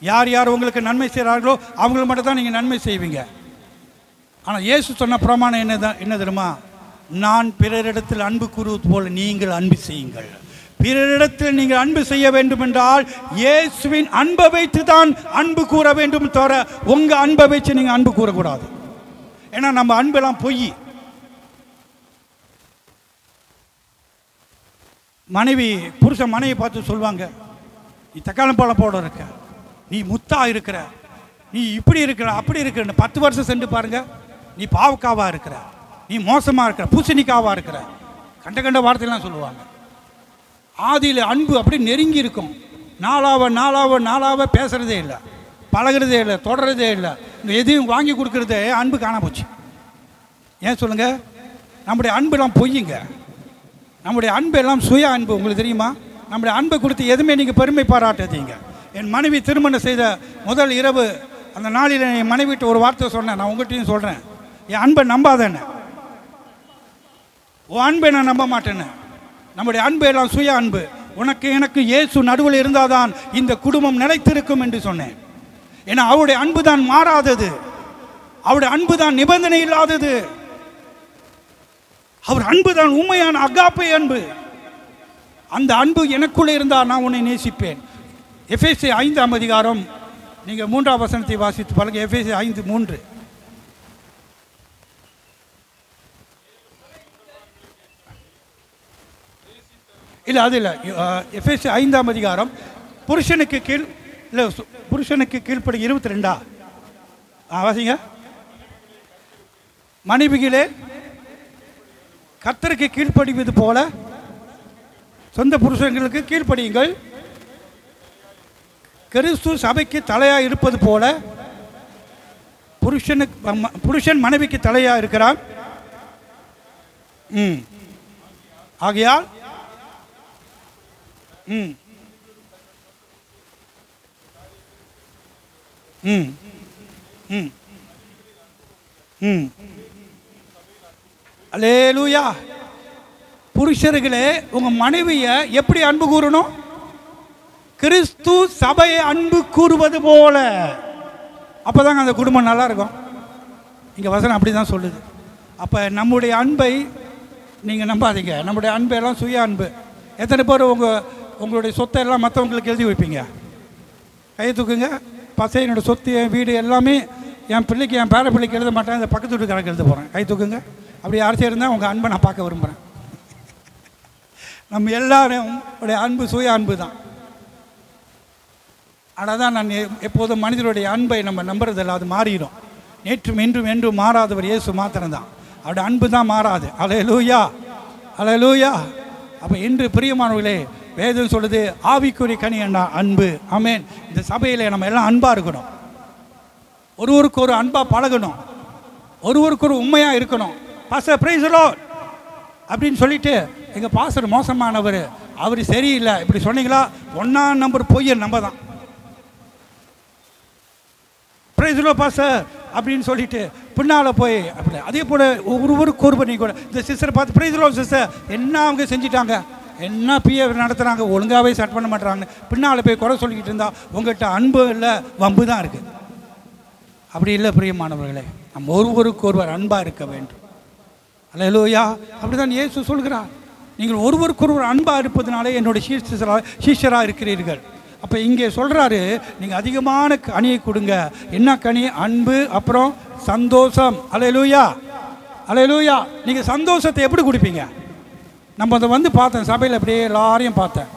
யார் யார் உங்களுக்கு நன்மை செய்கிறார்களோ அவங்கள மட்டும் தான் நீங்கள் நன்மை செய்வீங்க. ஆனால் இயேசு சொன்ன பிரமாணம் என்ன தெரியுமா? நான் பிறரிடத்தில் அன்பு கூறுவது போல நீங்கள் அன்பு செய்யுங்கள். பிறரிடத்தில் நீங்கள் அன்பு செய்ய வேண்டும் என்றால் இயேசுவின் அன்பை வைத்து தான் அன்பு கூற வேண்டும், தவிர உங்கள் அன்பை வச்சு நீங்கள் அன்பு கூறக்கூடாது. ஏன்னா நம்ம அன்பெல்லாம் பொய். மனைவி புருஷன் மனைவி பார்த்து சொல்லுவாங்க, நீ தக்காளம் பழம் போட இருக்க, நீ முத்தா இருக்கிற, நீ இப்படி இருக்கிற, அப்படி இருக்கிற. 10 வருஷம் சென்று பாருங்க, நீ பாவக்காவா இருக்கிற, நீ மோசமாக இருக்கிற, பூசணிக்காவா இருக்கிற, கண்ட கண்ட வார்த்தையெல்லாம் சொல்லுவாங்க. ஆதியில் அன்பு அப்படி நெருங்கி இருக்கும். நாளாவ பேசுகிறதே இல்லை, பழகிறதே இல்லை, தொடர்றதே இல்லை. இந்த எதையும் வாங்கி கொடுக்குறதே அன்பு காண போச்சு. ஏன் சொல்லுங்க? நம்முடைய அன்பெல்லாம் பொய்யுங்க. நம்முடைய அன்பு எல்லாம் சுய அன்பு. உங்களுக்கு தெரியுமா? நம்முடைய அன்பை கொடுத்து எதுவுமே நீங்கள் பெருமை பாராட்டாதீங்க. என் மனைவி திருமணம் செய்த முதல் இரவு அந்த நாளில் என் மனைவிட்டு ஒரு வார்த்தை சொன்னேன். நான் உங்கள்கிட்டையும் சொல்கிறேன், என் அன்பை நம்பாதேன்னு. உன் அன்பை நான் நம்ப மாட்டேன்னு. நம்முடைய அன்பு எல்லாம் சுய அன்பு. உனக்கு எனக்கு இயேசு நடுவில் இருந்தால் தான் இந்த குடும்பம் நிலைத்திருக்கும் என்று சொன்னேன். ஏன்னா அவருடைய அன்பு தான் மாறாதது, அவருடைய அன்பு தான் நிபந்தனை இல்லாதது, அவர் அன்பு தான் உண்மையான அகாப்பை அன்பு. அந்த அன்பு எனக்குள்ளே இருந்தால் நான் உன்னை நேசிப்பேன். எபேசியர் 5ஆம் அதிகாரம் நீங்கள் 3ஆம் வசனத்தை வாசித்து பாருங்க. எபேசியர் 5:3. இல்லை அது இல்லை, எஃபேசியர் 5ஆம் அதிகாரம் புருஷனுக்கு கீழ் இல்லை புருஷனுக்கு கீழ்ப்படி 22 வாசிங்க. மனைவிகளே கர்த்தருக்கு கீழ்ப்படிவது போல சொந்த புருஷங்களுக்கு கீழ்ப்படியுங்கள். கிறிஸ்து சபைக்கு தலையாக இருப்பது போல புருஷன் மனைவிக்கு தலையாக இருக்கிறான். ஆகையால் அல்லேலூயா. புருஷர்களே உங்க மனைவியை எப்படி அன்பு கூறணும்? கிறிஸ்து சபையை அன்பு கூறுவது போல. அப்பதாங்க அந்த குடும்பம் நல்லா இருக்கும். இங்க வசனம் அப்படிதான் சொல்லுது. அப்ப நம்முடைய அன்பை நீங்க நம்பாதீங்க. நம்முடைய அன்பு எல்லாம் சுய அன்பு. எத்தனை பேர் உங்களுடைய சொத்தை எல்லாம் மற்றவங்களுக்கு எழுதி வைப்பீங்க? கையை தூக்குங்க. என்னோட சொத்து, என் வீடு எல்லாமே என் பிள்ளைக்கு, என் பேர பிள்ளைக்கு எழுத மாட்டேன், இந்த பக்கத்து வீட்டுக்காரருக்கு எழுத போகிறேன். கை தூக்குங்க. அப்படி யாராச்சும் இருந்தால் உங்கள் அன்பை நான் பார்க்க விரும்புகிறேன். நம்ம எல்லாரும் உடைய அன்பு சுய அன்பு தான். ஆனால் தான் நான் எப்போதும் மனிதனுடைய அன்பை நம்ம நம்புறதில்ல, அது மாறிடும். நேற்றும் இன்றும் என்றும் மாறாதவர் இயேசு மாத்திரம்தான். அவருடைய அன்பு தான் மாறாது. அல்லேலூயா, அல்லேலூயா. அப்போ இன்று பிரியமானவர்களே, வேதம் சொல்லுது ஆவிக்குரிய கனி என்ன? அன்பு. ஆமென். இந்த சபையில் நம்ம எல்லாம் அன்பாக இருக்கணும். ஒருவருக்கு ஒரு அன்பாக பழகணும். ஒருவருக்கு ஒரு உண்மையாக இருக்கணும். பாஸ்டர் பிரைஸ் தி லார்ட் அப்படின்னு சொல்லிட்டு எங்கள் பாஸ்டர் மோசமானவர், அவர் சரியில்லை இப்படி சொன்னீங்களா, 1ஆம் நம்பர் பொய்யன் நம்ம தான். பிரைஸ் தி லார்ட் பாஸ்டர் அப்படின்னு சொல்லிட்டு பின்னால் போய் அப்படி அதே போல் ஒருவருக்கு ஒருவர் நீங்கள் கூட இந்த சிஸ்டரை பார்த்து பிரைஸ் தி லார்ட் சிஸ்டர் என்ன அவங்க செஞ்சிட்டாங்க, என்ன பிஏ நடத்துகிறாங்க, ஒழுங்காகவே செட் பண்ண மாட்டுறாங்க, பின்னால் போய் குறை சொல்லிக்கிட்டு இருந்தால் உங்கள்கிட்ட அன்பு இல்லை, வம்பு தான் இருக்குது. அப்படி இல்லை பிரியமானவர்களே, நம்ம ஒருவருக்கு ஒருவர் அன்பாக இருக்க வேண்டும். அல்லேலூயா. அப்படி தான் இயேசு சொல்கிறார், நீங்கள் ஒருவருக்கு ஒருவர் அன்பாக இருப்பதுனாலே என்னுடைய சீஷராக இருக்கிறீர்கள். அப்போ இங்கே சொல்கிறாரு, நீங்கள் அதிகமான கனியை கொடுங்க. என்ன கனி? அன்பு, அப்புறம் சந்தோஷம். அல்லேலூயா, அல்லேலூயா. நீங்கள் சந்தோஷத்தை எப்படி கொடுப்பீங்க? நம்ம அதை வந்து பார்த்தேன் சபையில், அப்படியே எல்லாரையும் பார்த்தேன்.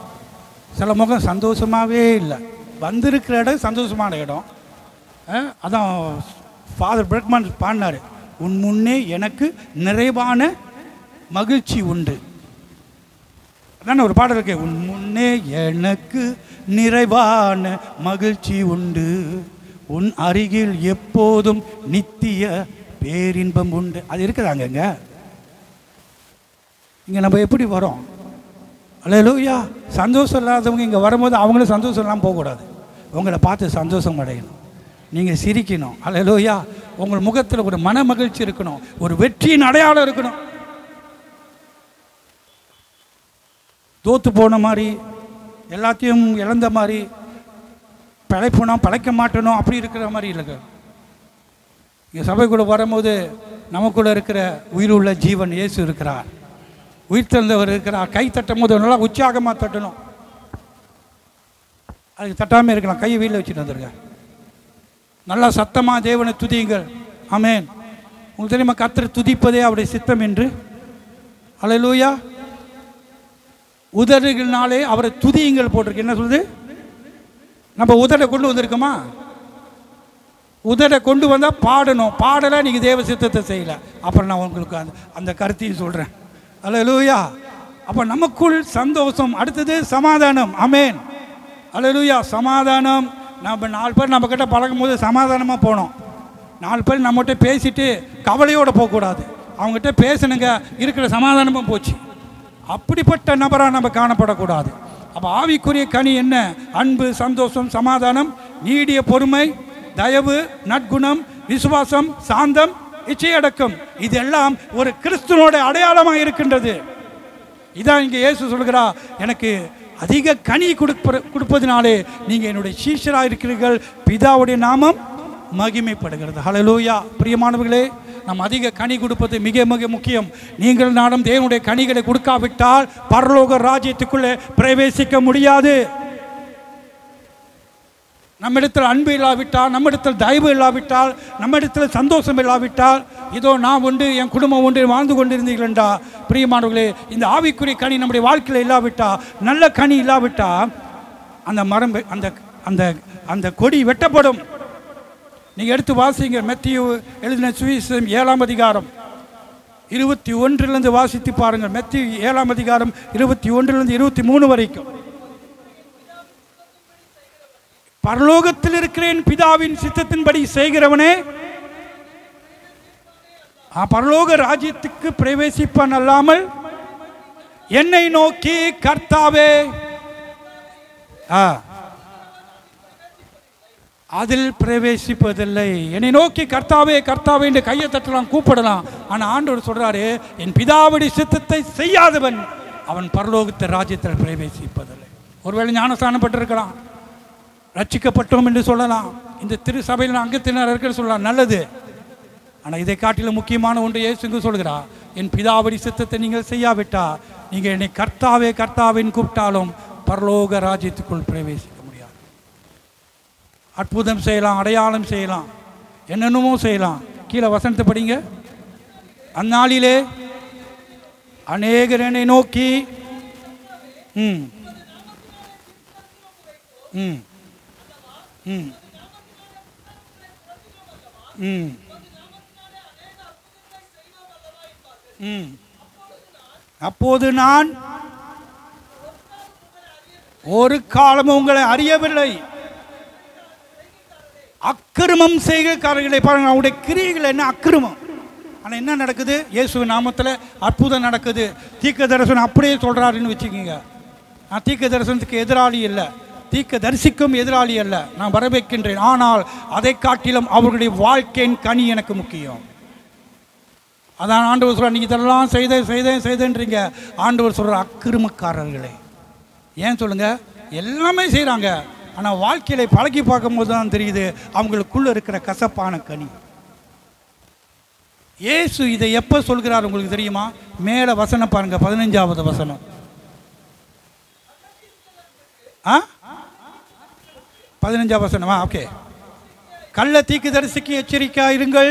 சில முகம் சந்தோஷமாகவே இல்லை. வந்திருக்கிற இடம் சந்தோஷமான இடம். அதான் ஃபாதர் பிரெட்மன் பாடினார், உன் முன்னே எனக்கு நிறைவான மகிழ்ச்சி உண்டு. அதான் ஒரு பாடல் இருக்கு, உன் முன்னே எனக்கு நிறைவான மகிழ்ச்சி உண்டு, உன் அருகில் எப்போதும் நித்திய பேரின்பம் உண்டு. அது இருக்குதாங்க. இங்கே நம்ம எப்படி வரோம்? அல்லேலூயா. சந்தோஷம் இல்லாதவங்க இங்கே வரும்போது அவங்களும் சந்தோஷம் இல்லாமல் போகக்கூடாது. உங்களை பார்த்து சந்தோஷம் அடையணும், நீங்கள் சிரிக்கணும். அல்லேலூயா. உங்கள் முகத்தில் ஒரு மன மகிழ்ச்சி இருக்கணும், ஒரு வெற்றியின் அடையாளம் இருக்கணும். தோத்து போன மாதிரி, எல்லாத்தையும் இழந்த மாதிரி, பிழைப்போனா பிழைக்க மாட்டணும் அப்படி இருக்கிற மாதிரி இல்லைங்க. இங்கே சபைக்குள்ளே வரும்போது நமக்குள்ளே இருக்கிற உயிருள்ள ஜீவன் இயேசு இருக்கிறார், உயிர் தெழுந்தவர் இருக்கிறார். கை தட்டும் போது நல்லா உற்சாகமாக தட்டணும். அதுக்கு தட்டாமல் இருக்கலாம், கையை வீட்டில் வச்சுட்டு வந்துருங்க. நல்லா சத்தமாக தேவனை துதியுங்கள். ஆமென். உங்களுக்கு தெரியுமா, கர்த்தரை துதிப்பதே அவருடைய சித்தம் என்று. அல்லேலூயா. உதடுகளினாலே அவரை துதியுங்கள் போட்டிருக்கு. என்ன சொல்லுது? நம்ம உதடை கொண்டு வந்திருக்கோமா? உதடை கொண்டு வந்தால் பாடணும். பாடலை நீங்கள் தேவ சித்தத்தை செய்யலை. அப்புறம் நான் உங்களுக்கு அந்த கருத்தையும் சொல்கிறேன். அல்லேலூயா. அப்போ நமக்குள் சந்தோஷம். அடுத்தது சமாதானம். ஆமென். அல்லேலூயா. சமாதானம். நம்ம 4 பேர் நம்மக்கிட்ட பழகும் போது சமாதானமாக போனோம். 4 பேர் நம்மகிட்ட பேசிட்டு கவலையோடு போகக்கூடாது. அவங்ககிட்ட பேசணுங்க, இருக்கிற சமாதானமும் போச்சு. அப்படிப்பட்ட நபராக நம்ம காணப்படக்கூடாது. அப்போ ஆவிக்குரிய கனி என்ன? அன்பு, சந்தோஷம், சமாதானம், நீடிய பொறுமை, தயவு, நற்குணம், விசுவாசம், சாந்தம், இச்சையடக்கம். இதெல்லாம் ஒரு கிறிஸ்துவோட அடையாளமாக இருக்கின்றது. இதான் இங்கே இயேசு சொல்கிறார், எனக்கு அதிக கனி கொடுப்பதினாலே நீங்கள் என்னுடைய சீஷராக இருக்கிறீர்கள், பிதாவுடைய நாமம் மகிமைப்படுகிறது. ஹல்லேலூயா. பிரியமானவர்களே, நாம் அதிக கனி கொடுப்பது மிக மிக முக்கியம். நீங்கள் நானும் தேவனுடைய கனிகளை கொடுக்காவிட்டால் பரலோக ராஜ்யத்துக்குள்ளே பிரவேசிக்க முடியாது. நம்மிடத்தில் அன்பு இல்லாவிட்டால், நம்மிடத்தில் தயவு இல்லாவிட்டால், நம்மிடத்தில் சந்தோஷம் இல்லாவிட்டால், இதோ நான் உண்டு, என் குடும்பம் ஒன்று வாழ்ந்து கொண்டிருந்தீர்களா பிரியமானவர்களே, இந்த ஆவிக்குரிய கனி நம்முடைய வாழ்க்கையில் இல்லாவிட்டால், நல்ல கனி இல்லாவிட்டால், அந்த மரம் அந்த அந்த அந்த கொடி வெட்டப்படும். நீங்கள் எடுத்து வாசிங்க. மத்தேயு எழுதின சுவிசேஷம் 7ஆம் அதிகாரம் 21 வாசித்து பாருங்கள். மத்தேயு 7ஆம் அதிகாரம் 21 23 வரைக்கும். பரலோகத்தில் இருக்கிறேன் பிதாவின் சித்தத்தின்படி செய்கிறவனே பரலோக ராஜ்யத்துக்கு பிரவேசிப்பான் அல்லாமல் என்னை நோக்கி கர்த்தாவே அதில் பிரவேசிப்பதில்லை. என்னை நோக்கி கர்த்தாவே கர்த்தாவே என்று கையை தட்டலாம், கூப்பிடலாம். ஆனால் ஆண்டவர் சொல்றாரு, என் பிதாவுடைய சித்தத்தை செய்யாதவன் அவன் பரலோகத்தை ராஜ்யத்தில் பிரவேசிப்பதில்லை. ஒருவேளை ஞானஸ்தானம் பெற்றிருக்கலாம், ரட்சிக்கப்பட்டோம் என்று சொல்லலாம், இந்த திரு சபையில் அங்கத்தினர் இருக்கிற சொல்லலாம், நல்லது. ஆனால் இதை காட்டிலும் முக்கியமான ஒன்று இயேசுங்க சொல்கிறார், என் பிதாவுடைய சித்தத்தை நீங்கள் செய்யாவிட்டா நீங்கள் என்னை கர்த்தாவே கர்த்தாவின்னு கூப்பிட்டாலும் பரலோக ராஜ்யத்துக்குள் பிரவேசிக்க முடியாது. அற்புதம் செய்யலாம், அடையாளம் செய்யலாம், என்னென்னமோ செய்யலாம். கீழே வசனத்தை படிங்க. அந்நாளிலே அநேகர் என்னை நோக்கி ம் ம் ம் ம் ம் அப்போது நான் ஒரு காலமும் உங்களை அறியவில்லை. அக்கிரமம் செய்கிறக்காரர்களை பாருங்கள், அவருடைய கிரியைகள் என்ன அக்கிரமம். ஆனால் என்ன நடக்குது? இயேசுவின் நாமத்தில் அற்புதம் நடக்குது. தீர்க்க தரிசனம் அப்படியே சொல்கிறாருன்னு வச்சுக்கோங்க. நான் தீர்க்க தரிசனத்துக்கு எதிராளி இல்லை, தீர்க்க தரிசிக்கும் எதிராளி அல்ல, நான் வரவேற்கின்றேன். ஆனால் அதை காட்டிலும் அவர்களுடைய வாழ்க்கையின் கனி எனக்கு முக்கியம். அதான் ஆண்டவர் சொல்கிறார், நீங்கள் இதெல்லாம் செய்தேன்றீங்க. ஆண்டவர் சொல்கிறார், அக்கிரமக்காரர்களே. ஏன் சொல்லுங்கள்? எல்லாமே செய்கிறாங்க, ஆனால் வாழ்க்கையில பழகி பார்க்கும்போது தான் தெரியுது அவங்களுக்குள்ள இருக்கிற கசப்பான கனி. இயேசு இதை எப்போ சொல்கிறார் உங்களுக்கு தெரியுமா? மேலே வசனம் பாருங்க, 15வது வசனம். 15வது வசனமா? ஓகே. கள்ள தீர்க்கதரிசிக்கு எச்சரிக்கையாக இருங்கள்,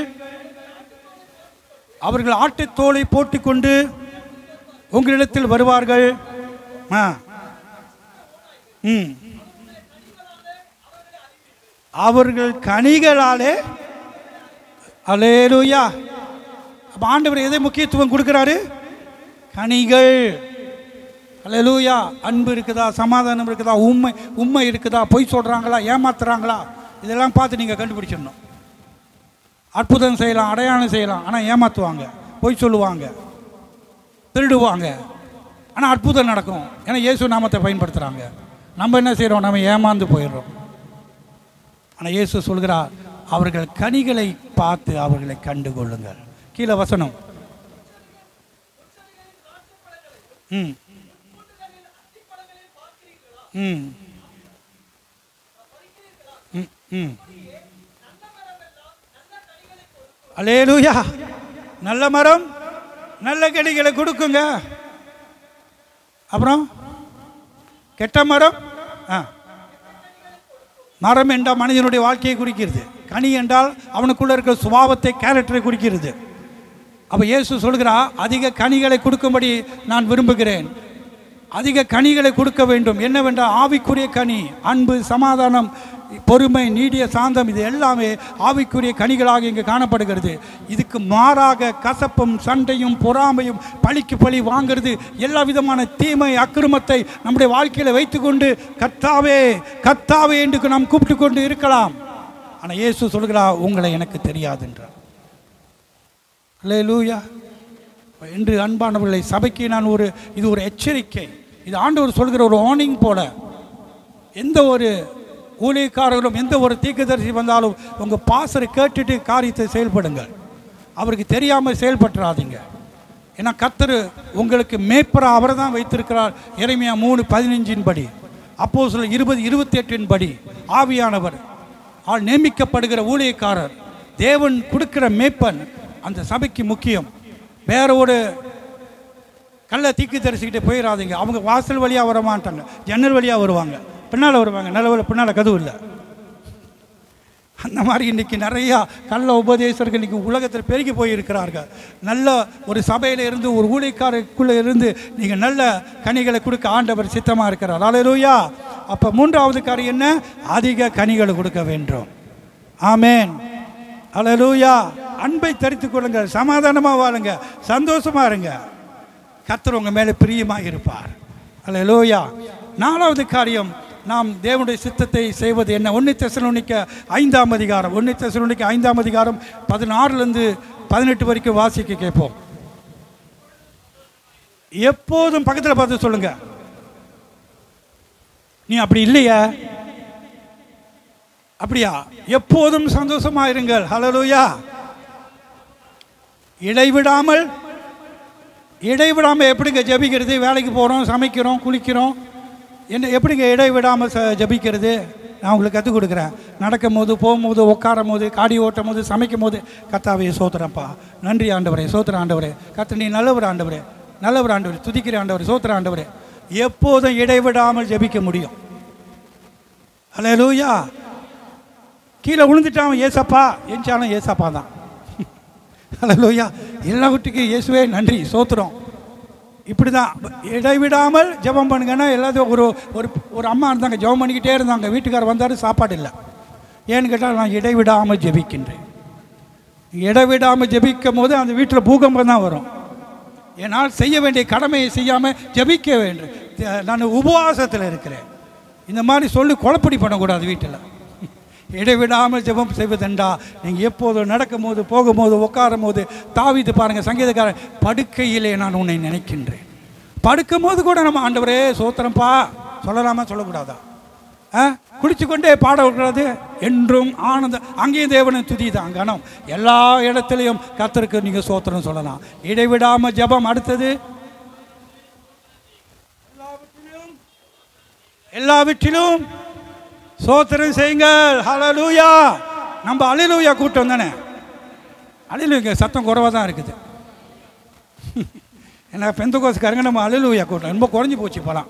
அவர்கள் ஆட்டுத்தோலை போட்டுக்கொண்டு உங்களிடத்தில் வருவார்கள். அவர்கள் கனிகளாலே. அல்லேலூயா. அப்ப ஆண்டவர் எதை முக்கியத்துவம் கொடுக்கிறாரு? கனிகள். அல்லேலூயா. அன்பு இருக்குதா, சமாதானம் இருக்குதா, உண்மை இருக்குதா, பொய் சொல்றாங்களா, ஏமாத்துறாங்களா, இதெல்லாம் பார்த்து நீங்க கண்டுபிடிச்சிடணும். அற்புதம் செய்யலாம், அடையாளம் செய்யலாம், ஆனால் ஏமாற்றுவாங்க, பொய் சொல்லுவாங்க, திருடுவாங்க. ஆனால் அற்புதம் நடக்கும், ஏன்னா இயேசு நாமத்தை பயன்படுத்துகிறாங்க. நம்ம என்ன செய்கிறோம்? நம்ம ஏமாந்து போயிடுறோம். ஆனால் இயேசு சொல்கிறார், அவர்கள் கனிகளை பார்த்து அவர்களை கண்டுகொள்ளுங்கள். கீழே வசனம். ம் ம் ம் ம் அல்லேலூயா. நல்ல மரம் நல்ல கனிகளை கொடுக்குங்க. அப்புறம் கெட்ட மரம், மரம் என்றால் மனிதனுடைய வாழ்க்கையை குறிக்கிறது, கனி என்றால் அவனுக்குள்ள இருக்கிற சுபாவத்தை, கேரக்டரை குறிக்கிறது. அப்போ இயேசு சொல்கிறா, அதிக கனிகளை கொடுக்கும்படி நான் விரும்புகிறேன். அதிக கனிகளை கொடுக்க வேண்டும். என்னவென்றால் ஆவிக்குரிய கனி, அன்பு, சமாதானம், பொறுமை, நீடிய சாந்தம், இது எல்லாமே ஆவிக்குரிய கனிகளாக இங்கே காணப்படுகிறது. இதுக்கு மாறாக கசப்பும் சண்டையும் பொறாமையும் பழிக்கு பழி வாங்கிறது, எல்லா விதமான தீமை அக்கிரமத்தை நம்முடைய வாழ்க்கையில் வைத்துக்கொண்டு கர்த்தாவே கர்த்தாவே என்று நாம் கூப்பிட்டு கொண்டு இருக்கலாம். ஆனால் இயேசு சொல்கிறார், உங்களை எனக்கு தெரியாதுன்றார். அல்லேலூயா. என்று அன்பானவர்களை, சபைக்கு நான் இது ஒரு எச்சரிக்கை. இது ஆண்டவர் சொல்கிற ஒரு வார்னிங் போல. எந்த ஒரு ஊழியக்காரர்களும் எந்த ஒரு தீர்க்கதரிசி வந்தாலும் உங்கள் பாசரை கேட்டுட்டு காரியத்தை செயல்படுங்கள். அவருக்கு தெரியாமல் செயல்பட்டுறாதீங்க. ஏன்னா கர்த்தர் உங்களுக்கு மேய்ப்பரா அவரை தான் வைத்திருக்கிறார். எரேமியா 3:15 படி, அப்போஸ்தலர் 20:28 படி ஆவியானவர் ஆள் நியமிக்கப்படுகிற ஊழியக்காரர், தேவன் கொடுக்கிற மேய்ப்பன் அந்த சபைக்கு முக்கியம். வேற ஒரு கள்ள தீர்க்கதரிசிக்கிட்ட போயிடாதீங்க. அவங்க வாசல் வழியாக வர மாட்டாங்க, ஜன்னல் வழியாக வருவாங்க, பின்னால் வருவாங்க. நல்ல பின்னால் கதவு இல்லை, அந்த மாதிரி இன்றைக்கி நிறையா கள்ள உபதேசர்கள் இன்றைக்கி உலகத்தில் பெருகி போயிருக்கிறார்கள். நல்ல ஒரு சபையில் இருந்து ஒரு ஊழியக்காரருக்குள்ளே இருந்து நீங்கள் நல்ல கனிகளை கொடுக்க ஆண்டவர் சித்தமாக இருக்கிறார். அல்லேலூயா. அப்போ மூன்றாவது காரியம் என்ன? அதிக கனிகளை கொடுக்க வேண்டும். ஆமேன். அல்லேலூயா. அன்பை தரித்து கொள்ளுங்கள், சமாதானமாக வாழுங்க, சந்தோஷமாக இருங்க. கர்த்தர் உங்கள் மேலே பிரியமாக இருப்பார். அல்லேலூயா. நாலாவது காரியம், நாம் தேவனுடைய சித்தத்தை செய்வது என்ன? 1 தெசலோனிக்கர் 5ஆம் அதிகாரம் 1 தெசலோனிக்கர் 5ஆம் அதிகாரம் 16 18 வரைக்கும் வாசிக்க கேட்போம். எப்போதும் பக்கத்தில் பார்த்து சொல்லுங்க, நீ அப்படி இல்லையா? அப்படியா? எப்போதும் சந்தோஷமா இருங்கள். ஹல்லேலூயா. இடைவிடாமல் எப்படிங்க ஜெபிக்கிறது? வேலைக்கு போகிறோம், சமைக்கிறோம், குளிக்கிறோம், என்ன எப்படிங்க இடைவிடாமல் ஜெபிக்கிறது? நான் உங்களுக்கு கற்றுக் கொடுக்குறேன். நடக்கும் போது, போகும்போது, உட்காரும் போது, காடி ஓட்டும் போது, சமைக்கும் போது, கர்த்தாவே சோத்திரப்பா, நன்றி ஆண்டவரே, சோத்திர ஆண்டவரே, கர்த்தர் நீ நல்லவர் ஆண்டவரே, நல்லவர் ஆண்டவரே, துதிக்கிற ஆண்டவரே, சோத்திர ஆண்டவரே. எப்போதும் இடைவிடாமல் ஜெபிக்க முடியும். அல்லேலூயா. கீழே விழுந்துட்டான் ஏசப்பா, எஞ்சாலும் ஏசப்பா தான். அல்லேலூயா. எல்லாவற்றுக்கும் இயேசுவே நன்றி சோத்திரம். இப்படி தான் இடைவிடாமல் ஜெபம் பண்ணுங்கன்னா. எல்லாத்தையும் ஒரு அம்மா இருந்தாங்க, ஜெபம் பண்ணிக்கிட்டே இருந்தாங்க. வீட்டுக்காரர் வந்தார், சாப்பாடு இல்லை. ஏன்னு கேட்டால், நான் இடைவிடாமல் ஜெபிக்கின்றேன். இடைவிடாமல் ஜெபிக்கும் போது அந்த வீட்டில் பூகம்பம் தான் வரும். என்னால் செய்ய வேண்டிய கடமையை செய்யாமல் ஜெபிக்க வேண்டும். நான் உபவாசத்தில் இருக்கிறேன். இந்த மாதிரி சொல்லி குழப்படி பண்ணக்கூடாது வீட்டில். இடைவிடாமல் ஜெபம் செய்வதெண்டா, நீங்கள் எப்போதும் நடக்கும்போது, போகும்போது, உட்காரும் போது. தாவீது பாருங்கள், சங்கீதக்காரன், படுக்கையிலே நான் உன்னை நினைக்கின்றேன். படுக்கும் போது கூட நம்ம ஆண்டவரே சோத்திரம்பா சொல்லலாமா, சொல்லக்கூடாதா? குடிச்சு கொண்டே பாடக்கூடாது. என்றும் ஆனந்த, அங்கேயும் தேவனை துதி தான் கனம். எல்லா இடத்துலையும் கர்த்தருக்கு நீங்கள் சோத்திரம் சொல்லலாம். இடைவிடாமல் ஜெபம். அடுத்தது, எல்லாவற்றிலும் சோத்திரம் செய்யுங்கள். ஹல்லேலூயா. நம்ம அல்லேலூயா கூட்டம் தானே. அல்லேலூயா சத்தம் குறைவாக தான் இருக்குது. ஏன்னா பெந்தகோஸ்காரங்க நம்ம அல்லேலூயா கூட்டம் ரொம்ப குறைஞ்சி போச்சு இப்போலாம்.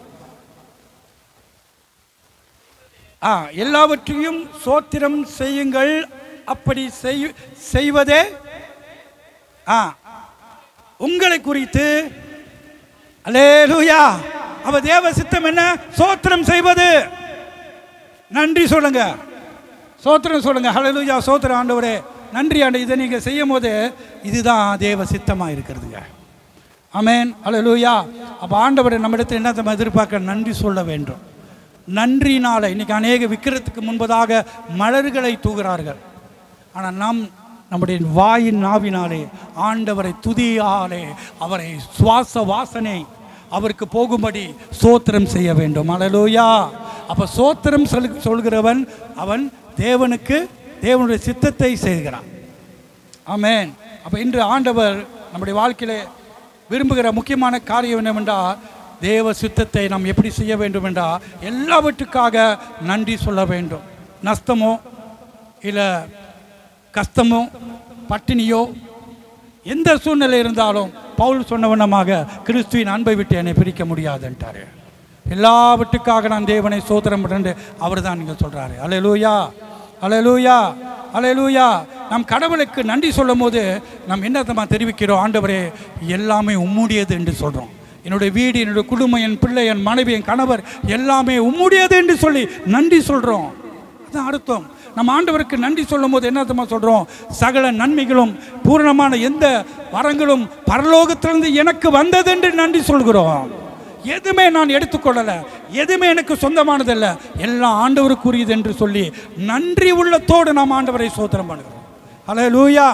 எல்லாவற்றையும் சோத்திரம் செய்யுங்கள். அப்படி செய்வதே உங்களை குறித்து. அல்லேலூயா. அவ தேவ சித்தம் என்ன? சோத்திரம் செய்வது. நன்றி சொல்லுங்க, சோத்திரம் சொல்லுங்க. ஹல்லேலூயா. சோத்திர ஆண்டவரே, நன்றி ஆண்டு. இதை நீங்கள் செய்யும் போது இதுதான் தேவ சித்தமாக இருக்கிறதுங்க. ஆமென். ஹல்லேலூயா. அப்போ ஆண்டவரை நம்மிடத்தில் என்ன நம்ம எதிர்பார்க்க? நன்றி சொல்ல வேண்டும். நன்றினால இன்னைக்கு அநேக விக்கிரத்துக்கு முன்பதாக மலர்களை தூகிறார்கள். ஆனால் நம்முடைய வாயின் நாவினாலே ஆண்டவரை துதியாலே அவரை சுவாச வாசனை அவருக்கு போகும்படி சோத்திரம் செய்ய வேண்டும். அல்லேலூயா. அப்போ சோத்திரம் சொல்கிறவன் அவன் தேவனுடைய சித்தத்தை செய்கிறான். ஆமென். அப்போ இன்று ஆண்டவர் நம்முடைய வாழ்க்கையில் விரும்புகிற முக்கியமான காரியம் என்னவென்றால், தேவ சித்தத்தை நாம் எப்படி செய்ய வேண்டும் என்றால், எல்லாவற்றுக்காக நன்றி சொல்ல வேண்டும். நஷ்டமோ இல்லை கஷ்டமோ பட்டினியோ எந்த சூழ்நிலை இருந்தாலும் பவுல் சொன்னவண்ணமாக கிறிஸ்துவின் அன்பை விட்டு என்னை பிரிக்க முடியாதுன்ட்டார். எல்லாவற்றுக்காக நான் தேவனை சோத்திரம் பண்ணு அவர் தான் நீங்கள் சொல்கிறாரு. அல்லேலூயா. அல்லேலூயா. அல்லேலூயா. நம் கடவுளுக்கு நன்றி சொல்லும் போது நாம் என்ன தெரிவிக்கிறோம்? ஆண்டவரே, எல்லாமே உம்முடையது என்று சொல்கிறோம். என்னுடைய வீடு, என்னுடைய குடும்பம், என் பிள்ளை, என் மனைவி, என் கணவர் எல்லாமே உம்முடையது என்று சொல்லி நன்றி சொல்கிறோம். அதுதான் அர்த்தம். நம்ம ஆண்டவருக்கு நன்றி சொல்லும் போது என்ன சொல்கிறோம்? சகல நன்மைகளும் பூரணமான எந்த வரங்களும் பரலோகத்திலிருந்து எனக்கு வந்தது என்று நன்றி சொல்கிறோம். எதுவுமே நான் எடுத்துக்கொள்ளலை, எதுவுமே எனக்கு சொந்தமானதில்லை, எல்லாம் ஆண்டவருக்குரியது என்று சொல்லி நன்றி உள்ளத்தோடு நாம் ஆண்டவரை சோத்திரம் பண்ணுகிறோம். அல்லேலூயா.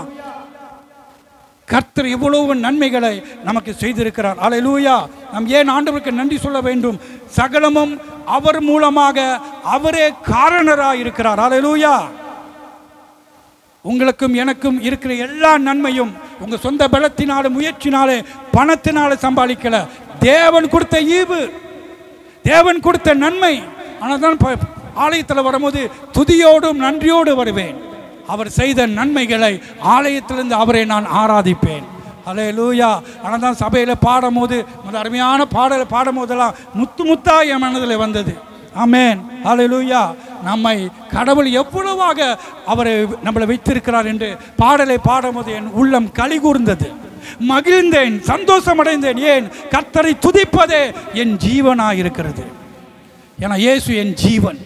கர்த்தர் இவ்வளவு நன்மைகளை நமக்கு செய்திருக்கிறார். அல்லேலூயா. நாம் ஏன் ஆண்டவருக்கு நன்றி சொல்ல வேண்டும்? சகலமும் அவர் மூலமாக அவரே காரணராக இருக்கிறார். அல்லேலூயா. உங்களுக்கும் எனக்கும் இருக்கிற எல்லா நன்மையும் உங்க சொந்த பலத்தினால, முயற்சினாலே, பணத்தினால சம்பாதிக்கல. தேவன் கொடுத்த ஈவு, தேவன் கொடுத்த நன்மை. ஆனால் தான் ஆலயத்தில் வரும்போது துதியோடும் நன்றியோடு வருவேன். அவர் செய்த நன்மைகளை ஆலயத்திலிருந்து அவரை நான் ஆராதிப்பேன். அல்லேலூயா. ஆனால் தான் சபையில் பாடும்போது, அந்த அருமையான பாடலை பாடும் போதெல்லாம் முத்து முத்தா என் மனதில் வந்தது. ஆமென். அல்லேலூயா. நம்மை கடவுள் எவ்வளவாக அவரை நம்மளை வைத்திருக்கிறார் என்று பாடலை பாடும்போது என் உள்ளம் களி கூர்ந்தது, மகிழ்ந்தேன், சந்தோஷமடைந்தேன். ஏன்? கர்த்தரை துதிப்பதே என் ஜீவனாயிருக்கிறது. ஏன்னா இயேசு என் ஜீவன்,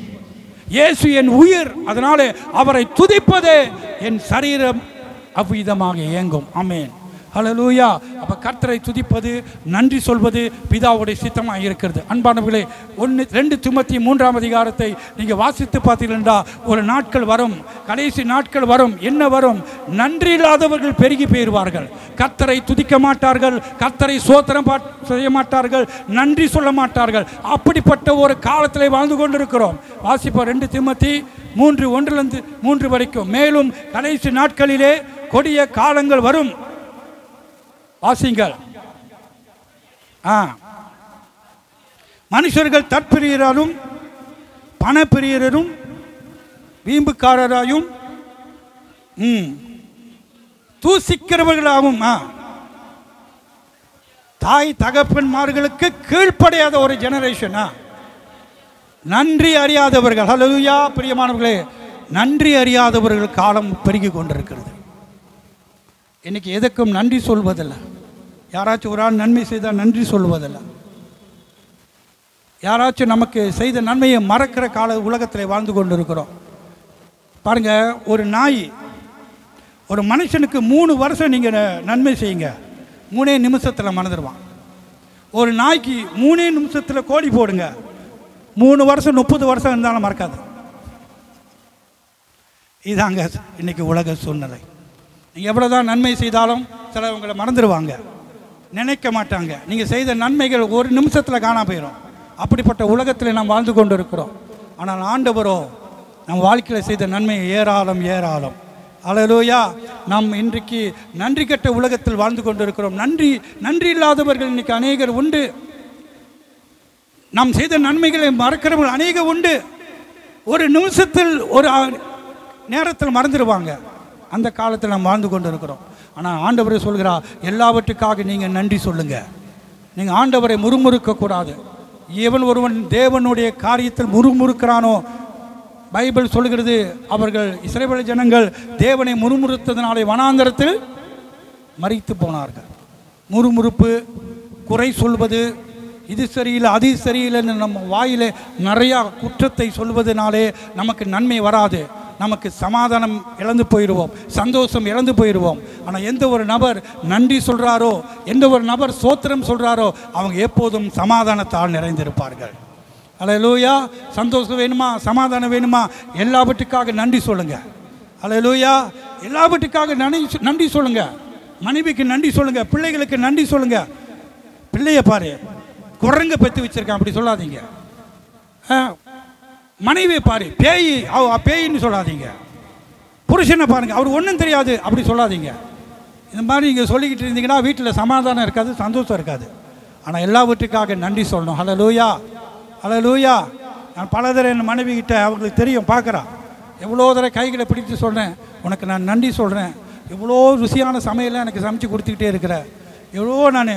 இயேசு என் உயிர். அதனாலே அவரை துதிப்பதே என் சரீரம் அவ்விதமாக இயங்கும். ஆமென், ஹல்லேலூயா. அப்போ கர்த்தரை துதிப்பது, நன்றி சொல்வது பிதாவுடைய சித்தமாக இருக்கிறது. அன்பானவர்களே, 2 திமோத்தேயு 3ஆம் அதிகாரத்தை நீங்கள் வாசித்து பார்த்தீர்களா, ஒரு நாட்கள் வரும், கடைசி நாட்கள் வரும். என்ன வரும்? நன்றி இல்லாதவர்கள் பெருகி போயிடுவார்கள். கர்த்தரை துதிக்க மாட்டார்கள், கர்த்தரை ஸ்தோத்திரம் செய்ய மாட்டார்கள், நன்றி சொல்ல மாட்டார்கள். அப்படிப்பட்ட ஒரு காலத்தில் வாழ்ந்து கொண்டிருக்கிறோம். வாசிப்போம் 2 திமோத்தேயு 3:1-3 வரைக்கும். மேலும் கடைசி நாட்களிலே கொடிய காலங்கள் வரும். வாசிங்கள். மனுஷர்கள் தற்பிரியரும் பணப்பிரியரும் வீம்புக்காரராயும் தூசிக்கிறவர்களாகவும் தாய் தகப்பன்மார்களுக்கு கீழ்ப்படையாத ஒரு ஜெனரேஷன், நன்றி அறியாதவர்கள். ஹல்லேலூயா. பிரியமானவர்களே, நன்றி அறியாதவர்கள் காலம் பெருகி கொண்டிருக்கிறது. இன்னைக்கு எதுக்கும் நன்றி சொல்வதில்லை. யாராச்சும் ஒரு ஆள் நன்மை செய்தால் நன்றி சொல்வதில்லை. யாராச்சும் நமக்கு செய்த நன்மையை மறக்கிற கால உலகத்தில் வாழ்ந்து கொண்டு இருக்கிறோம். பாருங்க, ஒரு நாய் ஒரு மனுஷனுக்கு 3 வருஷம் நீங்கள் நன்மை செய்யுங்க, 3 நிமிஷத்தில் மறந்துடுவான். ஒரு நாய்க்கு 3 நிமிஷத்தில் கோழி போடுங்க, 3 வருஷம் 30 வருஷம் இருந்தாலும் மறக்காது. இதாங்க இன்னைக்கு உலக சூழ்நிலை. நீங்கள் எவ்வளோ தான் நன்மை செய்தாலும் சிலவங்களை மறந்துடுவாங்க, நினைக்க மாட்டாங்க. நீங்கள் செய்த நன்மைகள் ஒரு நிமிஷத்தில் காணாம போயிடும். அப்படிப்பட்ட உலகத்தில் நாம் வாழ்ந்து கொண்டு இருக்கிறோம். ஆனால் ஆண்டவரோ நம் வாழ்க்கையில் செய்த நன்மை ஏராளம் ஏராளம். ஹல்லேலூயா. நாம் இன்றைக்கு நன்றி கெட்ட உலகத்தில் வாழ்ந்து கொண்டு இருக்கிறோம். நன்றி இல்லாதவர்கள் இன்றைக்கி அநேகர் உண்டு. நாம் செய்த நன்மைகளை மறக்கிறவர்கள் அநேகம் உண்டு. ஒரு நிமிஷத்தில் ஒரு நேரத்தில் மறந்துடுவாங்க. அந்த காலத்தில் நாம் வாழ்ந்து கொண்டு இருக்கிறோம். ஆனால் ஆண்டவரை சொல்கிறார், எல்லாவற்றுக்காக நீங்கள் நன்றி சொல்லுங்கள். நீங்கள் ஆண்டவரை முறுமுறுக்கக்கூடாது. எவன் ஒருவன் தேவனுடைய காரியத்தில் முறுமுறுக்கிறானோ, பைபிள் சொல்கிறது, அவர்கள் இஸ்ரவேல் ஜனங்கள் தேவனை முறுமுறுத்ததினாலே வனாந்தரத்தில் மரித்து போனார்கள். முறுமுறுப்பு, குறை சொல்வது, இது சரியில்லை அது சரியில்லைன்னு நம்ம வாயில் நிறையா குற்றத்தை சொல்வதனாலே நமக்கு நன்மை வராது. நமக்கு சமாதானம் இழந்து போயிடுவோம், சந்தோஷம் இழந்து போயிடுவோம். ஆனால் எந்த ஒரு நபர் நன்றி சொல்கிறாரோ, எந்த ஒரு நபர் ஸ்தோத்திரம் சொல்கிறாரோ, அவங்க எப்போதும் சமாதானத்தால் நிறைந்திருப்பார்கள். ஹல்லேலூயா. சந்தோஷம் வேணுமா, சமாதானம் வேணுமா, எல்லாவற்றுக்காக நன்றி சொல்லுங்கள். ஹல்லேலூயா. எல்லாவற்றுக்காக நன்றி சொல்லுங்கள். மனைவிக்கு நன்றி சொல்லுங்கள், பிள்ளைகளுக்கு நன்றி சொல்லுங்கள். பிள்ளைய பாரு, குரங்க பெற்று வச்சிருக்கான் அப்படி சொல்லாதீங்க. மனைவியை பாரு, பேயின்னு சொல்லாதீங்க. புருஷனை பாருங்க, அவர் ஒன்றும் தெரியாது அப்படி சொல்லாதீங்க. இந்த மாதிரி நீங்கள் சொல்லிக்கிட்டு இருந்தீங்கன்னா வீட்டில் சமாதானம் இருக்காது, சந்தோஷம் இருக்காது. ஆனால் எல்லாவற்றுக்காக நன்றி சொல்லணும். ஹல்லேலூயா, ஹல்லேலூயா. நான் பல தடவை என் மனைவி கிட்ட அவங்களுக்கு தெரியும், பார்க்குறான், எவ்வளோ தடவை கைகளை பிடித்து சொல்கிறேன், உனக்கு நான் நன்றி சொல்கிறேன், எவ்வளோ ருசியான சமையலாம் எனக்கு சமைச்சு கொடுத்துக்கிட்டே இருக்கிறேன், எவ்வளோ நான்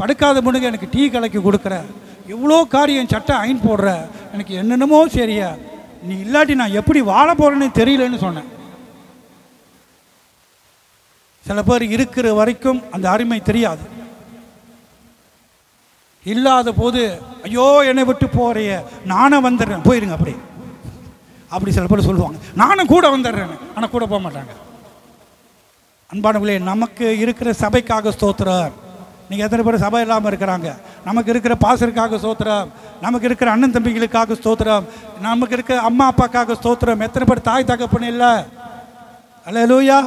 படுக்காத முன்னுங்க எனக்கு டீ கலக்கி கொடுக்குறேன், எவ்வளோ காரியம் சட்டை அயன் போடுற, எனக்கு என்னென்னமோ சரியா, நீ இல்லாட்டி நான் எப்படி வாழ போகிறேன்னு தெரியலன்னு சொன்னேன். சில பேர் இருக்கிற வரைக்கும் அந்த அருமை தெரியாது. இல்லாத போது ஐயோ என்னை விட்டு போறிய, நானும் வந்துடுறேன், போயிருங்க அப்படி சில பேர் சொல்லுவாங்க, நானும் கூட வந்துடுறேன்னு. ஆனால் கூட போக மாட்டாங்க. அன்பானவர்களே, நமக்கு இருக்கிற சபைக்காக ஸ்தோத்திரம். நீங்கள் எத்தனை பேர் சபை இல்லாமல் இருக்கிறாங்க? நமக்கு இருக்கிற பாசருக்காக ஸ்தோத்திரம், நமக்கு இருக்கிற அண்ணன் தம்பிகளுக்காக ஸ்தோத்திரம், நமக்கு இருக்கிற அம்மா அப்பாக்காக ஸ்தோத்திரம். எத்தனை பேர் தாய் தகப்பன் இல்லை? ஹல்லேலூயா.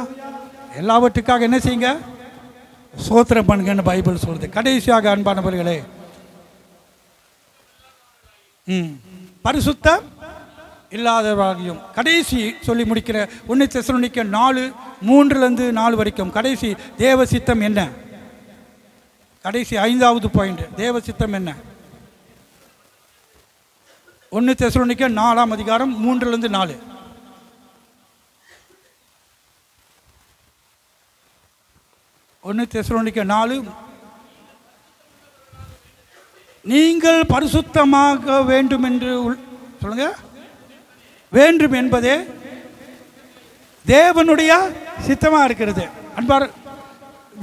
எல்லாவற்றுக்காக என்ன செய்யுங்க? ஸ்தோத்திரம் பண்ணுங்கன்னு பைபிள் சொல்லுது. கடைசியாக அன்பானவர்களே, பரிசுத்தம் இல்லாதவராகியும், கடைசி சொல்லி முடிக்கிற 1 தெசலோனிக்கர் 4:3-4 வரைக்கும் கடைசி தேவ சித்தம் என்ன? கடைசி 5வது பாயிண்ட், தேவ சித்தம் என்ன? 1 தெசலோனிக்கர் 4ஆம் அதிகாரம் 3-4. தெசலோனிக்கர் 4, நீங்கள் பரிசுத்தமாக வேண்டும் என்று சொல்லுங்க. வேண்டும் என்பதே தேவனுடைய சித்தமாக இருக்கிறது. அன்பார்,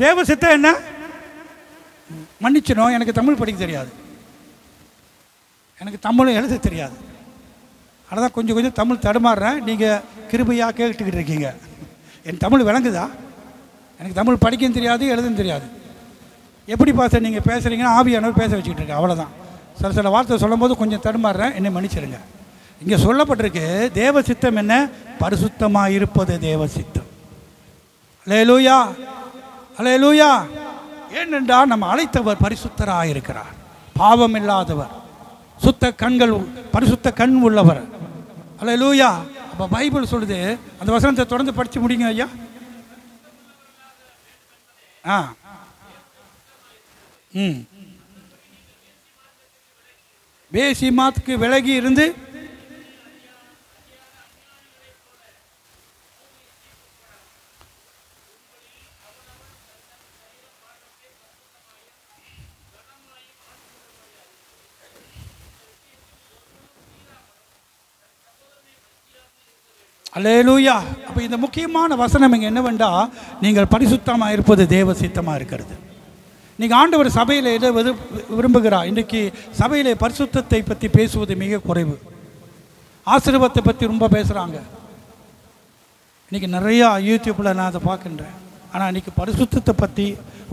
தேவ சித்தம் என்ன? மன்னிச்சணும், எனக்கு தமிழ் படிக்க தெரியாது, எனக்கு தமிழும் எழுத தெரியாது. அதான் கொஞ்சம் கொஞ்சம் தமிழ் தடுமாறுறேன். நீங்கள் கிருபையாக கேட்டுக்கிட்டு இருக்கீங்க. என் தமிழ் விளங்குதா? எனக்கு தமிழ் படிக்கவும் தெரியாது, எழுதும் தெரியாது. எப்படி பாச நீங்கள் பேசுகிறீங்கன்னா ஆவியானவர் பேச வச்சுக்கிட்டு இருக்கேன், அவ்வளோதான். சில வார்த்தை சொல்லும் போது கொஞ்சம் தடுமாறுறேன், என்னை மன்னிச்சிருங்க. இங்கே சொல்லப்பட்டிருக்கு தேவ சித்தம் என்ன? பரிசுத்தமாக இருப்பது தேவ சித்தம். அல்லேலூயா, அல்லேலூயா. ஏனென்றால் நம்ம அழைத்தவர் பரிசுத்தராக இருக்கிறார், பாவம் இல்லாதவர், சுத்த கண்கள், பரிசுத்த கண் உள்ளவர். அல்லேலூயா. அப்போ பைபிள் சொல்லுது, அந்த வசனத்தை தொடர்ந்து படித்து முடிங்க ஐயா. பேசிமாத்துக்கு விலகி இருந்து அல்லேலூயா. அப்போ இந்த முக்கியமான வசனம் இங்கே என்னவென்றா, நீங்கள் பரிசுத்தமாக இருப்பது தேவ சித்தமாக இருக்கிறது. நீங்கள் ஆண்டவர் சபையில் எதை விரும்புகிறார்? இன்றைக்கு சபையிலே பரிசுத்தத்தை பற்றி பேசுவது மிக குறைவு, ஆசீர்வாதத்தை பற்றி ரொம்ப பேசுகிறாங்க. இன்றைக்கி நிறையா யூடியூப்பில் நான் அதை பார்க்கின்றேன். ஆனால் இன்றைக்கி பரிசுத்தத்தை பற்றி,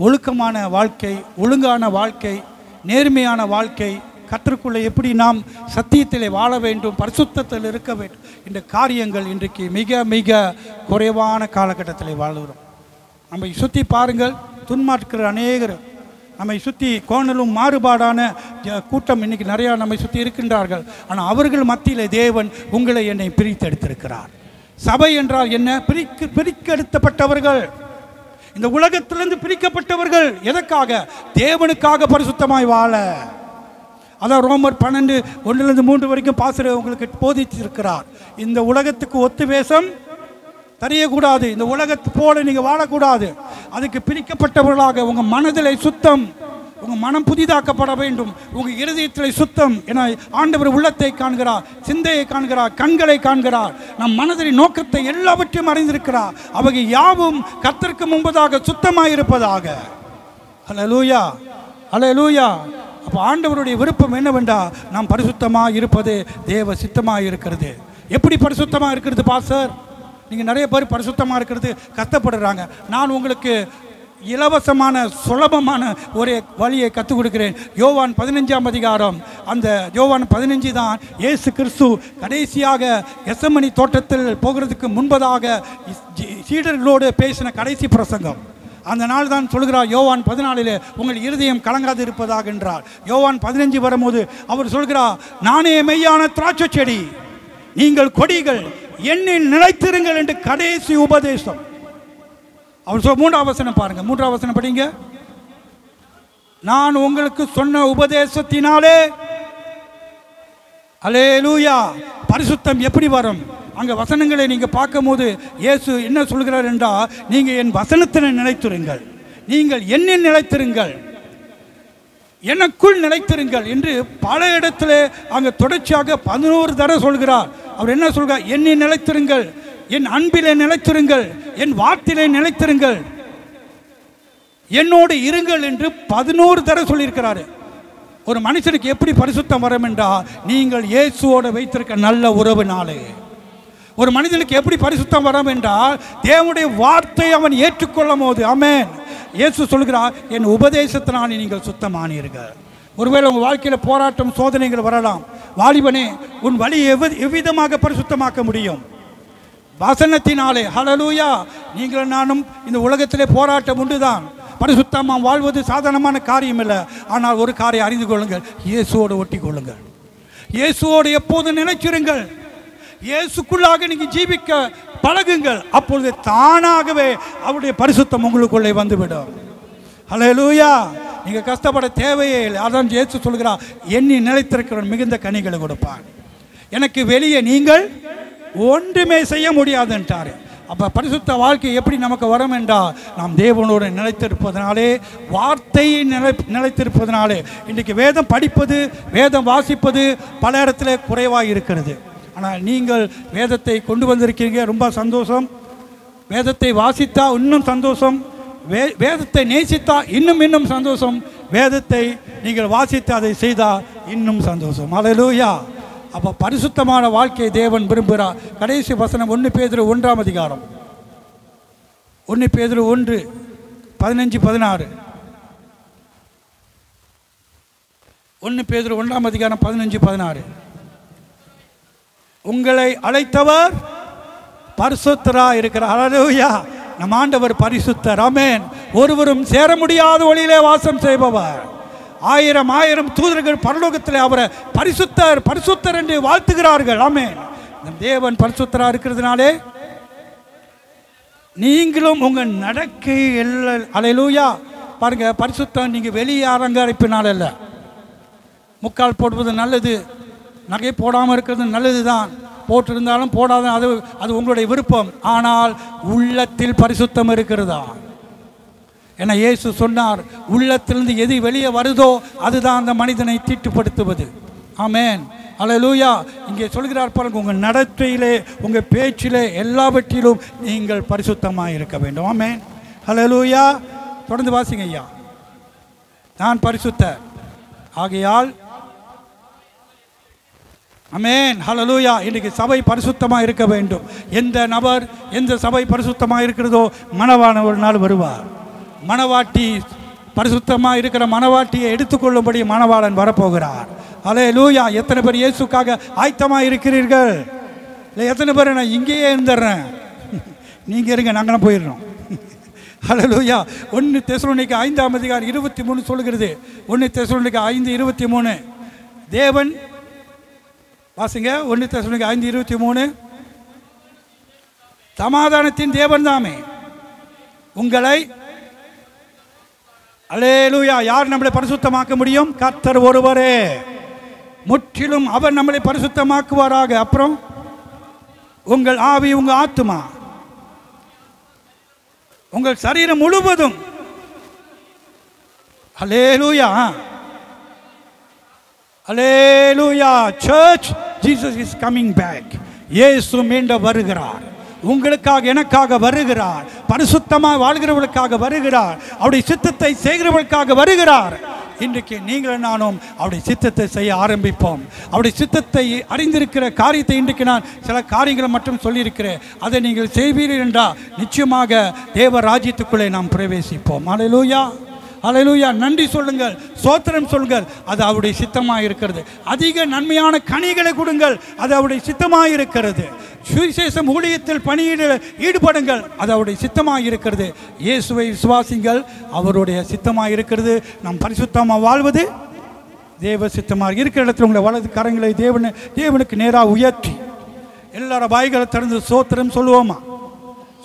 ஒழுக்கமான வாழ்க்கை, ஒழுங்கான வாழ்க்கை, நேர்மையான வாழ்க்கை, கற்றுக்குள்ளே எப்படி நாம் சத்தியத்திலே வாழ வேண்டும், பரிசுத்தத்தில் இருக்க வேண்டும், இந்த காரியங்கள் இன்றைக்கு மிக மிக குறைவான காலகட்டத்தில் வாழ்கிறோம். நம்மை சுற்றி பாருங்கள், துன்மார்க்கிற அநேகர் நம்மை சுற்றி கோணலும் மாறுபாடான கூட்டம் இன்றைக்கி நிறையா நம்மை சுற்றி இருக்கின்றார்கள். ஆனால் அவர்கள் மத்தியில் தேவன் உங்களை என்னை பிரித்தெடுத்திருக்கிறார். சபை என்றால் என்ன? பிரிக்கெடுத்தப்பட்டவர்கள், இந்த உலகத்திலிருந்து பிரிக்கப்பட்டவர்கள். எதற்காக? தேவனுக்காக பரிசுத்தமாய் வாழ. அதான் ரோமர் 12:1-3 வரைக்கும் பாஸ்டர் உங்களுக்கு போதிச்சிருக்கிறார். இந்த உலகத்துக்கு ஒத்து வேஷம் தெரியக்கூடாது, இந்த உலகத்து போல நீங்கள் வாழக்கூடாது. அதுக்கு பிரிக்கப்பட்டவர்களாக உங்கள் மனதிலே சுத்தம், உங்கள் மனம் புதிதாக்கப்பட வேண்டும், உங்கள் இருதயத்தில் சுத்தம். என ஆண்டவர் உள்ளத்தை காண்கிறார், சிந்தையை காண்கிறார், கண்களை காண்கிறார், நம் மனதின் நோக்கத்தை எல்லாவற்றையும் அறிந்திருக்கிறார். அவை யாவும் கர்த்தருக்கு முன்பதாக சுத்தமாக இருப்பதாக. அல்லேலூயா, அல்லேலூயா. அப்போ ஆண்டவருடைய விருப்பம் என்னவென்றால் நாம் பரிசுத்தமாக இருப்பது தேவ சித்தமாக இருக்கிறது. எப்படி பரிசுத்தமாக இருக்கிறது பாஸ்டர்? நீங்கள் நிறைய பேர் பரிசுத்தமாக இருக்கிறது கஷ்டப்படுறாங்க. நான் உங்களுக்கு இலவசமான சுலபமான ஒரு வழியை கற்றுக் கொடுக்கிறேன். யோவான் 15ஆம் அதிகாரம், அந்த யோவான் 15 தான் இயேசு கிறிஸ்து கடைசியாக கெத்செமனி தோட்டத்தில் போகிறதுக்கு முன்பதாக சீடர்களோடு பேசின கடைசி பிரசங்கம். அந்த நாள் தான் சொல்கிறார், யோவான் 14 உங்கள் இருதயம் கலங்காது இருப்பதாக என்றார். யோவான் 15 வரும்போது அவர் சொல்கிறார், நானே மெய்யான திராட்சை செடி, நீங்கள் கொடிகள், என்னில் நிலைத்திருங்கள் என்று கடைசி உபதேசம். அவர் 3ஆம் வசனம் பாருங்க, 3ஆம் வசனம் படிங்க. நான் உங்களுக்கு சொன்ன உபதேசத்தினாலே, அல்லேலூயா. பரிசுத்தம் எப்படி வரும்? அங்கே வசனங்களை நீங்கள் பார்க்கும் போது இயேசு என்ன சொல்கிறார் என்றால், நீங்கள் என் வசனத்தில் நிலைத்திருங்கள், நீங்கள் என்னில் நிலைத்திருங்கள், எனக்குள் நிலைத்திருங்கள் என்று பல இடத்துல அங்கே தொடர்ச்சியாக 11 தடவை சொல்கிறார். அவர் என்ன சொல்கிறார்? என்னில் நிலைத்திருங்கள், என் அன்பிலே நிலைத்திருங்கள், என் வார்த்தையிலே நிலைத்திருங்கள், என்னோடு இருங்கள் என்று 11 தடவை சொல்லியிருக்கிறாரு. ஒரு மனுஷனுக்கு எப்படி பரிசுத்தம் வரும் என்றால், நீங்கள் இயேசுவோடு வைத்திருக்க நல்ல உறவுனாலே. ஒரு மனிதனுக்கு எப்படி பரிசுத்தம் வரும் என்றால், தேவனுடைய வார்த்தை அவன் ஏற்றுக்கொள்ளும் போது. ஆமென். இயேசு சொல்கிறார், என் உபதேசத்தினாலே நீங்கள் சுத்தமானீர்கள். ஒருவேளை உங்கள் வாழ்க்கையில் போராட்டம், சோதனைகள் வரலாம். வாலிபனே, உன் வழியை எவ்விதமாக பரிசுத்தமாக்க முடியும்? வசனத்தினாலே. ஹல்லேலூயா. நீங்கள் நானும் இந்த உலகத்திலே போராட்டம் உண்டுதான். பரிசுத்தமாக வாழ்வது சாதாரணமான காரியம் இல்லை. ஆனால் ஒரு காரியம் அறிந்து கொள்ளுங்கள், இயேசுவோடு ஒட்டி கொள்ளுங்கள், இயேசுவோடு எப்போதும் நினைச்சிருங்கள், இயேசுக்குள்ளாக நீங்கள் ஜீவிக்க பழகுங்கள். அப்பொழுது தானாகவே அவருடைய பரிசுத்தம் உங்களுக்குள்ளே வந்துவிடும். ஹல்லேலூயா. நீங்கள் கஷ்டப்பட தேவையே இல்லை. அதான் இயேசு சொல்கிறார், எண்ணி நிலைத்திருக்கிறவன் மிகுந்த கனிகளை கொடுப்பான். எனக்கு வெளியே நீங்கள் ஒன்றுமே செய்ய முடியாதுன்றார். அப்போ பரிசுத்த வாழ்க்கை எப்படி நமக்கு வரும் என்றால், நாம் தேவனோடு நிலைத்திருப்பதனாலே, வார்த்தையை நிலைத்திருப்பதனாலே. இன்றைக்கு வேதம் படிப்பது, வேதம் வாசிப்பது பல இடத்துல குறைவாக இருக்கிறது. ஆனால் நீங்கள் வேதத்தை கொண்டு வந்திருக்கீங்க, ரொம்ப சந்தோஷம். வேதத்தை வாசித்தா இன்னும் சந்தோஷம், வேதத்தை நேசித்தா இன்னும் சந்தோஷம், வேதத்தை நீங்கள் வாசித்து அதை செய்தால் இன்னும் சந்தோஷம். அல்லேலூயா. அப்போ பரிசுத்தமான வாழ்க்கையை தேவன் விரும்புகிறார். கடைசி வசனம் 1 பேதுரு 1ஆம் அதிகாரம், 1 பேதுரு 1:15-16. 1 பேதுரு 1ஆம் அதிகாரம் 15-16. உங்களை அழைத்தவர் பரிசுத்தராக இருக்கிறார். அல்லேலூயா. நம் ஆண்டவர் பரிசுத்தர். ஆமென். ஒருவரும் சேர முடியாத ஒளியிலே வாசம் செய்பவர். 1000 தூதர்கள் பரலோகத்தில் அவரை பரிசுத்தர் பரிசுத்தர் என்று வாழ்த்துகிறார்கள். ஆமென். தேவன் பரிசுத்தராக இருக்கிறதுனாலே நீங்களும் உங்கள் நடக்கை எல்லாம் அல்லேலூயா. பாருங்க, பரிசுத்தம் நீங்கள் வெளியே அலங்கரிப்பினால் அல்ல. முக்கால் போடுவது நல்லது, நகை போடாமல் இருக்கிறது நல்லது தான், போட்டிருந்தாலும் போடாத அது உங்களுடைய விருப்பம். ஆனால் உள்ளத்தில் பரிசுத்தம் இருக்கிறதா? என இயேசு சொன்னார், உள்ளத்திலிருந்து எது வெளியே வருதோ அதுதான் அந்த மனிதனை தீட்டுப்படுத்துவது. ஆமென். அல்லேலூயா. இங்கே சொல்கிறார் பாருங்க, உங்கள் நடத்தையிலே உங்கள் பேச்சிலே எல்லாவற்றிலும் நீங்கள் பரிசுத்தமாக இருக்க வேண்டும். ஆமென். அல்லேலூயா. தொடர்ந்து வாசிங்க ஐயா. நான் பரிசுத்தர் ஆகையால். ஆமென். ஹல்லேலூயா. இன்றைக்கு சபை பரிசுத்தமாக இருக்க வேண்டும். எந்த சபை பரிசுத்தமாக இருக்கிறதோ மணவாளன் ஒரு நாள் வருவார். மணவாட்டி பரிசுத்தமாக இருக்கிற மணவாட்டியை எடுத்துக்கொள்ளும்படி மணவாளன் வரப்போகிறார். அல்லேலூயா. எத்தனை பேர் இயேசுக்காக ஆயத்தமாக இருக்கிறீர்கள்? இல்லை எத்தனை பேர் நான் இங்கேயே இருந்துடுறேன், நீங்கள் இருங்க நாங்களும் போயிடுறோம். அல்லேலூயா. 1 தெசலோனிக்கேயர் 5ஆம் அதிகாரம் 23 சொல்லுகிறது. 1 தெசலோனிக்கேயர் 5:23. தேவன் வாசிங்க. 1 தெசலோனிக்கேயர் 5:23. சமாதானத்தின் தேவன் தாமே உங்களை. அல்லேலூயா. யார் நம்மளை பரிசுத்தமாக்க முடியும்? கர்த்தர் ஒருவரே. முற்றிலும் அவர் நம்மளை பரிசுத்தமாக்குவாராக. அப்புறம் உங்கள் ஆவி, உங்கள் ஆத்துமா, உங்கள் சரீரம் முழுவதும். அல்லேலூயா. அல்லேலூயா. Church, Jesus is coming back. இயேசு மீண்டும் வருகிறார். உங்களுக்காக எனக்காக வருகிறார். பரிசுத்தமாக வாழ்கிறவர்களுக்காக வருகிறார். அவருடைய சித்தத்தை செய்கிறவர்களுக்காக வருகிறார். இன்றைக்கு நீங்களும் நானும் அவருடைய சித்தத்தை செய்ய ஆரம்பிப்போம். அவருடைய சித்தத்தை அறிந்திருக்கிற காரியத்தை இன்றைக்கு நான் சில காரியங்களை மட்டும் சொல்லியிருக்கிறேன். அதை நீங்கள் செய்வீர்கள் என்றால் நிச்சயமாக தேவ ராஜ்யத்துக்குள்ளே நாம் பிரவேசிப்போம். அல்லேலூயா. அல்லேலூயா. நன்றி சொல்லுங்கள், ஸ்தோத்திரம் சொல்லுங்கள். அது அவருடைய சித்தமாக இருக்கிறது. அதிக நன்மையான கனிகளை கொடுங்கள், அது அவருடைய சித்தமாக இருக்கிறது. சுவிசேஷம் ஊழியத்தில் பணியில் ஈடுபடுங்கள், அது அவருடைய சித்தமாக இருக்கிறது. இயேசுவை விசுவாசிங்கள், அவருடைய சித்தமாக இருக்கிறது. நாம் பரிசுத்தமாக வாழ்வது தேவ சித்தமாக இருக்கிற இடத்துல உங்களை வலது கரங்களை தேவனுக்கு நேராக உயர்த்தி எல்லார வாய்களை திறந்து ஸ்தோத்திரம் சொல்லுவோமா?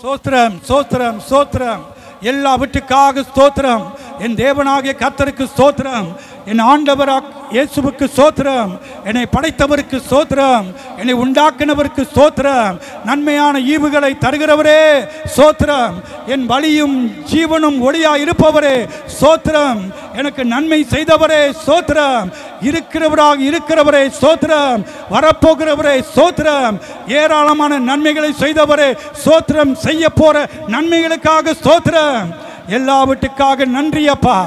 ஸ்தோத்திரம், ஸ்தோத்திரம், ஸ்தோத்திரம். எல்லாவற்றுக்காக ஸ்தோத்திரம். என் தேவனாகிய கர்த்தருக்கு ஸ்தோத்திரம். என் ஆண்டவராக இயேசுவுக்கு ஸ்தோத்திரம். என்னை படைத்தவருக்கு ஸ்தோத்திரம். என்னை உண்டாக்கினவருக்கு ஸ்தோத்திரம். நன்மையான ஈவுகளை தருகிறவரே ஸ்தோத்திரம். என் வழியும் ஜீவனும் ஒளியாய் இருப்பவரே ஸ்தோத்திரம். எனக்கு நன்மை செய்தவரே ஸ்தோத்திரம். இருக்கிறவரே ஸ்தோத்திரம். வரப்போகிறவரே ஸ்தோத்திரம். ஏராளமான நன்மைகளை செய்தவரே ஸ்தோத்திரம். செய்ய போற நன்மைகளுக்காக ஸ்தோத்திரம். எல்லாவற்றுக்காக நன்றி அப்பா,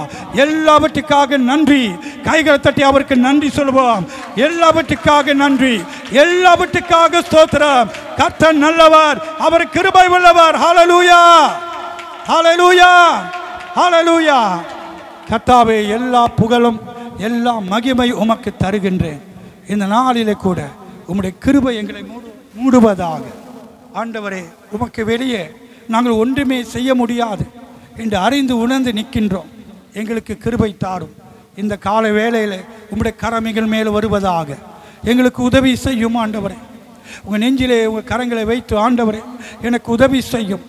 எல்லாவற்றுக்காக நன்றி. கைகளை தட்டி அவருக்கு நன்றி சொல்வோம். எல்லாவற்றுக்காக நன்றி, எல்லாவற்றுக்காக ஸ்தோத்திரம். கர்த்தர் நல்லவர், அவர் கிருபை உள்ளவர். ஹல்லேலூயா, ஹல்லேலூயா, ஹல்லேலூயா. கர்த்தாவே, எல்லா புகழும் எல்லா மகிமை உமக்கு தருகின்றேன். இந்த நாளிலே கூட உம்முடைய கிருபை எங்களை மூடுவதாக. ஆண்டவரே, உமக்கு வெளியே நாங்கள் ஒன்றுமே செய்ய முடியாது என்று அறிந்து உணர்ந்து நிற்கின்றோம். எங்களுக்கு கிருபை தாரும். இந்த கால வேளையில் உம்முடைய கரமைகள் மேல் வருவதாக எங்களுக்கு உதவி செய்யும் ஆண்டவரே. உங்கள் நெஞ்சிலே உங்கள் கரங்களை வைத்து ஆண்டவரே எனக்கு உதவி செய்யும்.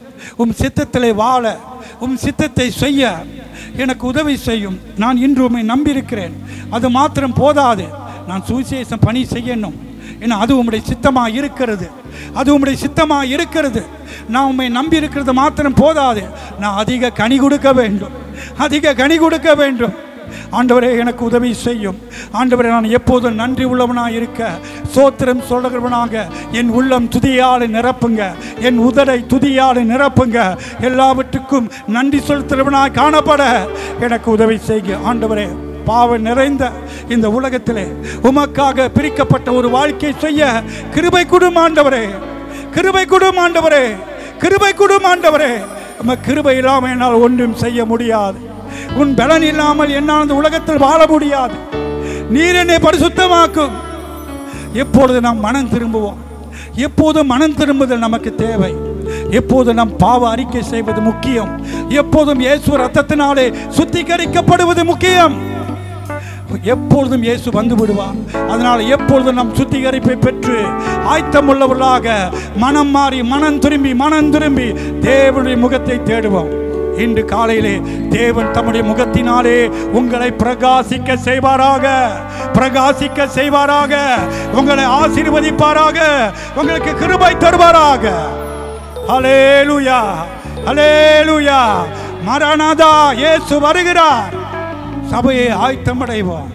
சித்தத்திலே வாழ, சித்தத்தை செய்ய எனக்கு உதவி செய்யும். நான் இன்று உம்மை நம்பியிருக்கிறேன். அது மாத்திரம் போதாது, நான் சுவிசேஷம் பணி செய்யணும். ஏன்னா அது உம்முடைய சித்தமாக இருக்கிறது, அது உம்முடைய சித்தமாக இருக்கிறது. நான் உம்மை நம்பி இருக்கிறது மாத்திரம் போதாது, நான் அதிக கனி கொடுக்க வேண்டும், அதிக கனி கொடுக்க வேண்டும். ஆண்டவரே, எனக்கு உதவி செய்யும். ஆண்டவரே, நான் எப்போதும் நன்றி உள்ளவனாக இருக்க, சோத்திரம் சொல்கிறவனாக என் உள்ளம் துதியால் நிரப்புங்க, என் உதடை துதியால் நிரப்புங்க. எல்லாவற்றுக்கும் நன்றி செலுத்துகிறவனாக காணப்பட எனக்கு உதவி செய்க ஆண்டவரே. பாவம் நிறைந்த இந்த உலகத்திலே உமக்காக பிரிக்கப்பட்ட ஒரு வாழ்க்கை செய்ய கிருபை கொடும் ஆண்டவரே, கிருபை கொடும் ஆண்டவரே, கிருபை கொடும் ஆண்டவரே. நம்ம கிருபை இல்லாமல் என்னால் ஒன்றும் செய்ய முடியாது. உன் பலன் இல்லாமல் என்னால் இந்த உலகத்தில் வாழ முடியாது. நீர் என்னை பரிசுத்தமாக்கும். எப்பொழுது நாம் மனம் திரும்புவோம், எப்போதும் மனம் திரும்புதல் நமக்கு தேவை. எப்போதும் நாம் பாவ அறிக்கை செய்வது முக்கியம். எப்போதும் இயேசு ரத்தத்தினாலே சுத்திகரிக்கப்படுவது முக்கியம். எப்பொழுதும் இயேசு வந்து விடுவார். அதனால் எப்பொழுதும் நம் சுத்திகரிப்பை பெற்று ஆயத்தம் உள்ளவர்களாக மனம் மாறி மனம் திரும்பி தேவனுடைய முகத்தை தேடுவோம். இன்று காலையிலே தேவன் தம்முடைய முகத்தினாலே உங்களை பிரகாசிக்க செய்வாராக, பிரகாசிக்க செய்வாராக, உங்களை ஆசீர்வதிப்பாராக, உங்களுக்கு கிருபை தருவாராக. ஹல்லேலூயா, ஹல்லேலூயா. மரணதா, இயேசு வருகிறார். சபையை ஆயத்தமடைவோம்.